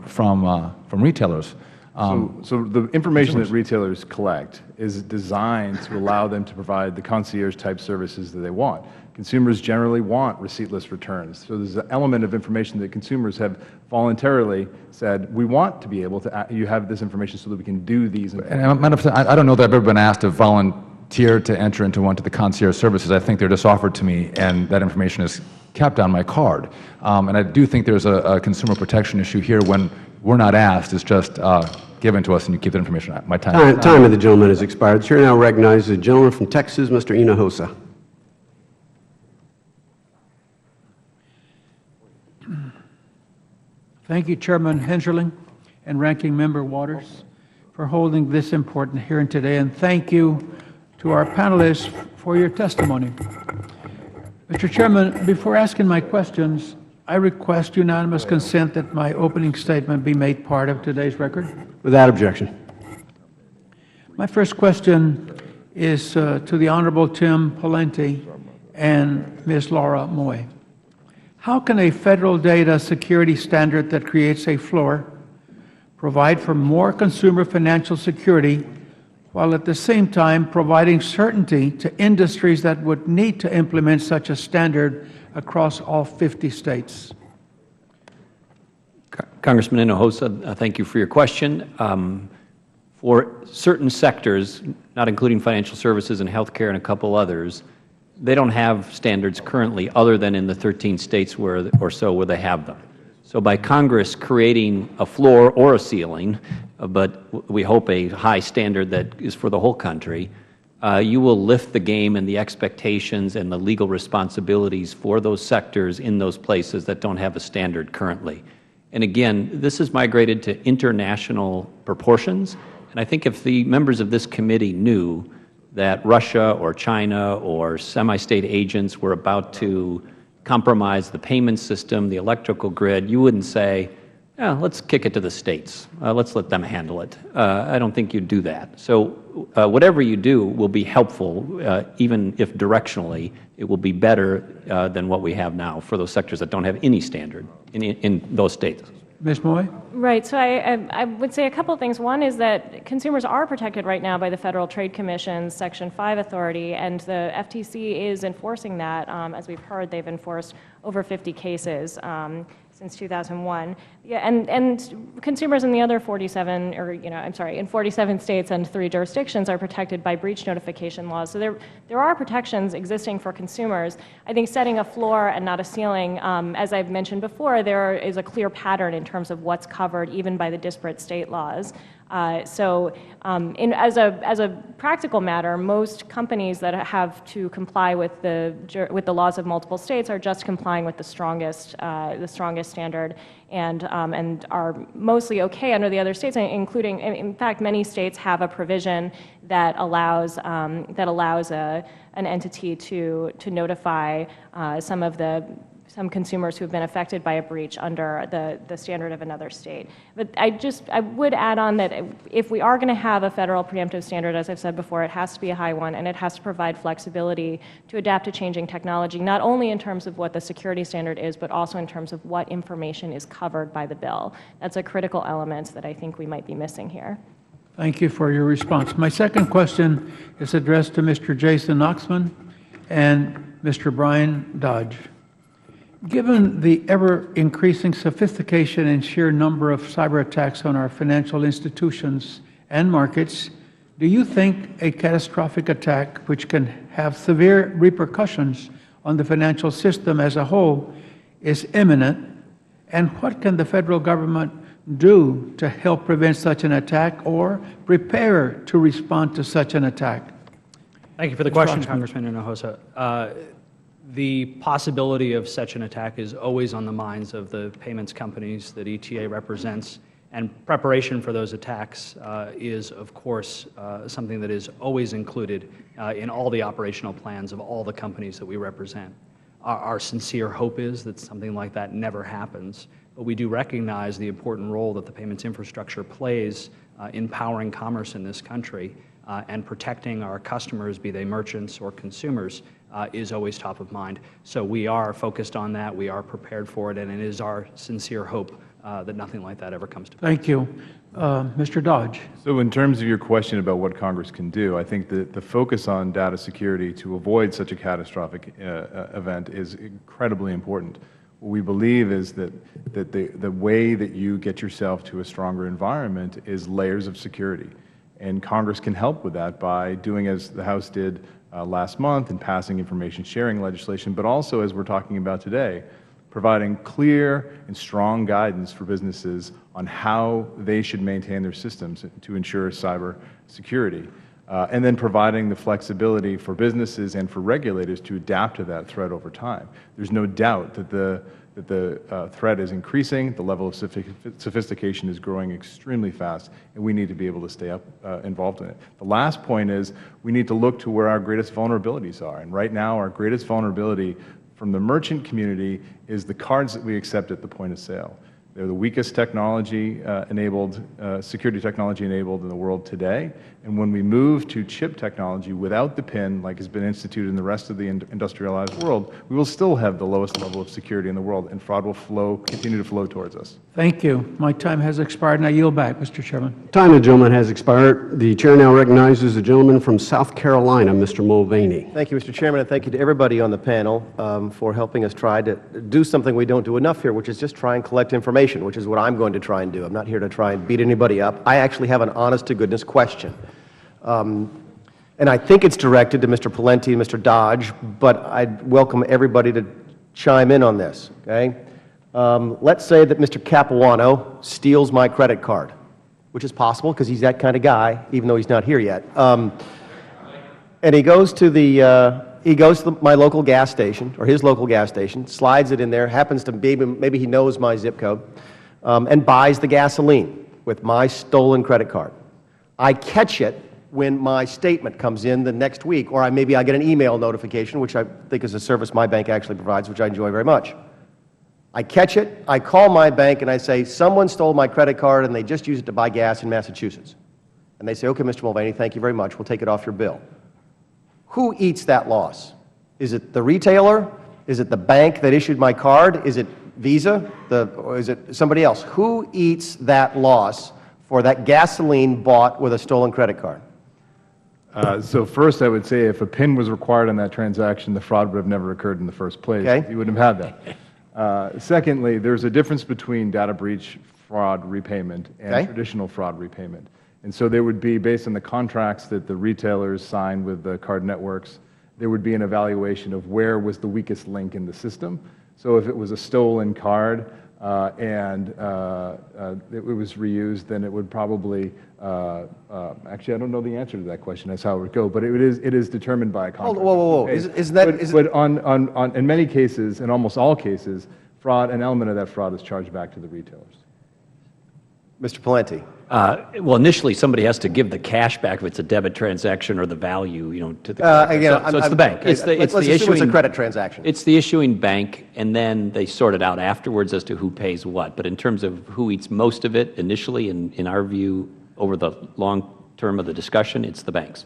retailers? So the information that retailers collect is designed to allow them to provide the concierge-type services that they want. Consumers generally want receiptless returns. So there's an element of information that consumers have voluntarily said, we want to be able to, you have this information so that we can do these. And I don't know that I've ever been asked to volunteer to enter into one of the concierge services. I think they're just offered to me, and that information is kept on my card. And I do think there's a consumer protection issue here when we're not asked. It's just given to us, and you keep the information. My Time of the gentleman has expired. The chair now recognizes the gentleman from Texas, Mr. Hinojosa. Thank you, Chairman Hensarling and Ranking Member Waters, for holding this important hearing today, and thank you to our panelists for your testimony. Mr. Chairman, before asking my questions, I request unanimous consent that my opening statement be made part of today's record. Without objection. My first question is to the Honorable Tim Pawlenty and Ms. Laura Moy. How can a federal data security standard that creates a floor provide for more consumer financial security while at the same time providing certainty to industries that would need to implement such a standard across all 50 states? Congressman Hinojosa, thank you for your question. For certain sectors, not including financial services and healthcare and a couple others, they don't have standards currently other than in the 13 states where they have them. So by Congress creating a floor or a ceiling, but we hope a high standard that is for the whole country, you will lift the game and the expectations and the legal responsibilities for those sectors in those places that don't have a standard currently. And again, this has migrated to international proportions, and I think if the members of this committee knew that Russia or China or semi-state agents were about to compromise the payment system, the electrical grid, you wouldn't say, yeah, let's kick it to the states. Let's let them handle it. I don't think you'd do that. So whatever you do will be helpful, even if directionally it will be better than what we have now for those sectors that don't have any standard in those states. Ms. Moy? Right. So I would say a couple of things. One is that consumers are protected right now by the Federal Trade Commission's Section 5 authority, and the FTC is enforcing that. As we've heard, they've enforced over 50 cases since 2001. Yeah, and consumers in the other 47, or in 47 states and 3 jurisdictions are protected by breach notification laws. So there are protections existing for consumers. I think setting a floor and not a ceiling, as I've mentioned before, there is a clear pattern in terms of what's covered even by the disparate state laws. As a practical matter, most companies that have to comply with the laws of multiple states are just complying with the strongest standard, and are mostly okay under the other states, including, in fact, many states have a provision that allows an entity to notify some consumers who have been affected by a breach under the standard of another state. But I would add on that if we are going to have a federal preemptive standard, as I've said before, it has to be a high one, and it has to provide flexibility to adapt to changing technology, not only in terms of what the security standard is, but also in terms of what information is covered by the bill. That's a critical element that I think we might be missing here. Thank you for your response. My second question is addressed to Mr. Jason Oxman and Mr. Brian Dodge. Given the ever-increasing sophistication and sheer number of cyber attacks on our financial institutions and markets, do you think a catastrophic attack, which can have severe repercussions on the financial system as a whole, is imminent? And what can the federal government do to help prevent such an attack or prepare to respond to such an attack? Thank you for the question, Congressman Hinojosa. The possibility of such an attack is always on the minds of the payments companies that ETA represents, and preparation for those attacks is, of course, something that is always included in all the operational plans of all the companies that we represent. Our sincere hope is that something like that never happens, but we do recognize the important role that the payments infrastructure plays in powering commerce in this country, and protecting our customers, be they merchants or consumers, is always top of mind. So we are focused on that, we are prepared for it, and it is our sincere hope that nothing like that ever comes to pass. Thank you. Mr. Dodge. So in terms of your question about what Congress can do, I think that the focus on data security to avoid such a catastrophic event is incredibly important. What we believe is that the way that you get yourself to a stronger environment is layers of security. And Congress can help with that by doing as the House did last month in passing information sharing legislation, but also, as we're talking about today, providing clear and strong guidance for businesses on how they should maintain their systems to ensure cyber security, and then providing the flexibility for businesses and for regulators to adapt to that threat over time. There's no doubt that the threat is increasing, the level of sophistication is growing extremely fast, and we need to be able to stay involved in it. The last point is we need to look to where our greatest vulnerabilities are, and right now our greatest vulnerability from the merchant community is the cards that we accept at the point of sale. They're the weakest technology-enabled, security technology-enabled in the world today. And when we move to chip technology without the PIN, like has been instituted in the rest of the industrialized world, we will still have the lowest level of security in the world, and fraud will continue to flow towards us. Thank you. My time has expired, and I yield back, Mr. Chairman. Time of the gentleman has expired. The chair now recognizes the gentleman from South Carolina, Mr. Mulvaney. Thank you, Mr. Chairman, and thank you to everybody on the panel for helping us try to do something we don't do enough here, which is just try and collect information, which is what I'm going to try and do. I'm not here to try and beat anybody up. I actually have an honest-to-goodness question. And I think it's directed to Mr. Pawlenty and Mr. Dodge, but I'd welcome everybody to chime in on this, okay? Let's say that Mr. Capuano steals my credit card, which is possible because he's that kind of guy, even though he's not here yet. And he goes to my local gas station, or his local gas station, slides it in there, happens to maybe he knows my zip code, and buys the gasoline with my stolen credit card. I catch it when my statement comes in the next week, or maybe I get an email notification, which I think is a service my bank actually provides, which I enjoy very much. I catch it, I call my bank, and I say, someone stole my credit card and they just used it to buy gas in Massachusetts. And they say, okay, Mr. Mulvaney, thank you very much, we'll take it off your bill. Who eats that loss? Is it the retailer? Is it the bank that issued my card? Is it Visa? Or is it somebody else? Who eats that loss for that gasoline bought with a stolen credit card? So first I would say if a PIN was required on that transaction, the fraud would have never occurred in the first place. Okay. You wouldn't have had that. Secondly, there's a difference between data breach fraud repayment and traditional fraud repayment. And so there would be, based on the contracts that the retailers sign with the card networks, there would be an evaluation of where was the weakest link in the system. So if it was a stolen card and it was reused, then it would probably, actually I don't know the answer to that question, that's how it would go, but it is determined by a contract. Whoa. But in many cases, in almost all cases, an element of that fraud is charged back to the retailers. Mr. Pawlenty. Well, initially, somebody has to give the cash back if it's a debit transaction or the value, to the again, so it's the bank. Okay, let's assume it's a credit transaction. It's the issuing bank, and then they sort it out afterwards as to who pays what. But in terms of who eats most of it initially, in our view, over the long term of the discussion, it's the banks.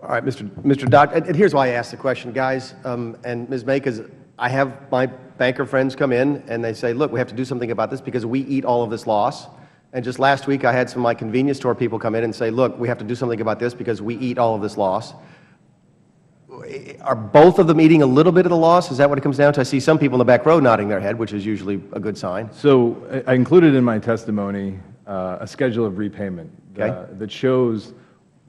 All right, Mr. Dodd, and here's why I asked the question, guys, and Ms. May, because I have my banker friends come in and they say, look, we have to do something about this because we eat all of this loss. And just last week, I had some of my convenience store people come in and say, look, we have to do something about this because we eat all of this loss. Are both of them eating a little bit of the loss? Is that what it comes down to? I see some people in the back row nodding their head, which is usually a good sign. So I included in my testimony a schedule of repayment that shows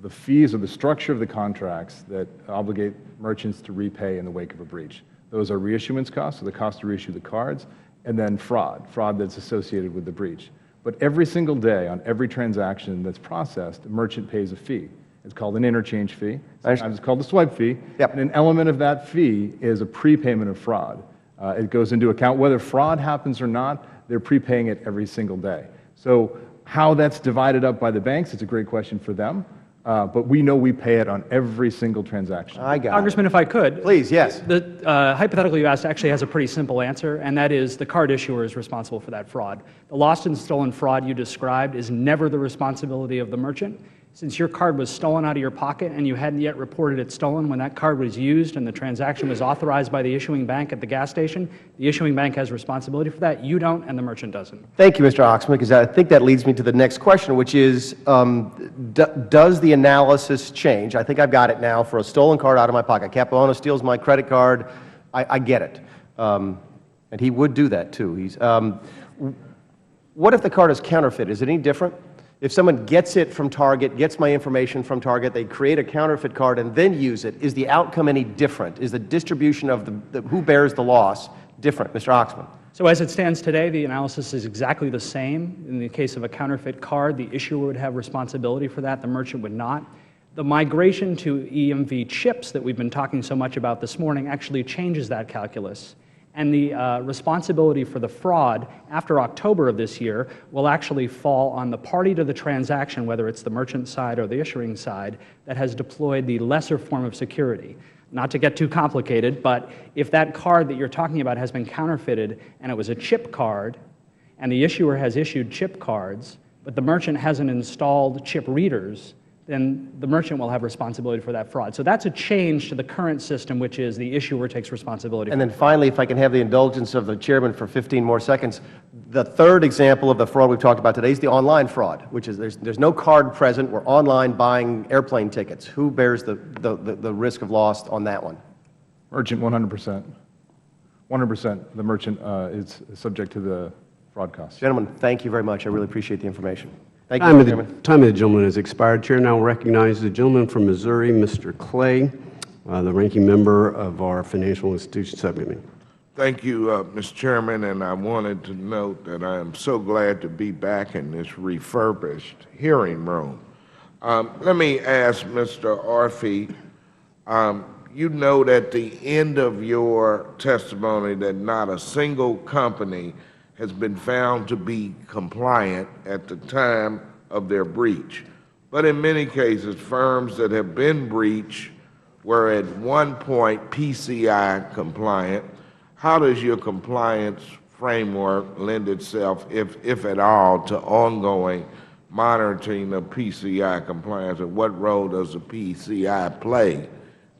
the fees or the structure of the contracts that obligate merchants to repay in the wake of a breach. Those are reissuance costs, so the cost to reissue the cards, and then fraud that's associated with the breach. But every single day on every transaction that's processed, a merchant pays a fee. It's called an interchange fee. Sometimes it's called a swipe fee. And an element of that fee is a prepayment of fraud. It goes into account whether fraud happens or not, they're prepaying it every single day. So how that's divided up by the banks, it's a great question for them. But we know we pay it on every single transaction. I got Congressman, if I could. Please, yes. The hypothetical you asked actually has a pretty simple answer, and that is the card issuer is responsible for that fraud. The lost and stolen fraud you described is never the responsibility of the merchant. Since your card was stolen out of your pocket and you hadn't yet reported it stolen when that card was used and the transaction was authorized by the issuing bank at the gas station, the issuing bank has responsibility for that. You don't, and the merchant doesn't. Thank you, Mr. Oxman, because I think that leads me to the next question, which is, does the analysis change? I think I've got it now for a stolen card out of my pocket. Capuano steals my credit card. I get it. And he would do that, too. What if the card is counterfeit? Is it any different? If someone gets it from Target, gets my information from Target, they create a counterfeit card and then use it, is the outcome any different? Is the distribution of who bears the loss different? Mr. Oxman. So as it stands today, the analysis is exactly the same. In the case of a counterfeit card, the issuer would have responsibility for that, the merchant would not. The migration to EMV chips that we've been talking so much about this morning actually changes that calculus. And the responsibility for the fraud after October of this year will actually fall on the party to the transaction, whether it's the merchant side or the issuing side, that has deployed the lesser form of security. Not to get too complicated, but if that card that you're talking about has been counterfeited and it was a chip card, and the issuer has issued chip cards, but the merchant hasn't installed chip readers, then the merchant will have responsibility for that fraud. So that's a change to the current system, which is the issuer takes responsibility. And then finally, if I can have the indulgence of the Chairman for 15 more seconds, the third example of the fraud we've talked about today is the online fraud, which is there's no card present. We're online buying airplane tickets. Who bears the risk of loss on that one? Merchant, 100%. 100%. The merchant is subject to the fraud costs. Gentlemen, thank you very much. I really appreciate the information. Thank you, Time Mr. of Chairman. time of the gentleman has expired. Chair now recognize the gentleman from Missouri, Mr. Clay, the ranking member of our Financial Institutions Subcommittee. Thank you, Mr. Chairman, and I wanted to note that I am so glad to be back in this refurbished hearing room. Let me ask Mr. Orfe, you note at the end of your testimony that not a single company has been found to be compliant at the time of their breach. But in many cases, firms that have been breached were at one point PCI compliant. How does your compliance framework lend itself, if at all, to ongoing monitoring of PCI compliance, and what role does the PCI play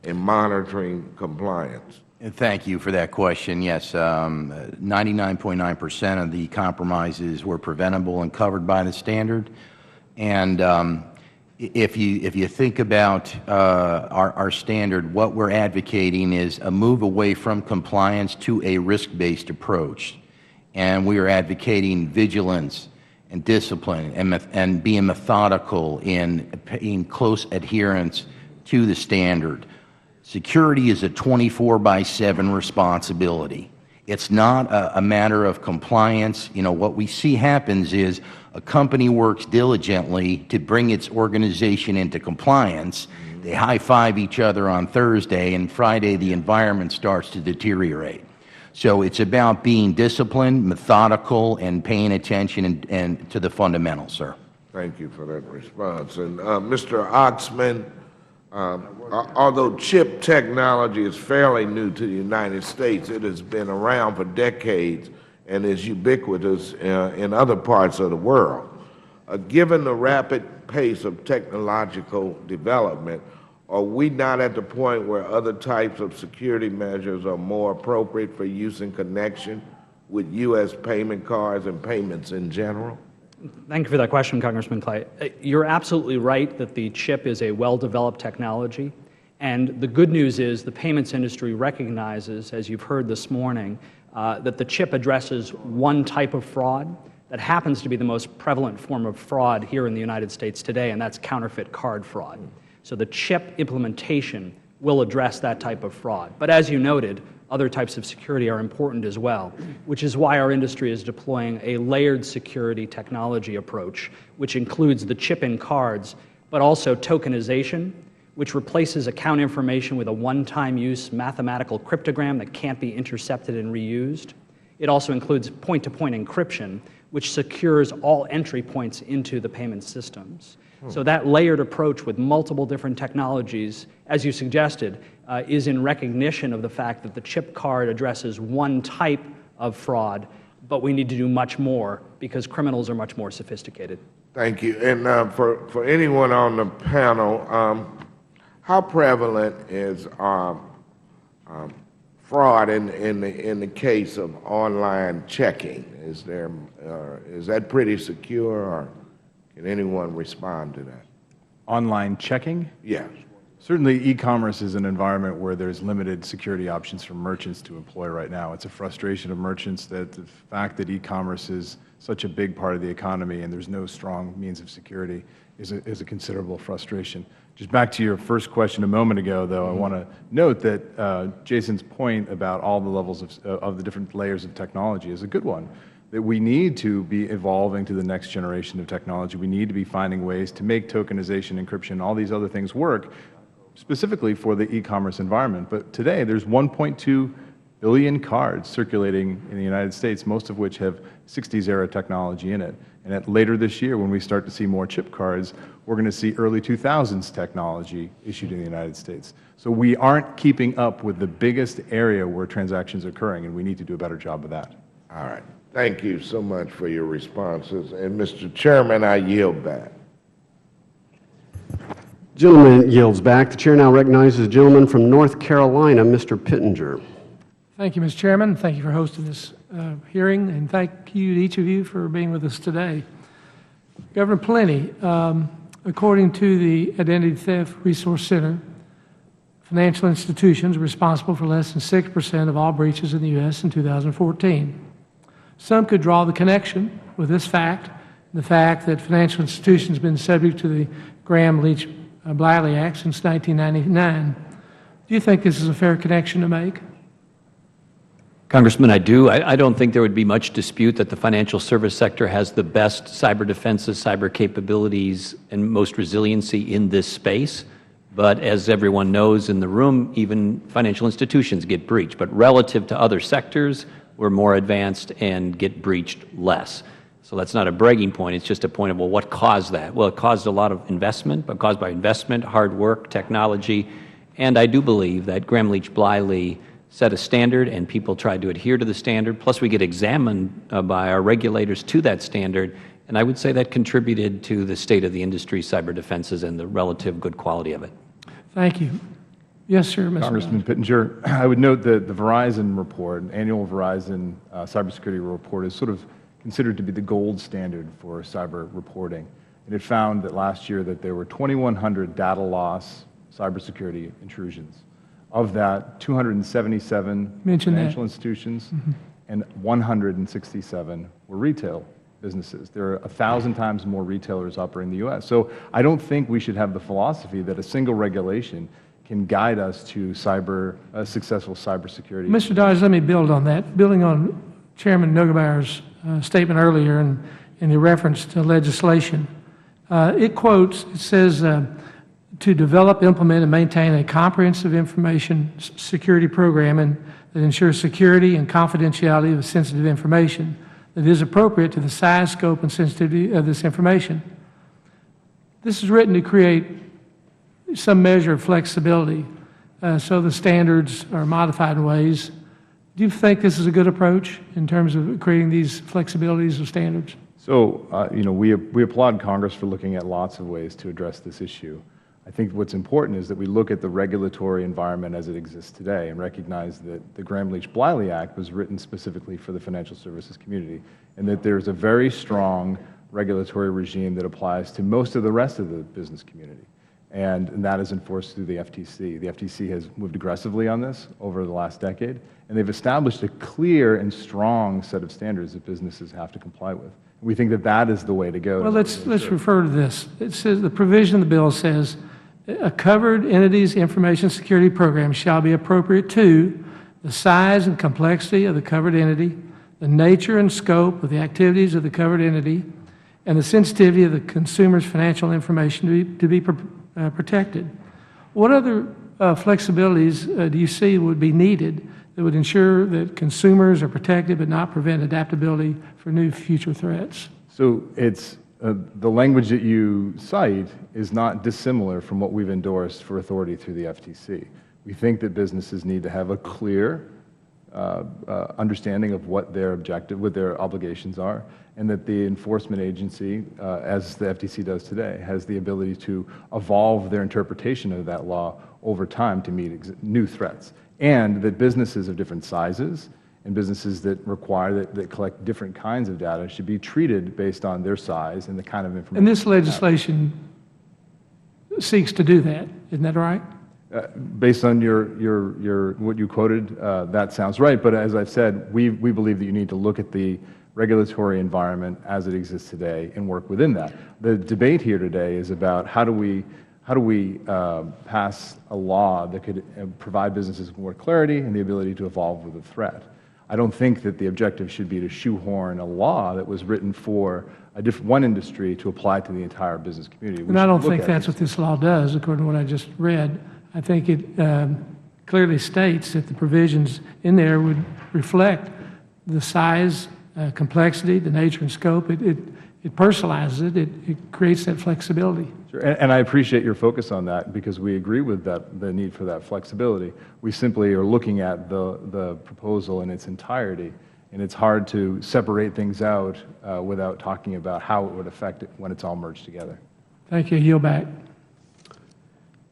in monitoring compliance? Thank you for that question. Yes, 99.9% of the compromises were preventable and covered by the standard. And if you think about our standard, what we're advocating is a move away from compliance to a risk-based approach. And we are advocating vigilance and discipline and being methodical in close adherence to the standard. Security is a 24/7 responsibility. It's not a matter of compliance. You know, what we see happens is a company works diligently to bring its organization into compliance. They high-five each other on Thursday, and Friday the environment starts to deteriorate. So it's about being disciplined, methodical, and paying attention and to the fundamentals, sir. Thank you for that response. And Mr. Oxman, although chip technology is fairly new to the United States, it has been around for decades and is ubiquitous in other parts of the world. Given the rapid pace of technological development, are we not at the point where other types of security measures are more appropriate for use in connection with U.S. payment cards and payments in general? Thank you for that question, Congressman Clay. You're absolutely right that the chip is a well-developed technology. And the good news is the payments industry recognizes, as you've heard this morning, that the chip addresses one type of fraud that happens to be the most prevalent form of fraud here in the United States today, and that's counterfeit card fraud. So the chip implementation will address that type of fraud. But as you noted, other types of security are important as well, which is why our industry is deploying a layered security technology approach, which includes the chip in cards, but also tokenization, which replaces account information with a one-time use mathematical cryptogram that can't be intercepted and reused. It also includes point-to-point encryption, which secures all entry points into the payment systems. So that layered approach with multiple different technologies, as you suggested, is in recognition of the fact that the chip card addresses one type of fraud, but we need to do much more because criminals are much more sophisticated. Thank you. And for anyone on the panel, how prevalent is fraud in the case of online checking? Is that pretty secure, or can anyone respond to that? Online checking? Yes. Certainly, e-commerce is an environment where there's limited security options for merchants to employ right now. It's a frustration of merchants that the fact that e-commerce is such a big part of the economy and there's no strong means of security is a considerable frustration. Just back to your first question a moment ago, though, I want to note that Jason's point about all the levels of the different layers of technology is a good one. That we need to be evolving to the next generation of technology. We need to be finding ways to make tokenization, encryption, all these other things work, specifically for the e-commerce environment. But today, there's 1.2 billion cards circulating in the United States, most of which have 60s-era technology in it. And later this year, when we start to see more chip cards, we're going to see early 2000s technology issued in the United States. So we aren't keeping up with the biggest area where transactions are occurring, and we need to do a better job of that. All right. Thank you so much for your responses. And Mr. Chairman, I yield back. Gentleman yields back. The chair now recognizes the gentleman from North Carolina, Mr. Pittenger. Thank you, Mr. Chairman. Thank you for hosting this hearing, and thank you to each of you for being with us today. Governor Plenty, according to the Identity Theft Resource Center, financial institutions are responsible for less than 6% of all breaches in the U.S. in 2014. Some could draw the connection with this fact, the fact that financial institutions have been subject to the Graham-Leach-Bliley Act since 1999. Do you think this is a fair connection to make? Congressman, I do. I don't think there would be much dispute that the financial service sector has the best cyber defenses, cyber capabilities, and most resiliency in this space. But as everyone knows in the room, even financial institutions get breached. But relative to other sectors, we're more advanced and get breached less. So that's not a bragging point. It's just a point of, well, what caused that? Well, it caused a lot of investment, but caused by investment, hard work, technology. And I do believe that Graham-Leach-Bliley set a standard, and people tried to adhere to the standard. Plus, we get examined by our regulators to that standard, and I would say that contributed to the state of the industry, cyber defenses, and the relative good quality of it. Thank you. Yes, sir, Mr. Congressman Pittenger, I would note that the Verizon report, annual Verizon cybersecurity report, is sort of considered to be the gold standard for cyber reporting. And it found that last year that there were 2,100 data loss cybersecurity intrusions. Of that, 277 financial institutions and 167 were retail businesses. There are 1,000 times more retailers operating in the U.S. So I don't think we should have the philosophy that a single regulation can guide us to successful cybersecurity. Mr. Dodge, let me build on that. Building on Chairman Neugebauer's statement earlier in the reference to legislation, it says, to develop, implement, and maintain a comprehensive information security program that ensures security and confidentiality of sensitive information that is appropriate to the size, scope, and sensitivity of this information. This is written to create some measure of flexibility, so the standards are modified in ways. Do you think this is a good approach in terms of creating these flexibilities of standards? So, we applaud Congress for looking at lots of ways to address this issue. I think what's important is that we look at the regulatory environment as it exists today and recognize that the Graham-Leach-Bliley Act was written specifically for the financial services community, and that there's a very strong regulatory regime that applies to most of the rest of the business community. And that is enforced through the FTC. The FTC has moved aggressively on this over the last decade, and they've established a clear and strong set of standards that businesses have to comply with. We think that that is the way to go. Well, let's refer to this. It says, the provision of the bill says, a covered entity's information security program shall be appropriate to the size and complexity of the covered entity, the nature and scope of the activities of the covered entity, and the sensitivity of the consumer's financial information to be protected. What other flexibilities do you see would be needed that would ensure that consumers are protected but not prevent adaptability for new future threats? So it's the language that you cite is not dissimilar from what we've endorsed for authority through the FTC. We think that businesses need to have a clear understanding of what their objective, what their obligations are, and that the enforcement agency, as the FTC does today, has the ability to evolve their interpretation of that law over time to meet new threats, and that businesses of different sizes and businesses that require, that collect different kinds of data should be treated based on their size and the kind of information. And this legislation seeks to do that, isn't that right? Based on what you quoted, that sounds right. But as I've said, we believe that you need to look at the regulatory environment as it exists today and work within that. The debate here today is about how do we pass a law that could provide businesses with more clarity and the ability to evolve with a threat. I don't think that the objective should be to shoehorn a law that was written for one industry to apply to the entire business community. And I don't think that's what this law does, according to what I just read. I think it clearly states that the provisions in there would reflect the size, complexity, the nature and scope. It personalizes it. It creates that flexibility. Sure. And I appreciate your focus on that because we agree with that, the need for that flexibility. We simply are looking at the proposal in its entirety, and it's hard to separate things out without talking about how it would affect it when it's all merged together. Thank you. Yield back.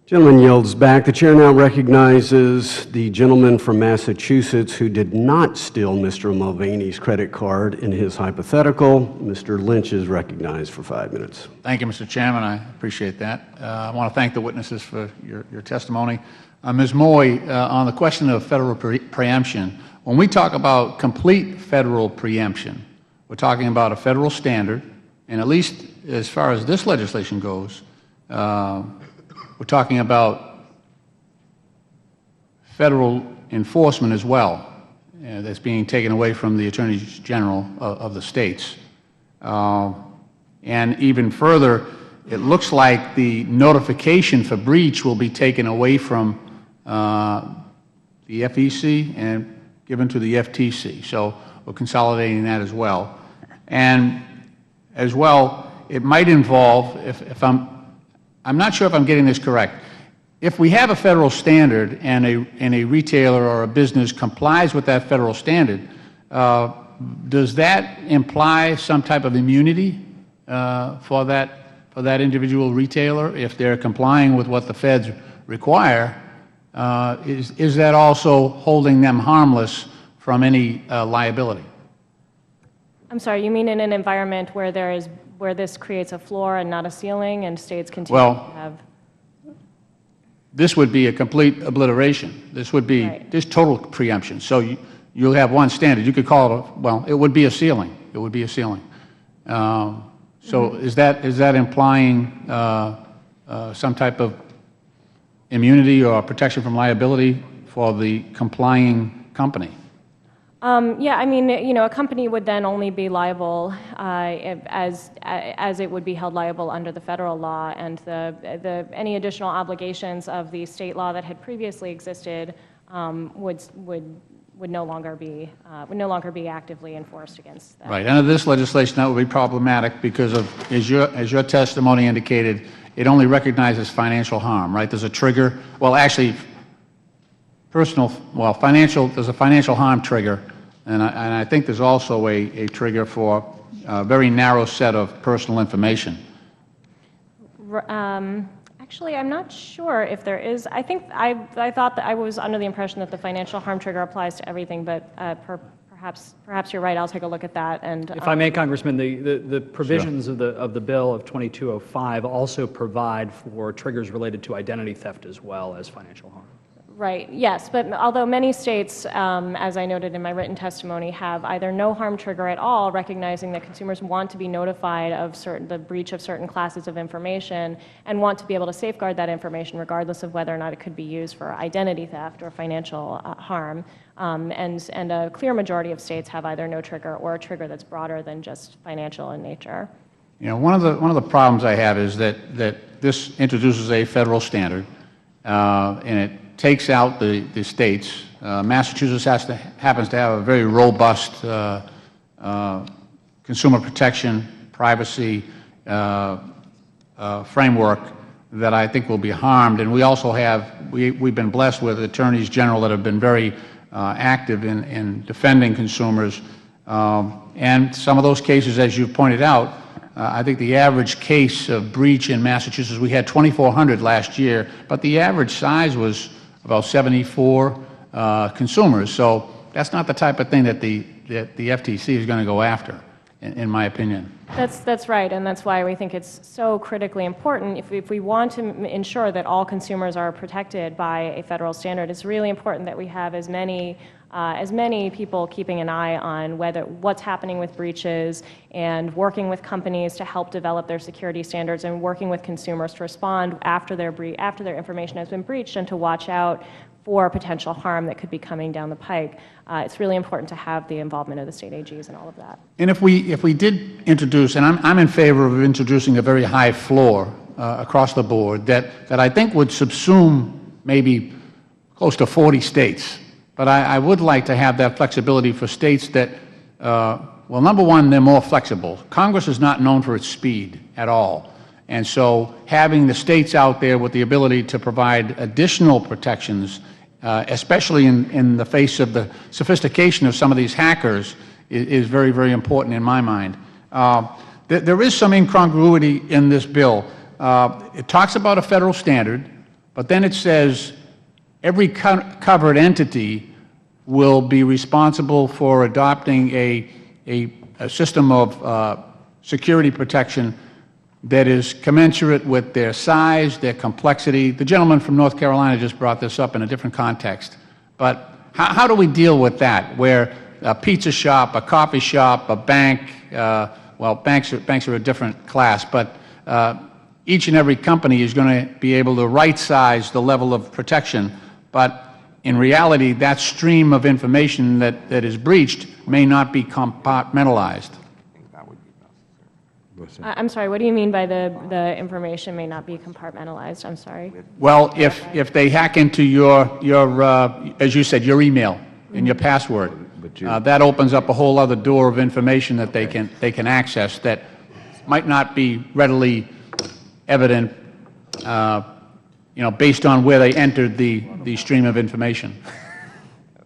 Gentleman yields back. The chair now recognizes the gentleman from Massachusetts who did not steal Mr. Mulvaney's credit card in his hypothetical. Mr. Lynch is recognized for 5 minutes. Thank you, Mr. Chairman. I appreciate that. I want to thank the witnesses for your testimony. Ms. Moy, on the question of federal preemption, when we talk about complete federal preemption, we're talking about a federal standard, and at least as far as this legislation goes, we're talking about federal enforcement as well that's being taken away from the Attorneys General of the states. And even further, it looks like the notification for breach will be taken away from the FEC and given to the FTC. So we're consolidating that as well. And as well, it might involve, if I'm not sure if I'm getting this correct. If we have a federal standard and a retailer or a business complies with that federal standard, does that imply some type of immunity for that individual retailer if they're complying with what the feds require? Is that also holding them harmless from any liability? I'm sorry, you mean in an environment where this creates a floor and not a ceiling, and states continue to have? This would be a complete obliteration. This would be just total preemption. So you'll have one standard. You could call it it would be a ceiling. It would be a ceiling. So is that implying some type of immunity or protection from liability for the complying company? Yeah, I mean, a company would then only be liable as it would be held liable under the federal law, and any additional obligations of the state law that had previously existed would no longer be actively enforced against them. Right. Under this legislation, that would be problematic because of, as your testimony indicated, it only recognizes financial harm. Right. There's a trigger. Well, actually. There's a financial harm trigger, and I think there's also a trigger for a very narrow set of personal information. Actually, I'm not sure if there is. I think I thought that I was under the impression that the financial harm trigger applies to everything, but perhaps you're right. I'll take a look at that. And if I may, Congressman, the provisions of the bill of 2205 also provide for triggers related to identity theft as well as financial harm. Right, yes, but although many states, as I noted in my written testimony, have either no harm trigger at all, recognizing that consumers want to be notified of the breach of certain classes of information and want to be able to safeguard that information regardless of whether or not it could be used for identity theft or financial harm. And a clear majority of states have either no trigger or a trigger that's broader than just financial in nature. One of the problems I have is that this introduces a federal standard, and it takes out the states. Massachusetts happens to have a very robust consumer protection, privacy framework that I think will be harmed. And we also have, we've been blessed with attorneys general that have been very active in defending consumers. And some of those cases, as you've pointed out, I think the average case of breach in Massachusetts, we had 2,400 last year, but the average size was about 74 consumers. So that's not the type of thing that the FTC is going to go after, in my opinion. That's right, and that's why we think it's so critically important. If we want to ensure that all consumers are protected by a federal standard, it's really important that we have as many people keeping an eye on what's happening with breaches and working with companies to help develop their security standards and working with consumers to respond after their information has been breached and to watch out for potential harm that could be coming down the pike. It's really important to have the involvement of the state AGs and all of that. And if we did introduce, and I'm in favor of introducing a very high floor across the board that I think would subsume maybe close to 40 states. But I would like to have that flexibility for states that, well, number one, they're more flexible. Congress is not known for its speed at all. And so having the states out there with the ability to provide additional protections, especially in the face of the sophistication of some of these hackers, is very, very important in my mind. There is some incongruity in this bill. It talks about a federal standard, but then it says every covered entity will be responsible for adopting a system of security protection that is commensurate with their size, their complexity. The gentleman from North Carolina just brought this up in a different context. But how do we deal with that, where a pizza shop, a coffee shop, a bank, well, banks are a different class, but each and every company is going to be able to right-size the level of protection, but in reality, that stream of information that is breached may not be compartmentalized. I'm sorry, what do you mean by the information may not be compartmentalized? I'm sorry. Well, if they hack into your as you said, your email and your password, that opens up a whole other door of information that they can access that might not be readily evident, based on where they entered the stream of information.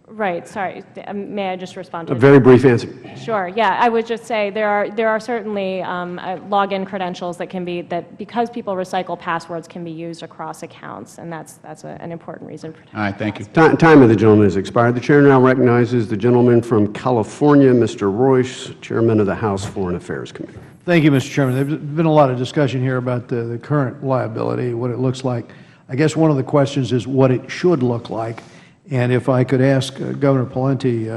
Right, sorry. May I just respond to A very brief answer. Sure, yeah. I would just say there are certainly login credentials that because people recycle passwords can be used across accounts, and that's an important reason for All right, thank you. Time of the gentleman has expired. The chair now recognizes the gentleman from California, Mr. Royce, Chairman of the House Foreign Affairs Committee. Thank you, Mr. Chairman. There's been a lot of discussion here about the current liability, what it looks like. I guess one of the questions is what it should look like. And if I could ask Governor Pawlenty,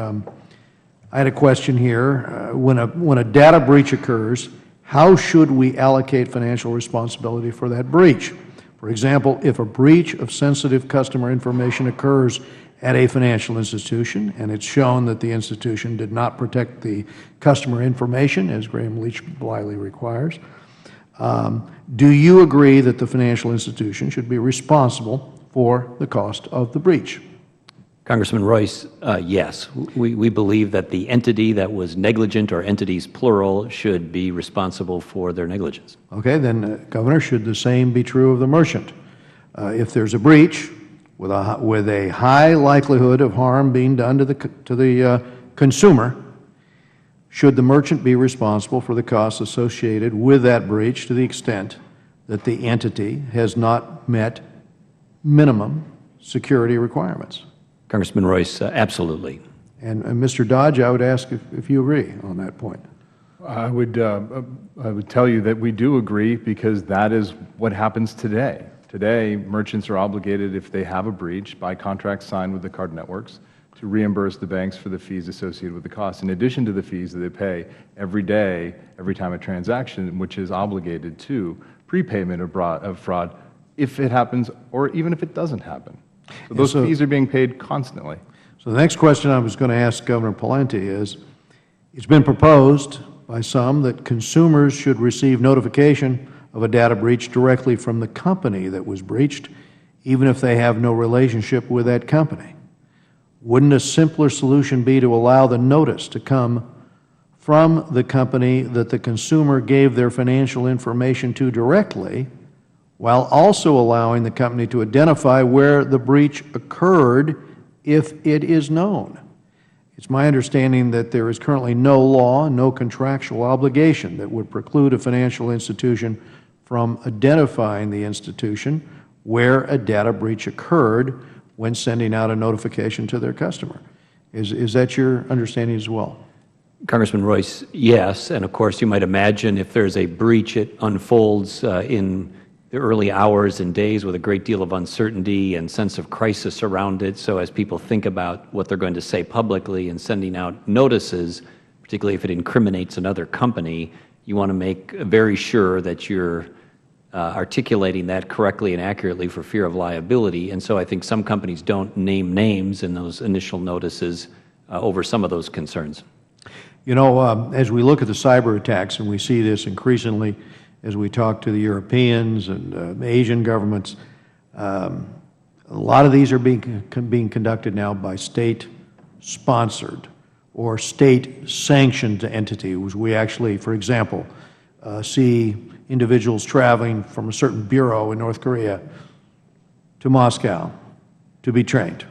I had a question here. When a data breach occurs, how should we allocate financial responsibility for that breach? For example, if a breach of sensitive customer information occurs at a financial institution and it's shown that the institution did not protect the customer information, as Graham Leach-Bliley requires, do you agree that the financial institution should be responsible for the cost of the breach? Congressman Royce, yes. We believe that the entity that was negligent, or entities plural, should be responsible for their negligence. Okay, then, Governor, should the same be true of the merchant? If there's a breach with a high likelihood of harm being done to the consumer, should the merchant be responsible for the costs associated with that breach to the extent that the entity has not met minimum security requirements? Congressman Royce, absolutely. And Mr. Dodge, I would ask if you agree on that point. I would tell you that we do agree, because that is what happens today. Today, merchants are obligated, if they have a breach, by contracts signed with the card networks, to reimburse the banks for the fees associated with the cost, in addition to the fees that they pay every day, every time a transaction, which is obligated to prepayment of fraud, if it happens or even if it doesn't happen. So those fees are being paid constantly. So the next question I was going to ask Governor Pawlenty is, it's been proposed by some that consumers should receive notification of a data breach directly from the company that was breached, even if they have no relationship with that company. Wouldn't a simpler solution be to allow the notice to come from the company that the consumer gave their financial information to directly, while also allowing the company to identify where the breach occurred if it is known. It's my understanding that there is currently no law, no contractual obligation that would preclude a financial institution from identifying the institution where a data breach occurred when sending out a notification to their customer. Is that your understanding as well? Congressman Royce, yes. And of course, you might imagine if there's a breach, it unfolds in the early hours and days with a great deal of uncertainty and sense of crisis around it. So as people think about what they're going to say publicly and sending out notices, particularly if it incriminates another company, you want to make very sure that you're articulating that correctly and accurately for fear of liability. And so I think some companies don't name names in those initial notices over some of those concerns. You know, as we look at the cyber attacks, and we see this increasingly as we talk to the Europeans and Asian governments, a lot of these are being conducted now by state-sponsored or state-sanctioned entities. We actually, for example, see individuals traveling from a certain bureau in North Korea to Moscow to be trained.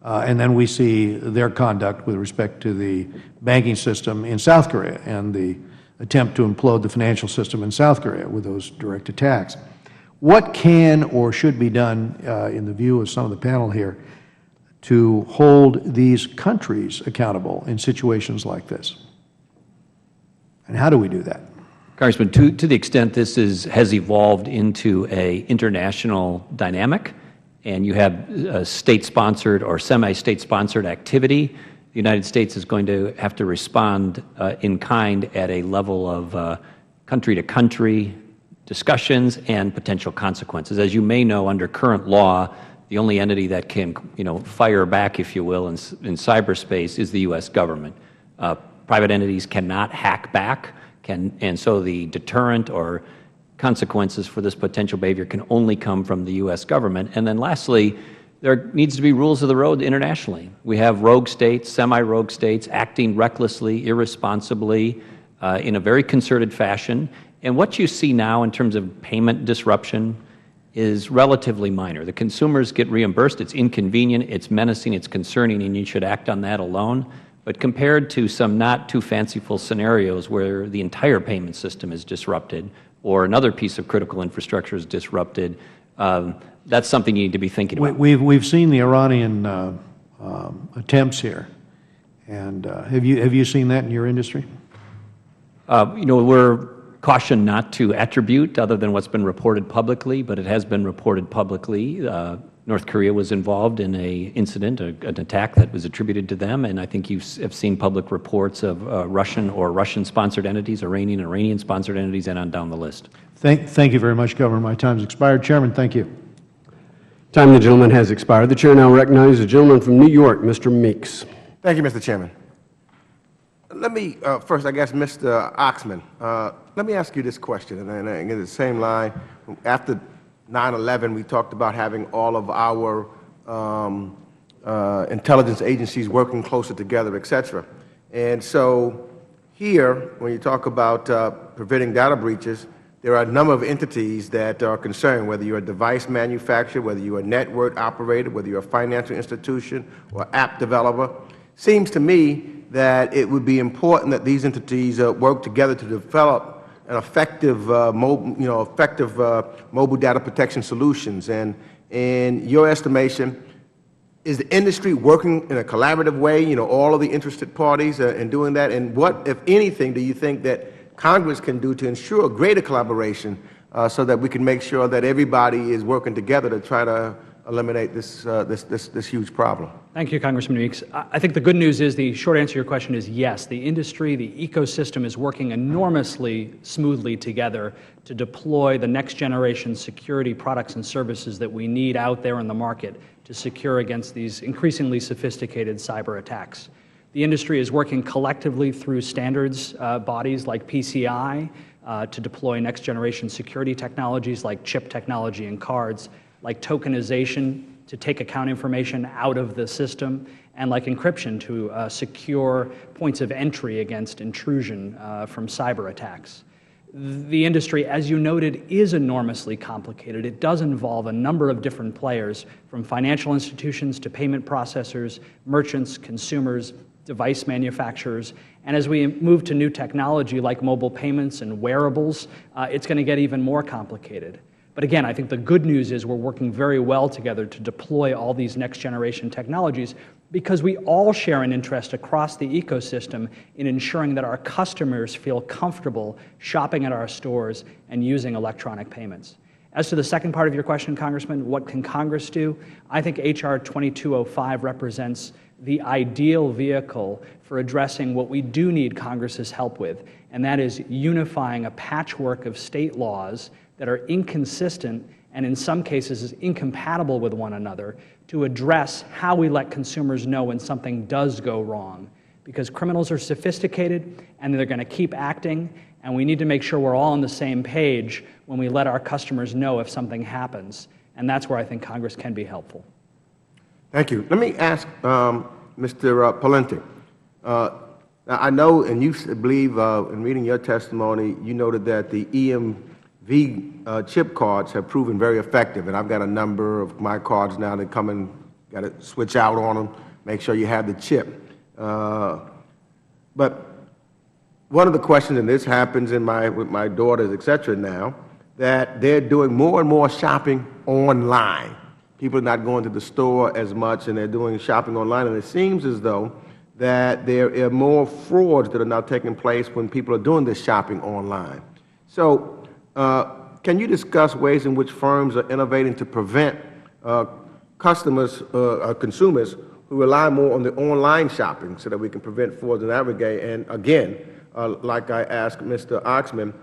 And then we see their conduct with respect to the banking system in South Korea and the attempt to implode the financial system in South Korea with those direct attacks. What can or should be done, in the view of some of the panel here, to hold these countries accountable in situations like this? And how do we do that? Congressman, to the extent this has evolved into an international dynamic, and you have state-sponsored or semi-state-sponsored activity, the United States is going to have to respond in kind at a level of country-to-country discussions and potential consequences. As you may know, under current law, the only entity that can, fire back, if you will, in cyberspace is the U.S. government. Private entities cannot hack back, and so the deterrent or consequences for this potential behavior can only come from the U.S. government. And then lastly, there needs to be rules of the road internationally. We have rogue states, semi-rogue states acting recklessly, irresponsibly, in a very concerted fashion. And what you see now in terms of payment disruption is relatively minor. The consumers get reimbursed. It's inconvenient, it's menacing, it's concerning, and you should act on that alone. But compared to some not too fanciful scenarios where the entire payment system is disrupted or another piece of critical infrastructure is disrupted, that's something you need to be thinking about. We've seen the Iranian attempts here, and have you seen that in your industry? We're cautioned not to attribute other than what's been reported publicly, but it has been reported publicly. North Korea was involved in an incident, an attack that was attributed to them, and I think you have seen public reports of Russian or Russian-sponsored entities, Iranian-sponsored entities, and on down the list. Thank you very much, Governor. My time has expired. Chairman, thank you. Time of the gentleman has expired. The Chair now recognizes the gentleman from New York, Mr. Meeks. Thank you, Mr. Chairman. Let me first, I guess, Mr. Oxman, let me ask you this question, and in the same line. After 9/11, we talked about having all of our intelligence agencies working closer together, et cetera. And so here, when you talk about preventing data breaches, there are a number of entities that are concerned, whether you're a device manufacturer, whether you're a network operator, whether you're a financial institution or app developer. Seems to me that it would be important that these entities work together to develop an effective, mobile data protection solutions. And in your estimation, is the industry working in a collaborative way? All of the interested parties in doing that. And what, if anything, do you think that Congress can do to ensure greater collaboration so that we can make sure that everybody is working together to try to eliminate this huge problem? Thank you, Congressman Meeks. I think the good news is, the short answer to your question is yes. The industry, the ecosystem is working enormously smoothly together to deploy the next generation security products and services that we need out there in the market to secure against these increasingly sophisticated cyber attacks. The industry is working collectively through standards bodies like PCI to deploy next generation security technologies like chip technology and cards, like tokenization to take account information out of the system, and like encryption to secure points of entry against intrusion from cyber attacks. The industry, as you noted, is enormously complicated. It does involve a number of different players, from financial institutions to payment processors, merchants, consumers, device manufacturers. And as we move to new technology like mobile payments and wearables, it's going to get even more complicated. But again, I think the good news is we're working very well together to deploy all these next-generation technologies, because we all share an interest across the ecosystem in ensuring that our customers feel comfortable shopping at our stores and using electronic payments. As to the second part of your question, Congressman, what can Congress do? I think H.R. 2205 represents the ideal vehicle for addressing what we do need Congress's help with, and that is unifying a patchwork of state laws that are inconsistent and in some cases is incompatible with one another, to address how we let consumers know when something does go wrong. Because criminals are sophisticated and they're going to keep acting, and we need to make sure we're all on the same page when we let our customers know if something happens. And that's where I think Congress can be helpful. Thank you. Let me ask Mr. Pawlenty. Now, I know, and you believe in reading your testimony, you noted that the EMV chip cards have proven very effective, and I've got a number of my cards now that come and got to switch out on them, make sure you have the chip. But one of the questions, and this happens with my daughters, et cetera, now, that they're doing more and more shopping online. People are not going to the store as much, and they're doing shopping online, and it seems as though that there are more frauds that are now taking place when people are doing this shopping online. So can you discuss ways in which firms are innovating to prevent consumers who rely more on the online shopping so that we can prevent frauds in that regard? And again, like I asked Mr. Oxman,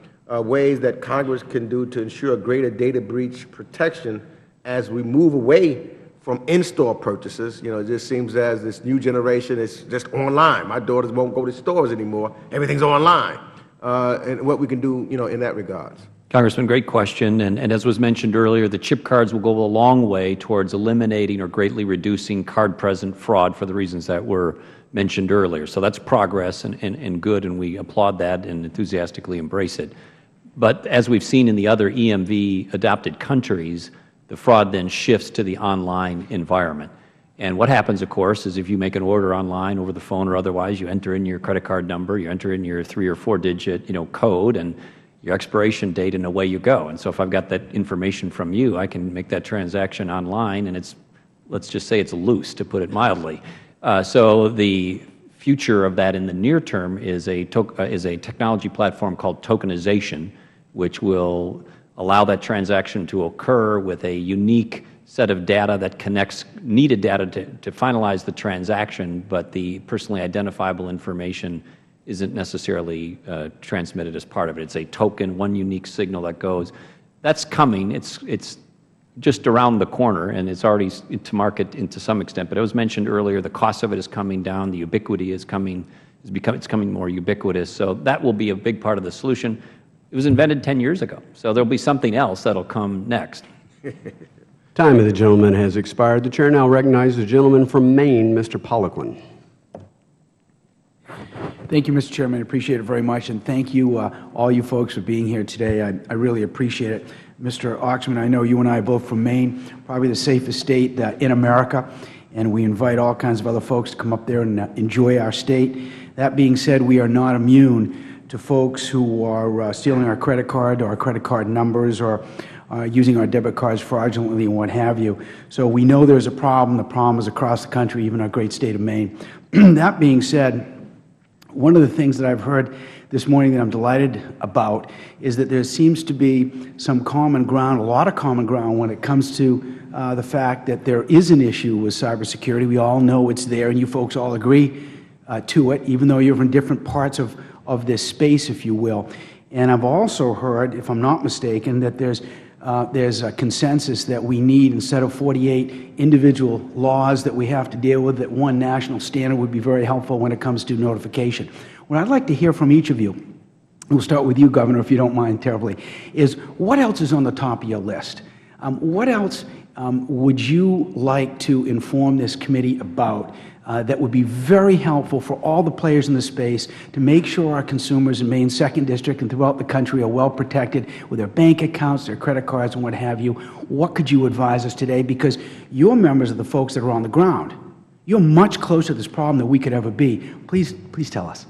ways that Congress can do to ensure greater data breach protection as we move away from in-store purchases. You know, it just seems as this new generation is just online. My daughters won't go to stores anymore. Everything's online. And what we can do, you know, in that regards. Congressman, great question. And as was mentioned earlier, the chip cards will go a long way towards eliminating or greatly reducing card-present fraud for the reasons that were mentioned earlier. So that's progress and good, and we applaud that and enthusiastically embrace it. But as we've seen in the other EMV-adopted countries, the fraud then shifts to the online environment. And what happens, of course, is if you make an order online, over the phone or otherwise, you enter in your credit card number, you enter in your 3 or 4-digit, code, and your expiration date, and away you go. And so if I've got that information from you, I can make that transaction online, and it's, let's just say it's loose, to put it mildly. So the future of that in the near term is a technology platform called tokenization, which will allow that transaction to occur with a unique set of data that connects needed data to finalize the transaction, but the personally identifiable information isn't necessarily transmitted as part of it. It's a token, one unique signal that goes. That's coming. It's just around the corner, and it's already to market to some extent. But it was mentioned earlier, the cost of it is coming down. The ubiquity is coming. It's coming more ubiquitous. So that will be a big part of the solution. It was invented 10 years ago, so there will be something else that will come next. Time of the gentleman has expired. The Chair now recognizes the gentleman from Maine, Mr. Poliquin. Thank you, Mr. Chairman. I appreciate it very much, and thank you, all you folks, for being here today. I really appreciate it. Mr. Oxman, I know you and I are both from Maine, probably the safest state in America, and we invite all kinds of other folks to come up there and enjoy our state. That being said, we are not immune to folks who are stealing our credit card or our credit card numbers, or using our debit cards fraudulently and what have you. So we know there's a problem. The problem is across the country, even our great state of Maine. That being said, one of the things that I've heard this morning that I'm delighted about is that there seems to be some common ground, a lot of common ground, when it comes to the fact that there is an issue with cybersecurity. We all know it's there, and you folks all agree to it, even though you're from different parts of this space, if you will. And I've also heard, if I'm not mistaken, that there's a consensus that we need, instead of 48 individual laws that we have to deal with, that one national standard would be very helpful when it comes to notification. What I'd like to hear from each of you, we'll start with you, Governor, if you don't mind terribly, is what else is on the top of your list? What else would you like to inform this committee about that would be very helpful for all the players in the space to make sure our consumers in Maine's 2nd District and throughout the country are well protected with their bank accounts, their credit cards, and what have you. What could you advise us today? Because you're members of the folks that are on the ground. You're much closer to this problem than we could ever be. Please tell us.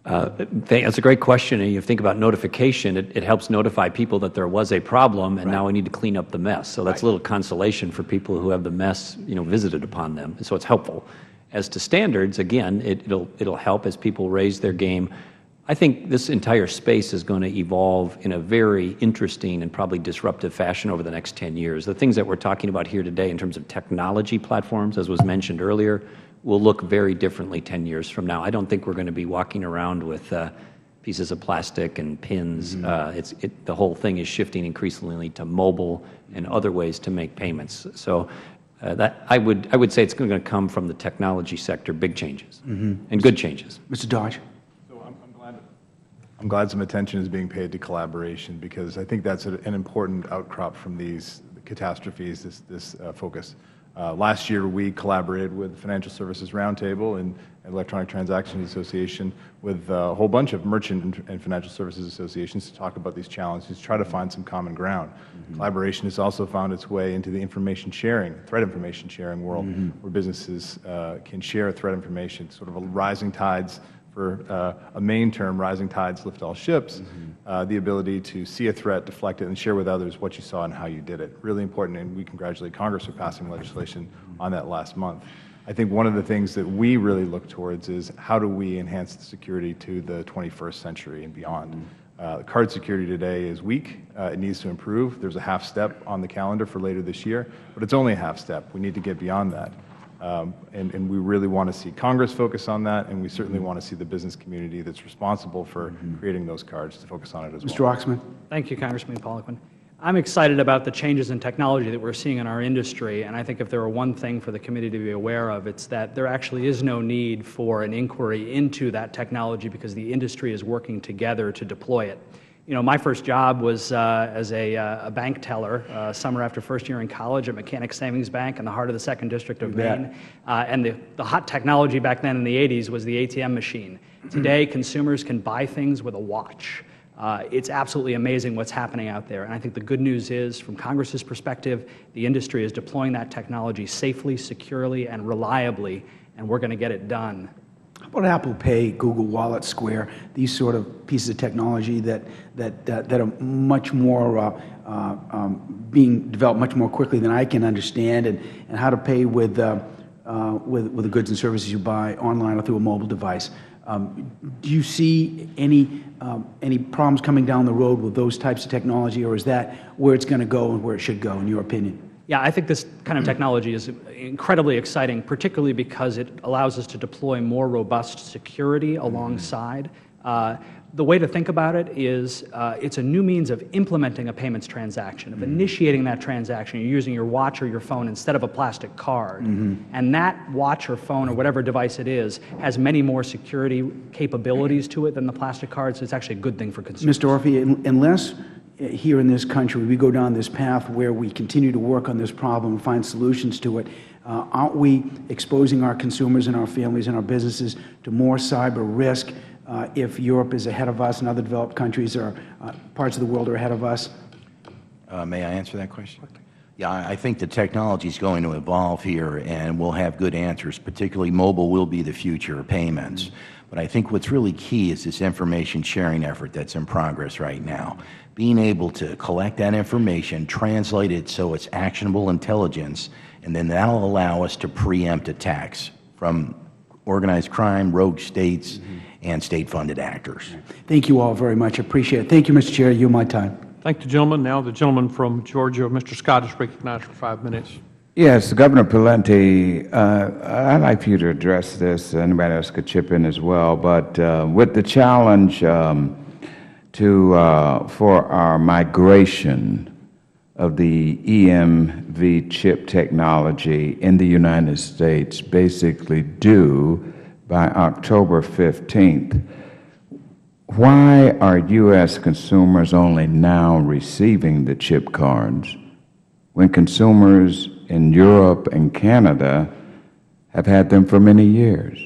That's a great question. And you think about notification, it helps notify people that there was a problem, and now we need to clean up the mess. So that's a little consolation for people who have the mess, visited upon them. So it's helpful. As to standards, again, it'll help as people raise their game. I think this entire space is going to evolve in a very interesting and probably disruptive fashion over the next 10 years. The things that we're talking about here today in terms of technology platforms, as was mentioned earlier, will look very differently 10 years from now. I don't think we're going to be walking around with pieces of plastic and pins. The whole thing is shifting increasingly to mobile and other ways to make payments. So I would say it's going to come from the technology sector, big changes and good changes. Mr. Dodge. I'm glad some attention is being paid to collaboration, because I think that's an important outcrop from these catastrophes, this focus. Last year, we collaborated with the Financial Services Roundtable and Electronic Transactions Association with a whole bunch of merchant and financial services associations to talk about these challenges, try to find some common ground. Collaboration has also found its way into the information sharing, threat information sharing world, where businesses can share threat information, sort of a rising tides. For a main term, rising tides lift all ships, the ability to see a threat, deflect it, and share with others what you saw and how you did it. Really important, and we congratulate Congress for passing legislation on that last month. I think one of the things that we really look towards is how do we enhance the security to the 21st century and beyond. Card security today is weak. It needs to improve. There's a half step on the calendar for later this year, but it's only a half step. We need to get beyond that. And we really want to see Congress focus on that, and we certainly want to see the business community that's responsible for creating those cards to focus on it as well. Mr. Oxman. Thank you, Congressman Poliquin. I'm excited about the changes in technology that we're seeing in our industry, and I think if there were one thing for the committee to be aware of, it's that there actually is no need for an inquiry into that technology because the industry is working together to deploy it. My first job was as a bank teller, summer after first year in college at Mechanic Savings Bank in the heart of the 2nd District of Maine. And the hot technology back then in the 80s was the ATM machine. Today, consumers can buy things with a watch. It's absolutely amazing what's happening out there. And I think the good news is, from Congress's perspective, the industry is deploying that technology safely, securely, and reliably, and we're going to get it done. How about Apple Pay, Google Wallet, Square, these sort of pieces of technology that are much more being developed much more quickly than I can understand, and how to pay with the goods and services you buy online or through a mobile device. Do you see any problems coming down the road with those types of technology, or is that where it's going to go and where it should go, in your opinion? Yeah, I think this kind of technology is incredibly exciting, particularly because it allows us to deploy more robust security alongside. The way to think about it is it's a new means of implementing a payments transaction, of initiating that transaction. You're using your watch or your phone instead of a plastic card. And that watch or phone or whatever device it is has many more security capabilities to it than the plastic cards. So it's actually a good thing for consumers. Mr. Orphy, unless here in this country we go down this path where we continue to work on this problem and find solutions to it, aren't we exposing our consumers and our families and our businesses to more cyber risk if Europe is ahead of us and other developed countries or parts of the world are ahead of us? May I answer that question? Yeah, I think the technology is going to evolve here, and we'll have good answers. Particularly mobile will be the future of payments. But I think what's really key is this information sharing effort that's in progress right now. Being able to collect that information, translate it so it's actionable intelligence, and then that'll allow us to preempt attacks from organized crime, rogue states, and state-funded actors. Thank you all very much. I appreciate it. Thank you, Mr. Chair. You my time. Thank the gentleman. Now the gentleman from Georgia, Mr. Scott, is recognized for 5 minutes. Yes, Governor Pawlenty, I'd like for you to address this. Anybody else could chip in as well. But with the challenge for our migration of the EMV chip technology in the United States basically due by October 15th, why are U.S. consumers only now receiving the chip cards when consumers in Europe and Canada have had them for many years.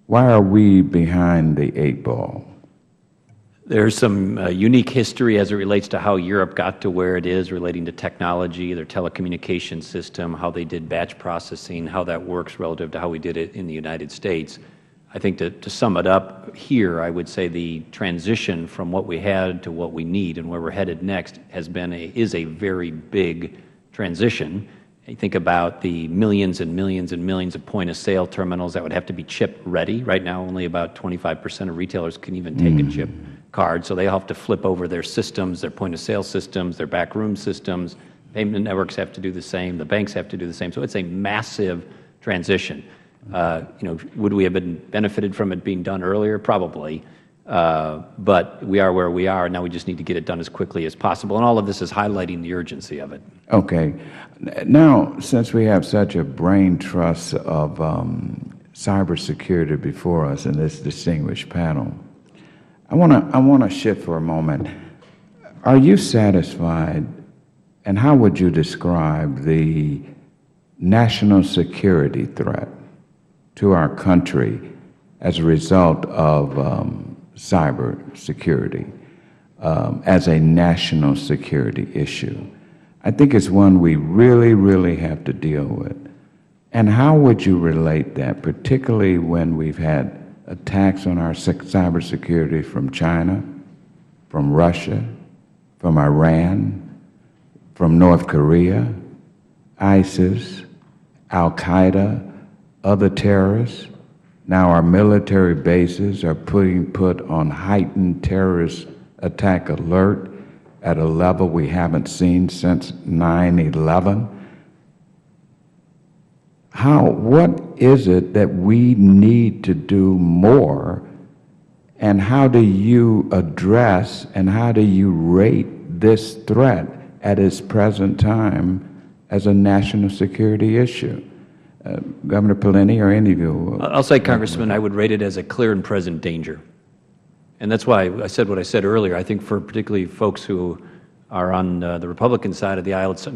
Why are we behind the 8 ball? There's some unique history as it relates to how Europe got to where it is relating to technology, their telecommunication system, how they did batch processing, how that works relative to how we did it in the United States. I think to sum it up here, I would say the transition from what we had to what we need and where we're headed next is a very big transition. You think about the millions and millions and millions of point-of-sale terminals that would have to be chip ready. Right now, only about 25% of retailers can even take a chip card, so they have to flip over their systems, their point-of-sale systems, their backroom systems. Payment networks have to do the same. The banks have to do the same. So it's a massive transition. Would we have been benefited from it being done earlier? Probably. But we are where we are, and now we just need to get it done as quickly as possible. And all of this is highlighting the urgency of it. Okay. Now, since we have such a brain trust of cybersecurity before us in this distinguished panel, I want to shift for a moment. Are you satisfied, and how would you describe the national security threat to our country as a result of cybersecurity as a national security issue? I think it's one we really, really have to deal with. And how would you relate that, particularly when we've had attacks on our cybersecurity from China, from Russia, from Iran, from North Korea, ISIS, Al-Qaeda, other terrorists? Now our military bases are put on heightened terrorist attack alert at a level we haven't seen since 9/11. What is it that we need to do more, and how do you address and how do you rate this threat at its present time as a national security issue? Governor Pawlenty, or any of you? I'll say, Congressman, I would rate it as a clear and present danger. And that's why I said what I said earlier. I think for particularly folks who are on the Republican side of the aisle, it's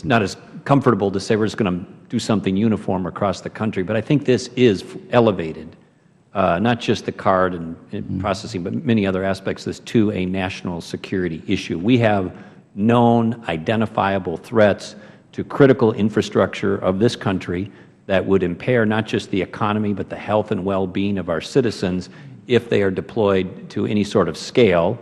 not as comfortable to say we're just going to do something uniform across the country. But I think this is elevated, not just the card and processing, but many other aspects of this, to a national security issue. We have known, identifiable threats to critical infrastructure of this country that would impair not just the economy, but the health and well-being of our citizens if they are deployed to any sort of scale.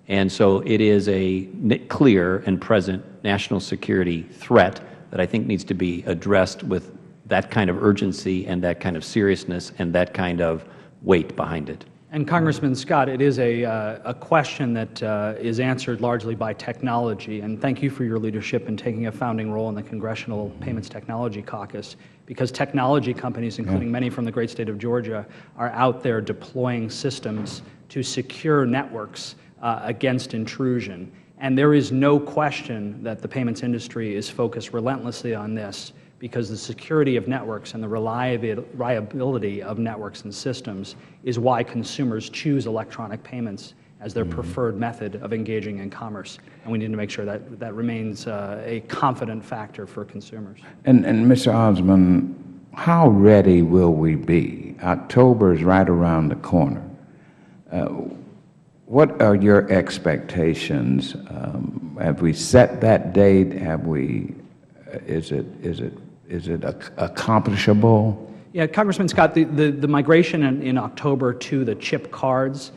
And so it is a clear and present national security threat that I think needs to be addressed with that kind of urgency and that kind of seriousness and that kind of weight behind it. And Congressman Scott, it is a question that is answered largely by technology, and thank you for your leadership in taking a founding role in the Congressional Payments Technology Caucus, because technology companies, including many from the great state of Georgia, are out there deploying systems to secure networks against intrusion. And there is no question that the payments industry is focused relentlessly on this, because the security of networks and the reliability of networks and systems is why consumers choose electronic payments as their preferred method of engaging in commerce. And we need to make sure that that remains a confident factor for consumers. And Mr. Osmond, how ready will we be? October is right around the corner. What are your expectations? Have we set that date? Is it accomplishable? Yeah, Congressman Scott, the migration in October to the chip cards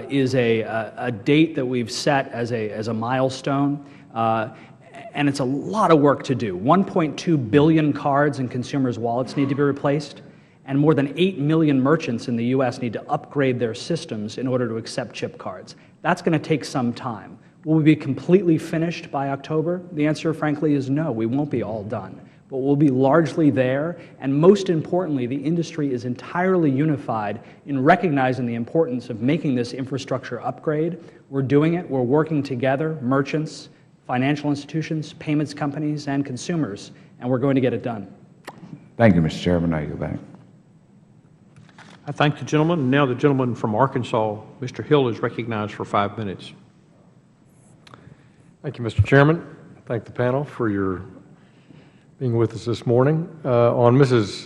is a date that we've set as a milestone, and it's a lot of work to do. 1.2 billion cards in consumers' wallets need to be replaced, and more than 8 million merchants in the U.S. need to upgrade their systems in order to accept chip cards. That's going to take some time. Will we be completely finished by October? The answer, frankly, is no. We won't be all done. But we'll be largely there, and most importantly, the industry is entirely unified in recognizing the importance of making this infrastructure upgrade. We're doing it. We're working together, merchants, financial institutions, payments companies, and consumers, and we're going to get it done. Thank you, Mr. Chairman. I yield back. I thank the gentleman. And now the gentleman from Arkansas, Mr. Hill, is recognized for 5 minutes. Thank you, Mr. Chairman. Thank the panel for your being with us this morning. On Mrs.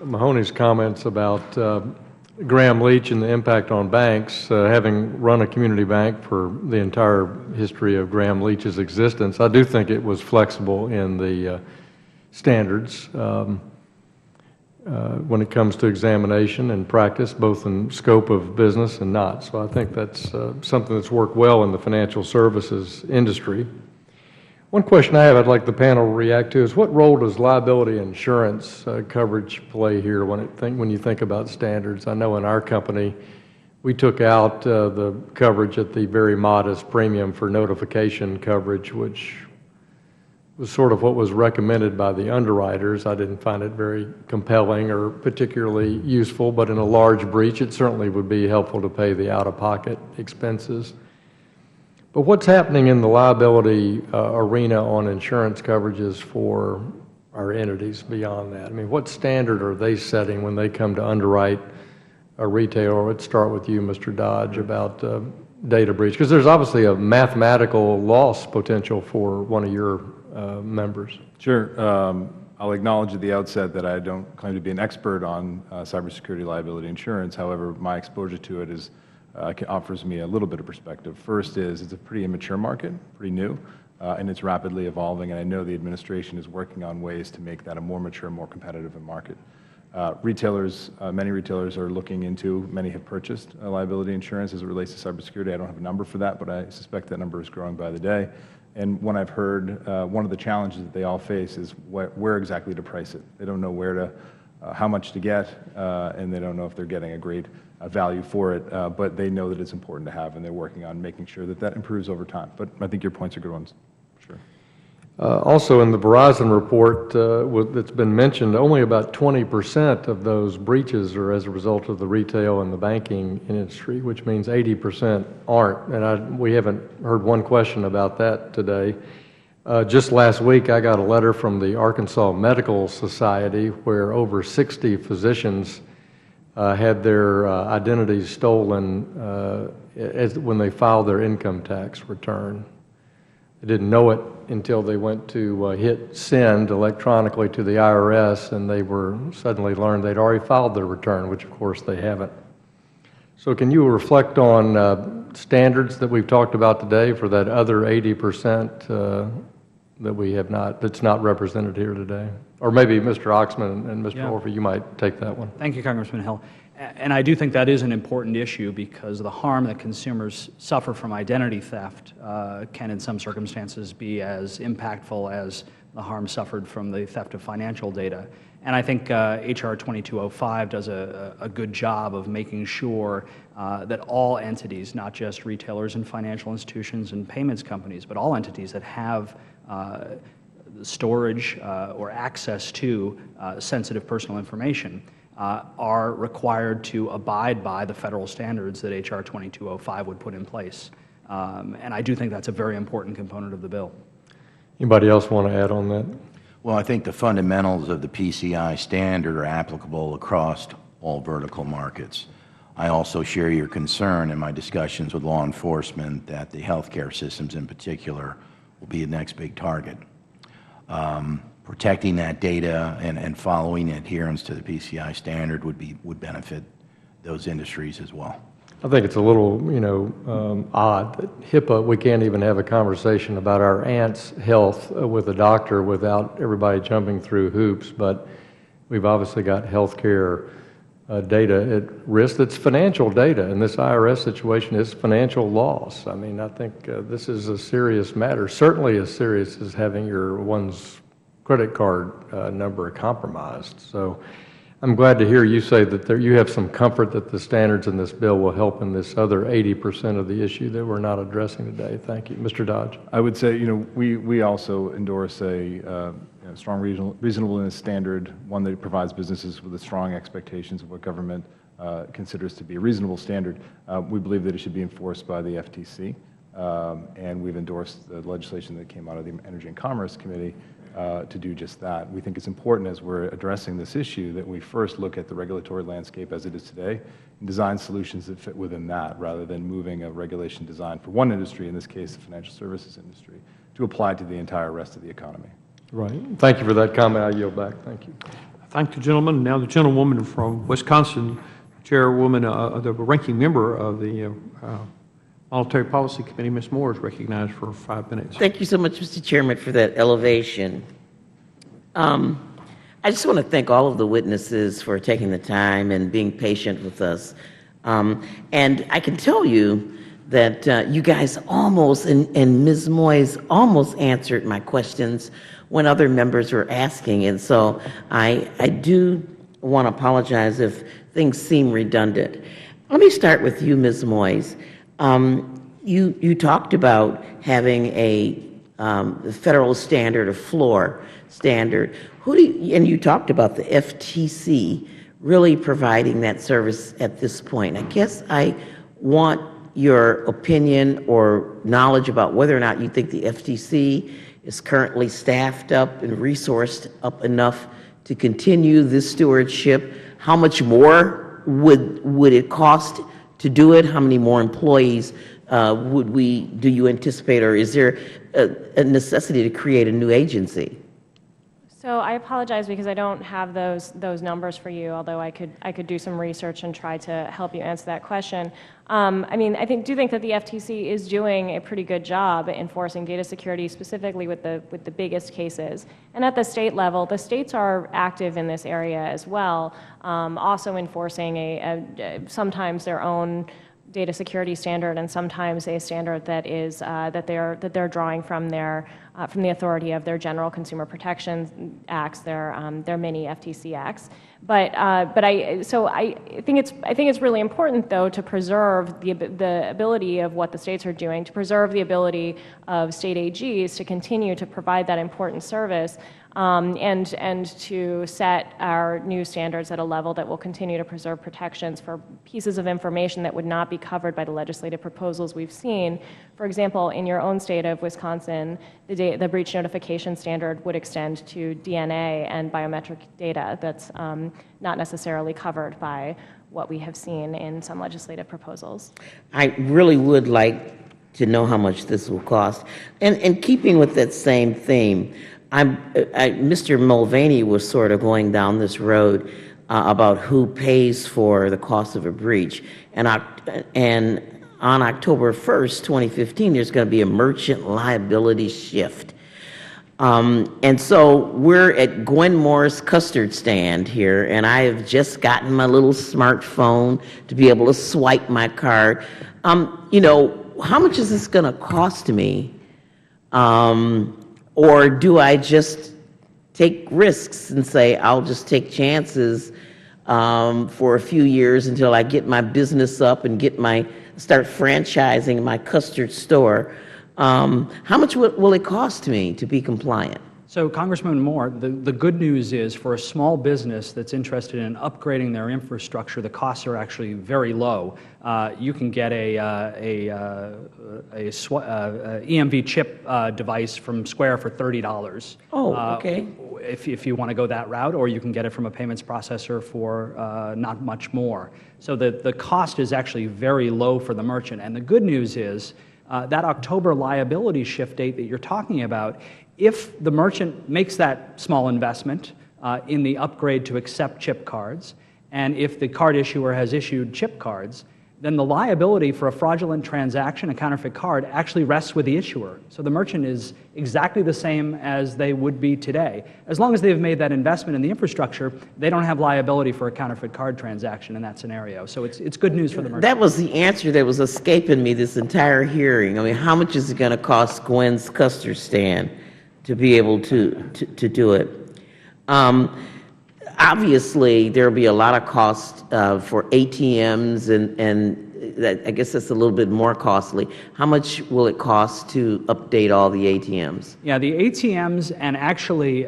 Mahoney's comments about Graham Leach and the impact on banks, having run a community bank for the entire history of Graham Leach's existence, I do think it was flexible in the standards when it comes to examination and practice, both in scope of business and not. So I think that's something that's worked well in the financial services industry. One question I have I'd like the panel to react to is, what role does liability insurance coverage play here when you think about standards? I know in our company we took out the coverage at the very modest premium for notification coverage, which was sort of what was recommended by the underwriters. I didn't find it very compelling or particularly useful, but in a large breach it certainly would be helpful to pay the out-of-pocket expenses. But what's happening in the liability arena on insurance coverages for our entities beyond that? I mean, what standard are they setting when they come to underwrite a retailer? Let's start with you, Mr. Dodge, about data breach, because there's obviously a mathematical loss potential for one of your members. Sure. I'll acknowledge at the outset that I don't claim to be an expert on cybersecurity liability insurance. However, my exposure to it offers me a little bit of perspective. First is it's a pretty immature market, pretty new, and it's rapidly evolving, and I know the administration is working on ways to make that a more mature, more competitive market. Many retailers are looking into, many have purchased liability insurance as it relates to cybersecurity. I don't have a number for that, but I suspect that number is growing by the day. And when I've heard, one of the challenges that they all face is where exactly to price it. They don't know how much to get, and they don't know if they're getting a great value for it, but they know that it's important to have, and they're working on making sure that that improves over time. But I think your points are good ones. Sure. Also, in the Verizon report that's been mentioned, only about 20% of those breaches are as a result of the retail and the banking industry, which means 80% aren't. And we haven't heard one question about that today. Just last week, I got a letter from the Arkansas Medical Society where over 60 physicians had their identities stolen when they filed their income tax return. They didn't know it until they went to hit send electronically to the IRS, and they were suddenly learned they'd already filed their return, which of course they haven't. So can you reflect on standards that we've talked about today for that other 80% that we have not, that's not represented here today? Or maybe Mr. Oxman and Mr. Orphy, you might take that one. Thank you, Congressman Hill. And I do think that is an important issue because the harm that consumers suffer from identity theft can in some circumstances be as impactful as the harm suffered from the theft of financial data. And I think HR 2205 does a good job of making sure that all entities, not just retailers and financial institutions and payments companies, but all entities that have storage or access to sensitive personal information are required to abide by the federal standards that HR 2205 would put in place. And I do think that's a very important component of the bill. Anybody else want to add on that? Well, I think the fundamentals of the PCI standard are applicable across all vertical markets. I also share your concern in my discussions with law enforcement that the healthcare systems in particular will be the next big target. Protecting that data and following adherence to the PCI standard would benefit those industries as well. I think it's a little, odd that HIPAA, we can't even have a conversation about our aunt's health with a doctor without everybody jumping through hoops, but we've obviously got healthcare data at risk that's financial data, and this IRS situation is financial loss. I mean, I think this is a serious matter, certainly as serious as having your one's credit card number compromised. So I'm glad to hear you say that you have some comfort that the standards in this bill will help in this other 80% of the issue that we're not addressing today. Thank you. Mr. Dodge. I would say, we also endorse a strong reasonableness standard, one that provides businesses with strong expectations of what government considers to be a reasonable standard. We believe that it should be enforced by the FTC, and we've endorsed the legislation that came out of the Energy and Commerce Committee to do just that. We think it's important as we're addressing this issue that we first look at the regulatory landscape as it is today and design solutions that fit within that rather than moving a regulation design for one industry, in this case the financial services industry, to apply to the entire rest of the economy. Right. Thank you for that comment. I yield back. Thank you. Thank the gentleman. Now the gentlewoman from Wisconsin, Chairwoman, the ranking member of the Monetary Policy Committee, Ms. Moore, is recognized for 5 minutes. Thank you so much, Mr. Chairman, for that elevation. I just want to thank all of the witnesses for taking the time and being patient with us. And I can tell you that you guys almost, and Ms. Moyes almost answered my questions when other members were asking. And so I do want to apologize if things seem redundant. Let me start with you, Ms. Moyes. You talked about having a federal standard, a floor standard. And you talked about the FTC really providing that service at this point. I guess I want your opinion or knowledge about whether or not you think the FTC is currently staffed up and resourced up enough to continue this stewardship. How much more would it cost to do it? How many more employees do you anticipate, or is there a necessity to create a new agency? So I apologize because I don't have those numbers for you, although I could do some research and try to help you answer that question. I mean, I do think that the FTC is doing a pretty good job at enforcing data security, specifically with the biggest cases. And at the state level, the states are active in this area as well, also enforcing sometimes their own data security standard, and sometimes a standard that is that they're drawing from the authority of their general consumer protection acts, their mini FTC acts. But I think it's really important, though, to preserve the ability of what the states are doing, to preserve the ability of state AGs to continue to provide that important service, and to set our new standards at a level that will continue to preserve protections for pieces of information that would not be covered by the legislative proposals we've seen. For example, in your own state of Wisconsin, the breach notification standard would extend to DNA and biometric data that's not necessarily covered by what we have seen in some legislative proposals. I really would like to know how much this will cost. And keeping with that same theme, Mr. Mulvaney was sort of going down this road about who pays for the cost of a breach. And on October 1st, 2015, there's going to be a merchant liability shift. And so we're at Gwen Moore's custard stand here, and I have just gotten my little smartphone to be able to swipe my card. You know, how much is this going to cost me? Or do I just take risks and say, I'll just take chances for a few years until I get my business up and start franchising my custard store? How much will it cost me to be compliant? So, Congressman Moore, the good news is for a small business that's interested in upgrading their infrastructure, the costs are actually very low. You can get a EMV chip device from Square for $30. Oh, okay. If you want to go that route, or you can get it from a payments processor for not much more. So the cost is actually very low for the merchant. And the good news is that October liability shift date that you're talking about, if the merchant makes that small investment in the upgrade to accept chip cards, and if the card issuer has issued chip cards, then the liability for a fraudulent transaction, a counterfeit card, actually rests with the issuer. So the merchant is exactly the same as they would be today. As long as they've made that investment in the infrastructure, they don't have liability for a counterfeit card transaction in that scenario. So it's good news for the merchant. That was the answer that was escaping me this entire hearing. I mean, how much is it going to cost Gwen's custard stand to be able to do it? Obviously, there will be a lot of cost for ATMs, and I guess that's a little bit more costly. How much will it cost to update all the ATMs? Yeah, the ATMs and actually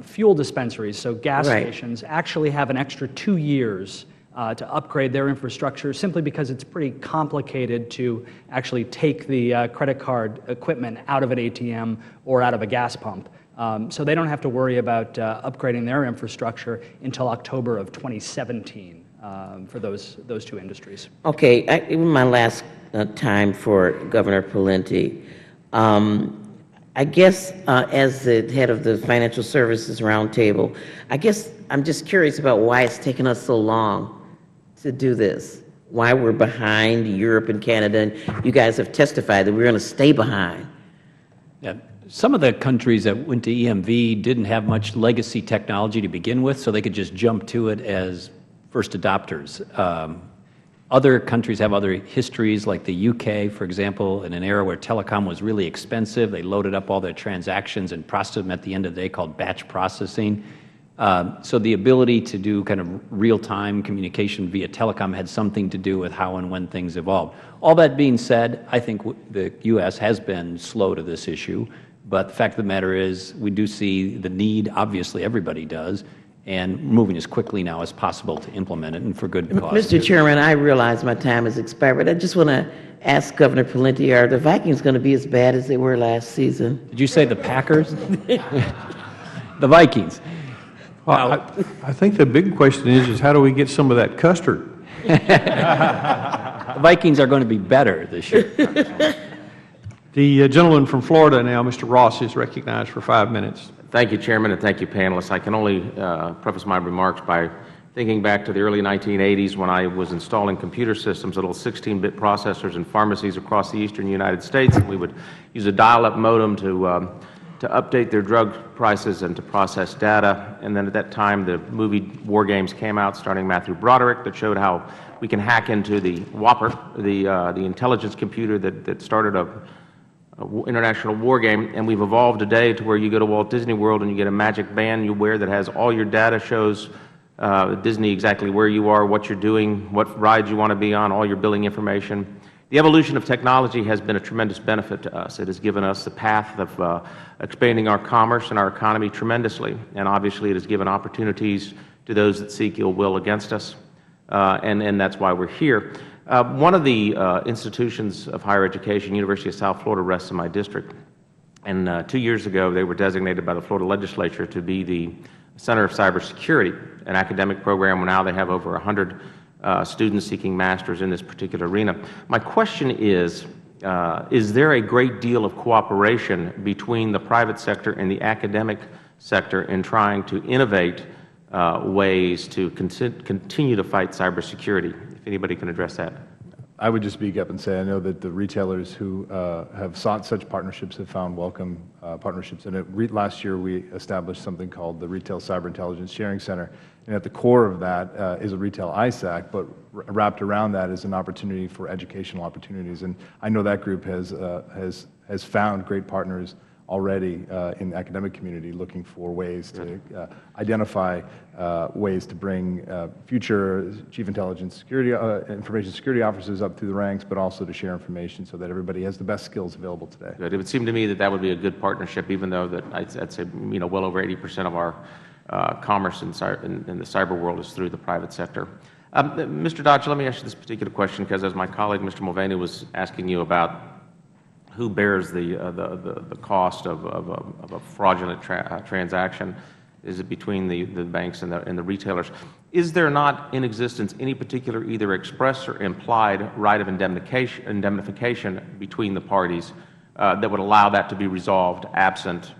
fuel dispensaries, so gas stations, actually have an extra 2 years to upgrade their infrastructure, simply because it's pretty complicated to actually take the credit card equipment out of an ATM or out of a gas pump. So they don't have to worry about upgrading their infrastructure until October of 2017 for those two industries. Okay, in my last time for Governor Pawlenty, I guess as the head of the Financial Services Roundtable, I guess I'm just curious about why it's taken us so long to do this, why we're behind Europe and Canada, and you guys have testified that we're going to stay behind. Yeah. Some of the countries that went to EMV didn't have much legacy technology to begin with, so they could just jump to it as first adopters. Other countries have other histories, like the UK, for example, in an era where telecom was really expensive. They loaded up all their transactions and processed them at the end of the day, called batch processing. So the ability to do kind of real-time communication via telecom had something to do with how and when things evolved. All that being said, I think the U.S. has been slow to this issue, but the fact of the matter is we do see the need, obviously everybody does, and moving as quickly now as possible to implement it, and for good cause. Mr. Chairman, I realize my time has expired, but I just want to ask Governor Pawlenty, are the Vikings going to be as bad as they were last season? Did you say the Packers? The Vikings. Well, I think the big question is how do we get some of that custard? The Vikings are going to be better this year. The gentleman from Florida now, Mr. Ross, is recognized for 5 minutes. Thank you, Chairman, and thank you, panelists. I can only preface my remarks by thinking back to the early 1980s when I was installing computer systems, little 16-bit processors in pharmacies across the eastern United States. We would use a dial-up modem to update their drug prices and to process data. And then at that time, the movie War Games came out, starring Matthew Broderick, that showed how we can hack into the Whopper, the intelligence computer that started a international war game, and we've evolved today to where you go to Walt Disney World and you get a magic band you wear that has all your data, shows Disney exactly where you are, what you're doing, what rides you want to be on, all your billing information. The evolution of technology has been a tremendous benefit to us. It has given us the path of expanding our commerce and our economy tremendously, and obviously it has given opportunities to those that seek ill will against us, and that's why we're here. One of the institutions of higher education, University of South Florida, rests in my district. And 2 years ago, they were designated by the Florida legislature to be the Center of Cybersecurity, an academic program where now they have over 100 students seeking masters in this particular arena. My question is there a great deal of cooperation between the private sector and the academic sector in trying to innovate ways to continue to fight cybersecurity? If anybody can address that. I would just speak up and say I know that the retailers who have sought such partnerships have found welcome partnerships. And last year we established something called the Retail Cyber Intelligence Sharing Center. And at the core of that is a retail ISAC, but wrapped around that is an opportunity for educational opportunities. And I know that group has found great partners already in the academic community, looking for ways to identify ways to bring future chief intelligence security, information security officers up through the ranks, but also to share information so that everybody has the best skills available today. Good. It would seem to me that that would be a good partnership, even though that I'd say well over 80% of our commerce in the cyber world is through the private sector. Mr. Dodge, let me ask you this particular question, because as my colleague Mr. Mulvaney was asking you about who bears the cost of a fraudulent transaction, is it between the banks and the retailers? Is there not in existence any particular either express or implied right of indemnification between the parties that would allow that to be resolved absent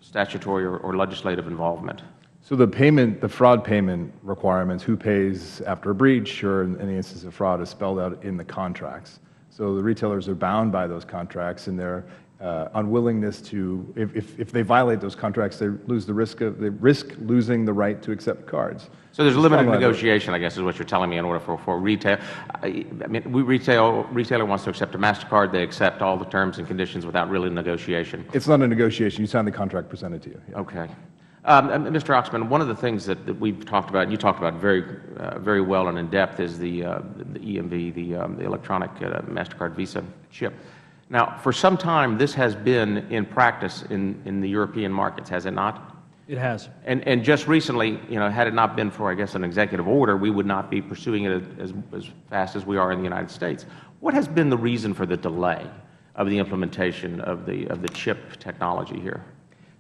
statutory or legislative involvement? So the fraud payment requirements, who pays after a breach or in any instance of fraud, is spelled out in the contracts. So the retailers are bound by those contracts, and their unwillingness to, if they violate those contracts, they risk losing the right to accept cards. So there's a limited negotiation, I guess, is what you're telling me, in order for retail. I mean, retailer wants to accept a MasterCard, they accept all the terms and conditions without really negotiation. It's not a negotiation. You sign the contract presented to you. Yeah. Okay. Mr. Oxman, one of the things that we've talked about, and you talked about very well and in depth, is the EMV, the electronic MasterCard Visa chip. Now, for some time, this has been in practice in the European markets, has it not? It has. And just recently, had it not been for, I guess, an executive order, we would not be pursuing it as fast as we are in the United States. What has been the reason for the delay of the implementation of the chip technology here?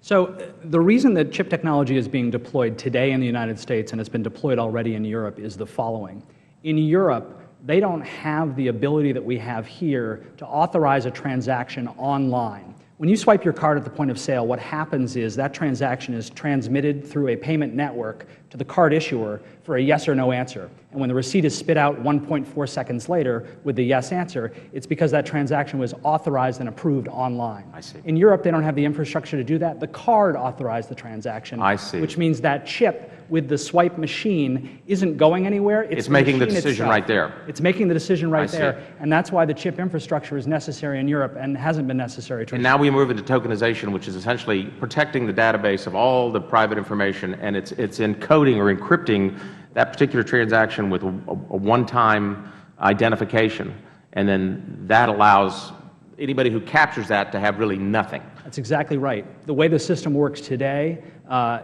So the reason that chip technology is being deployed today in the United States and has been deployed already in Europe is the following. In Europe, they don't have the ability that we have here to authorize a transaction online When you swipe your card at the point of sale, what happens is that transaction is transmitted through a payment network to the card issuer for a yes or no answer. And when the receipt is spit out 1.4 seconds later with the yes answer, it's because that transaction was authorized and approved online. I see. In Europe, they don't have the infrastructure to do that. The card authorized the transaction. I see. Which means that chip with the swipe machine isn't going anywhere. It's making the machine decision itself. right there. It's making the decision I right see. there. And that's why the chip infrastructure is necessary in Europe and hasn't been necessary And now we move into tokenization, which is essentially protecting the database of all the private information, and it's encoding or encrypting that particular transaction with a one-time identification, and then that allows anybody who captures that to have really nothing. That's exactly right. The way the system works today,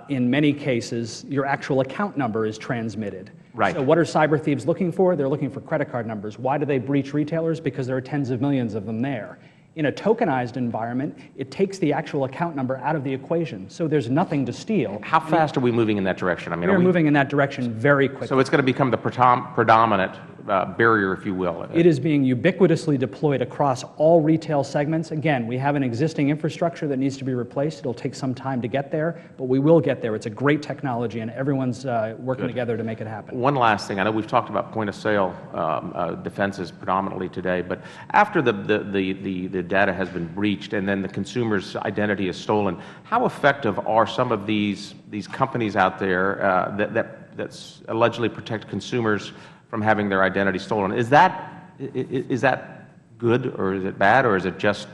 in many cases, your actual account number is transmitted. Right. So what are cyber thieves looking for? They're looking for credit card numbers. Why do they breach retailers? Because there are tens of millions of them there. In a tokenized environment, it takes the actual account number out of the equation, so there's nothing to steal. How fast are we moving in that direction? I mean, We're moving in that direction very quickly. So it's going to become the predominant barrier, if you will. It is being ubiquitously deployed across all retail segments. Again, we have an existing infrastructure that needs to be replaced. It'll take some time to get there, but we will get there. It's a great technology, and everyone's working together to make it happen. One last thing. I know we've talked about point-of-sale defenses predominantly today, but after the data has been breached and then the consumer's identity is stolen, how effective are some of these companies out there that allegedly protect consumers from having their identity stolen? Is that good, or is it bad, or is it just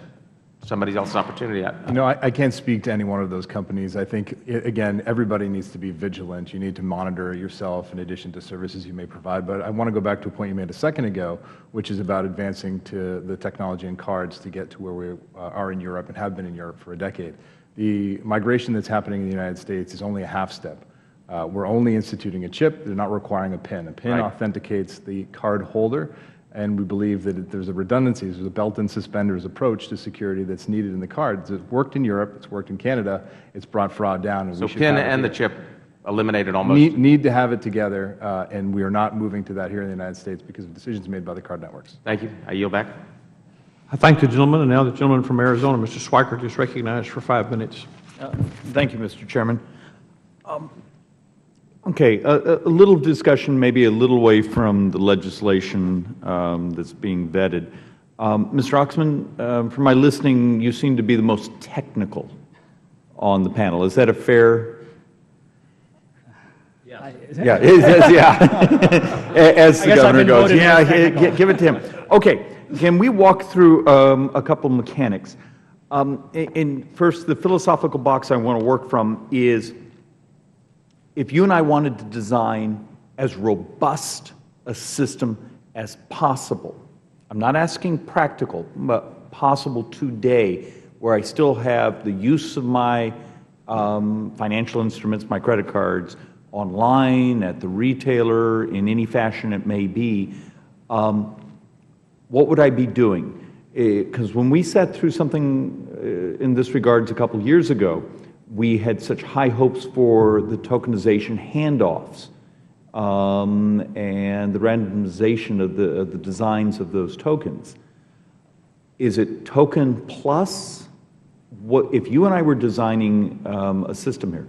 somebody else's opportunity? You know, I can't speak to any one of those companies. I think, again, everybody needs to be vigilant. You need to monitor yourself in addition to services you may provide. But I want to go back to a point you made a second ago, which is about advancing to the technology in cards to get to where we are in Europe and have been in Europe for a decade. The migration that's happening in the United States is only a half step. We're only instituting a chip. They're not requiring a PIN. A PIN authenticates the card holder, and we believe that there's a redundancy, there's a belt and suspenders approach to security that's needed in the cards. It's worked in Europe, it's worked in Canada, it's brought fraud down. And So we should PIN have it and the here. chip eliminated almost. Need to have it together, and we are not moving to that here in the United States because of decisions made by the card networks. Thank you. I yield back. I thank the gentleman, and now the gentleman from Arizona, Mr. Schweikert, is recognized for 5 minutes. Thank you, Mr. Chairman. Okay, a little discussion, maybe a little away from the legislation that's being vetted. Mr. Oxman, from my listening, you seem to be the most technical on the panel. Is that a fair? Yeah, as the governor goes, yeah, give it to him. Okay, can we walk through a couple mechanics? And first, the philosophical box I want to work from is, if you and I wanted to design as robust a system as possible, I'm not asking practical, but possible today, where I still have the use of my financial instruments, my credit cards, online, at the retailer, in any fashion it may be, what would I be doing? Because when we sat through something in this regards a couple years ago, we had such high hopes for the tokenization handoffs and the randomization of the designs of those tokens. Is it token plus? If you and I were designing a system here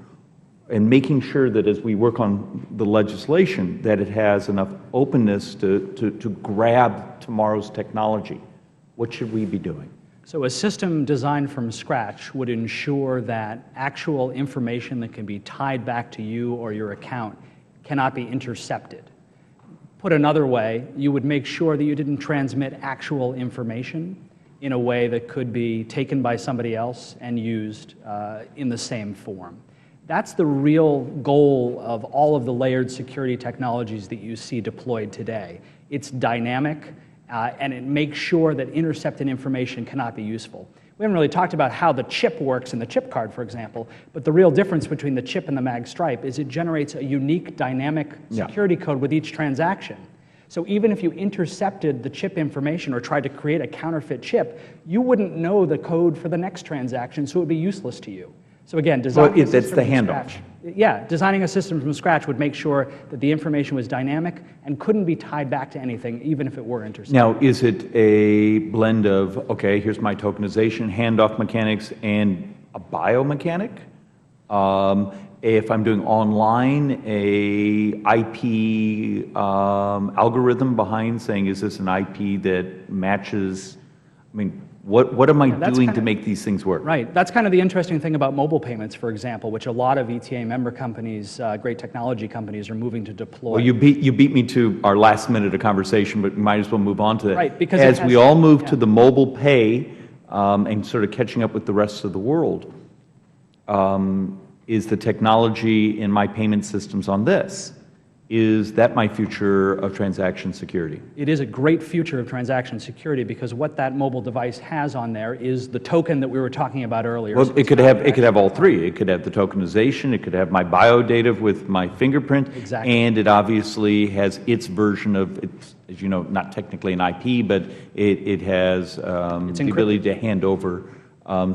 and making sure that as we work on the legislation that it has enough openness to grab tomorrow's technology, what should we be doing? So a system designed from scratch would ensure that actual information that can be tied back to you or your account cannot be intercepted. Put another way, you would make sure that you didn't transmit actual information in a way that could be taken by somebody else and used in the same form. That's the real goal of all of the layered security technologies that you see deployed today. It's dynamic, and it makes sure that intercepted information cannot be useful. We haven't really talked about how the chip works in the chip card, for example, but the real difference between the chip and the mag stripe is it generates a unique dynamic security code with each transaction. So even if you intercepted the chip information or tried to create a counterfeit chip, you wouldn't know the code for the next transaction, so it would be useless to you. So again, design that's the handoff. Yeah, designing a system from scratch would make sure that the information was dynamic and couldn't be tied back to anything, even if it were intercepted. Now, is it a blend of, okay, here's my tokenization, handoff mechanics, and a biomechanic? If I'm doing online, a IP algorithm behind saying, is this an IP that matches? I mean, what am I doing to make these things work? Right. That's kind of the interesting thing about mobile payments, for example, which a lot of ETA member companies, great technology companies, are moving to deploy. Well, you beat me to our last minute of conversation, but we might as well move on to that. Right, because as we all move to the mobile pay and sort of catching up with the rest of the world, is the technology in my payment systems on this? Is that my future of transaction security? It is a great future of transaction security because what that mobile device has on there is the token that we were talking about earlier. Well, it could have all three. It could have the tokenization, it could have my biodata with my fingerprint, and it obviously has its version of, it's, as you know, not technically an IP, but it has the ability to hand over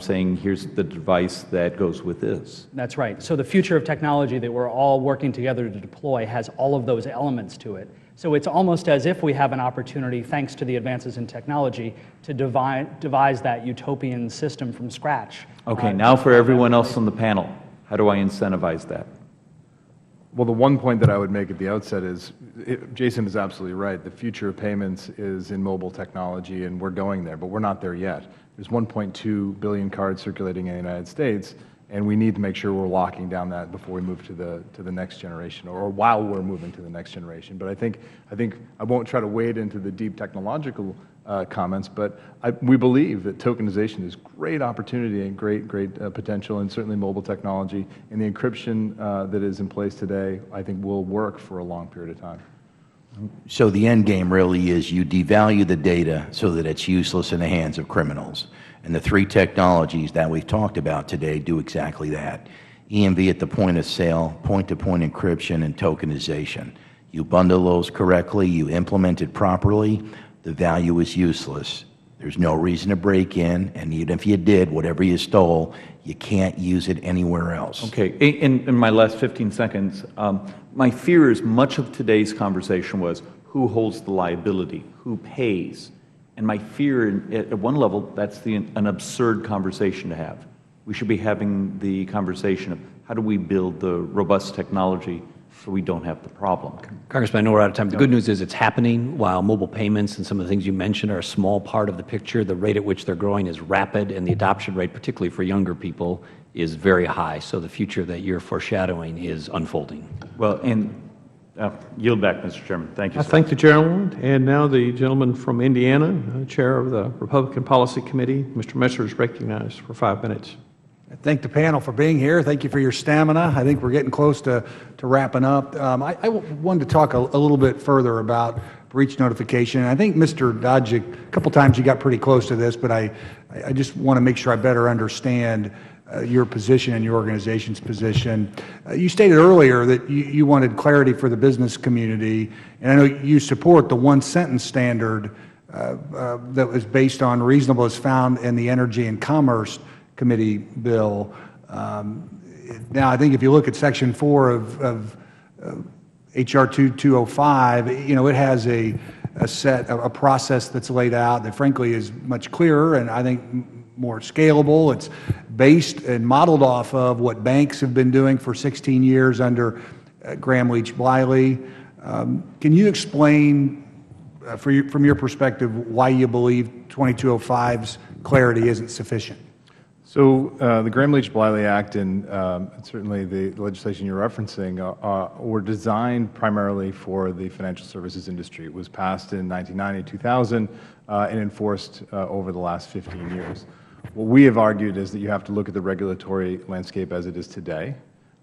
saying, here's the device that goes with this. That's right. So the future of technology that we're all working together to deploy has all of those elements to it. So it's almost as if we have an opportunity, thanks to the advances in technology, to devise that utopian system from scratch. Okay, now for everyone else on the panel, how do I incentivize that? Well, the one point that I would make at the outset is, Jason is absolutely right. The future of payments is in mobile technology, and we're going there, but we're not there yet. There's 1.2 billion cards circulating in the United States, and we need to make sure we're locking down that before we move to the next generation, or while we're moving to the next generation. But I think I won't try to wade into the deep technological comments, but we believe that tokenization is great opportunity and great potential, and certainly mobile technology and the encryption that is in place today, I think will work for a long period of time. So the end game really is you devalue the data so that it's useless in the hands of criminals. And the three technologies that we've talked about today do exactly that. EMV at the point of sale, point-to-point encryption, and tokenization. You bundle those correctly, you implement it properly, the value is useless. There's no reason to break in, and even if you did, whatever you stole, you can't use it anywhere else. Okay, in my last 15 seconds, my fear is much of today's conversation was who holds the liability, who pays. And my fear, at one level, that's an absurd conversation to have. We should be having the conversation of how do we build the robust technology so we don't have the problem. Congressman, I know we're out of time. The good news is it's happening while mobile payments and some of the things you mentioned are a small part of the picture. The rate at which they're growing is rapid, and the adoption rate, particularly for younger people, is very high. So the future that you're foreshadowing is unfolding. Well, and yield back, Mr. Chairman. Thank you, I sir. thank the gentleman. And now the gentleman from Indiana, Chair of the Republican Policy Committee, Mr. Messer, is recognized for 5 minutes. I thank the panel for being here. Thank you for your stamina. I think we're getting close to wrapping up. I wanted to talk a little bit further about breach notification. I think, Mr. Dodge, a couple times you got pretty close to this, but I just want to make sure I better understand your position and your organization's position. You stated earlier that you wanted clarity for the business community, and I know you support the one-sentence standard that was based on reasonable as found in the Energy and Commerce Committee bill. Now, I think if you look at Section 4 of H.R. 2205, you know, it has a process that's laid out that frankly is much clearer and I think more scalable. It's based and modeled off of what banks have been doing for 16 years under Gramm-Leach-Bliley. Can you explain, from your perspective, why you believe 2205's clarity isn't sufficient? So the Gramm-Leach-Bliley Act and certainly the legislation you're referencing were designed primarily for the financial services industry. It was passed in 1990, 2000, and enforced over the last 15 years. What we have argued is that you have to look at the regulatory landscape as it is today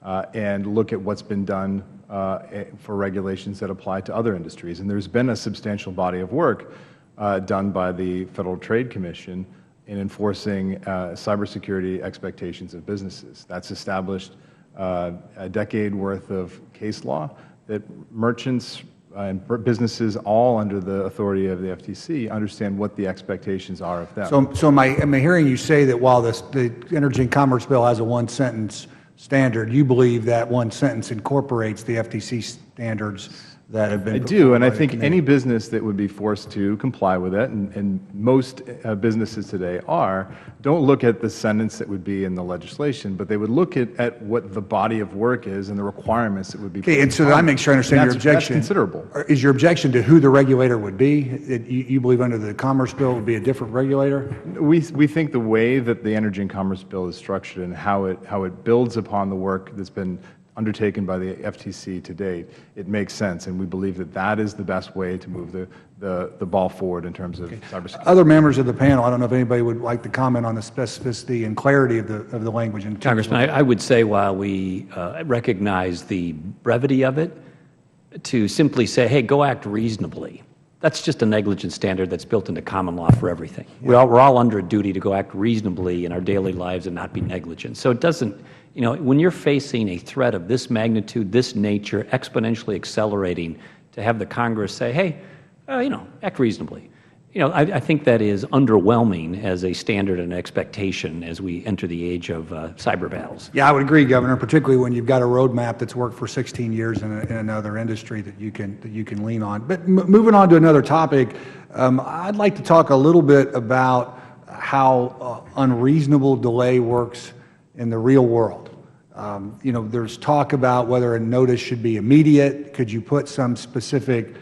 and look at what's been done for regulations that apply to other industries. And there's been a substantial body of work done by the Federal Trade Commission in enforcing cybersecurity expectations of businesses. That's established a decade worth of case law that merchants and businesses all under the authority of the FTC understand what the expectations are of them. So am I hearing you say that while the Energy and Commerce Bill has a one-sentence standard, you believe that one sentence incorporates the FTC standards that have been I put do, forward and I by the think committee? any business that would be forced to comply with it, and most businesses today are, don't look at the sentence that would be in the legislation, but they would look at what the body of work is and the requirements that would be. Okay, and so that I make sure I understand your objection. That's considerable. Is your objection to who the regulator would be? You believe under the Commerce Bill it would be a different regulator? We think the way that the Energy and Commerce Bill is structured and how it builds upon the work that's been undertaken by the FTC to date, it makes sense, and we believe that that is the best way to move the ball forward in terms of cybersecurity. Other members of the panel, I don't know if anybody would like to comment on the specificity and clarity of the language. Congressman, I would say while we recognize the brevity of it, to simply say, hey, go act reasonably, that's just a negligence standard that's built into common law for everything. We're all under a duty to go act reasonably in our daily lives and not be negligent. So it doesn't, when you're facing a threat of this magnitude, this nature, exponentially accelerating, to have the Congress say, hey, act reasonably. I think that is underwhelming as a standard and expectation as we enter the age of cyber battles. Yeah, I would agree, Governor, particularly when you've got a roadmap that's worked for 16 years in another industry that you can lean on. But moving on to another topic, I'd like to talk a little bit about how unreasonable delay works in the real world. There's talk about whether a notice should be immediate. Could you put some specific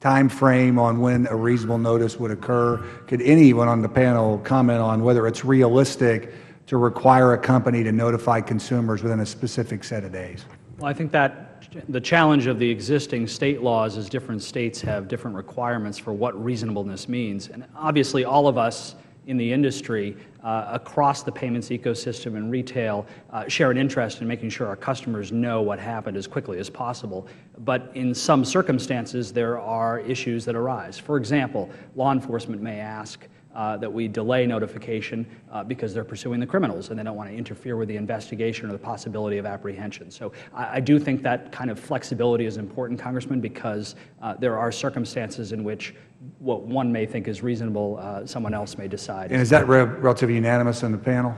time frame on when a reasonable notice would occur? Could anyone on the panel comment on whether it's realistic to require a company to notify consumers within a specific set of days? Well, I think that the challenge of the existing state laws is different states have different requirements for what reasonableness means. And obviously all of us in the industry across the payments ecosystem and retail share an interest in making sure our customers know what happened as quickly as possible. But in some circumstances, there are issues that arise. For example, law enforcement may ask that we delay notification because they're pursuing the criminals and they don't want to interfere with the investigation or the possibility of apprehension. So I do think that kind of flexibility is important, Congressman, because there are circumstances in which what one may think is reasonable, someone else may decide. And is that relatively unanimous on the panel?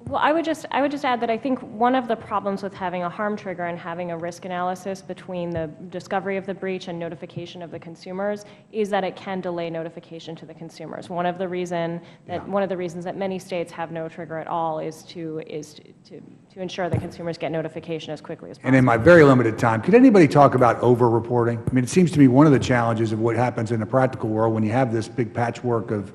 Well, I would just add that I think one of the problems with having a harm trigger and having a risk analysis between the discovery of the breach and notification of the consumers is that it can delay notification to the consumers. One of the reasons that many states have no trigger at all is to ensure that consumers get notification as quickly as possible. And in my very limited time, could anybody talk about over-reporting? I mean, it seems to me one of the challenges of what happens in the practical world when you have this big patchwork of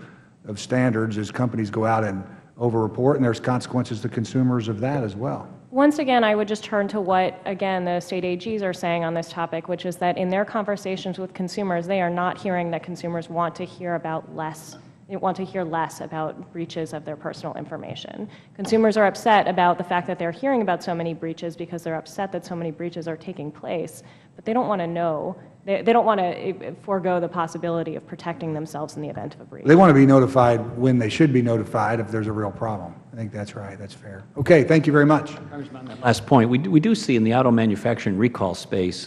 standards is companies go out and over-report, and there's consequences to consumers of that as well. Once again, I would just turn to what, again, the state AGs are saying on this topic, which is that in their conversations with consumers, they are not hearing that consumers want to hear less about breaches of their personal information. Consumers are upset about the fact that they're hearing about so many breaches because they're upset that so many breaches are taking place, but they don't want to know. They don't want to forego the possibility of protecting themselves in the event of a breach. They want to be notified when they should be notified if there's a real problem. I think that's right. That's fair. Okay, thank you very much. Last point, we do see in the auto manufacturing recall space,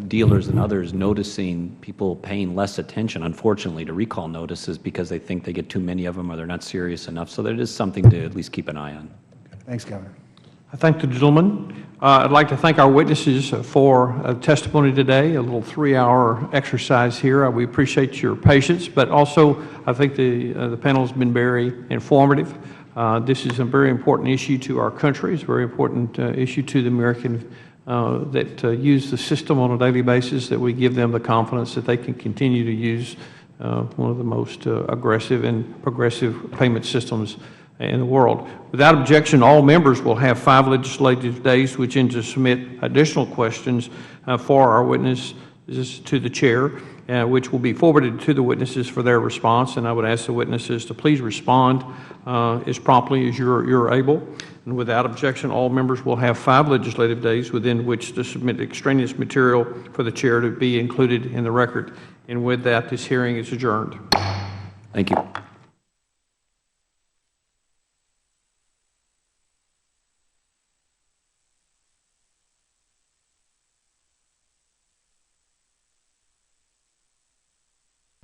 dealers and others noticing people paying less attention, unfortunately, to recall notices because they think they get too many of them or they're not serious enough. So that is something to at least keep an eye on. Thanks, Governor. I thank the gentleman. I'd like to thank our witnesses for testimony today, a little 3-hour exercise here. We appreciate your patience, but also I think the panel has been very informative. This is a very important issue to our country. It's a very important issue to the American that use the system on a daily basis, that we give them the confidence that they can continue to use one of the most aggressive and progressive payment systems in the world. Without objection, all members will have 5 legislative days which in to submit additional questions for our witnesses to the chair, which will be forwarded to the witnesses for their response. And I would ask the witnesses to please respond as promptly as you're able. And without objection, all members will have 5 legislative days within which to submit extraneous material for the chair to be included in the record. And with that, this hearing is adjourned. Thank you.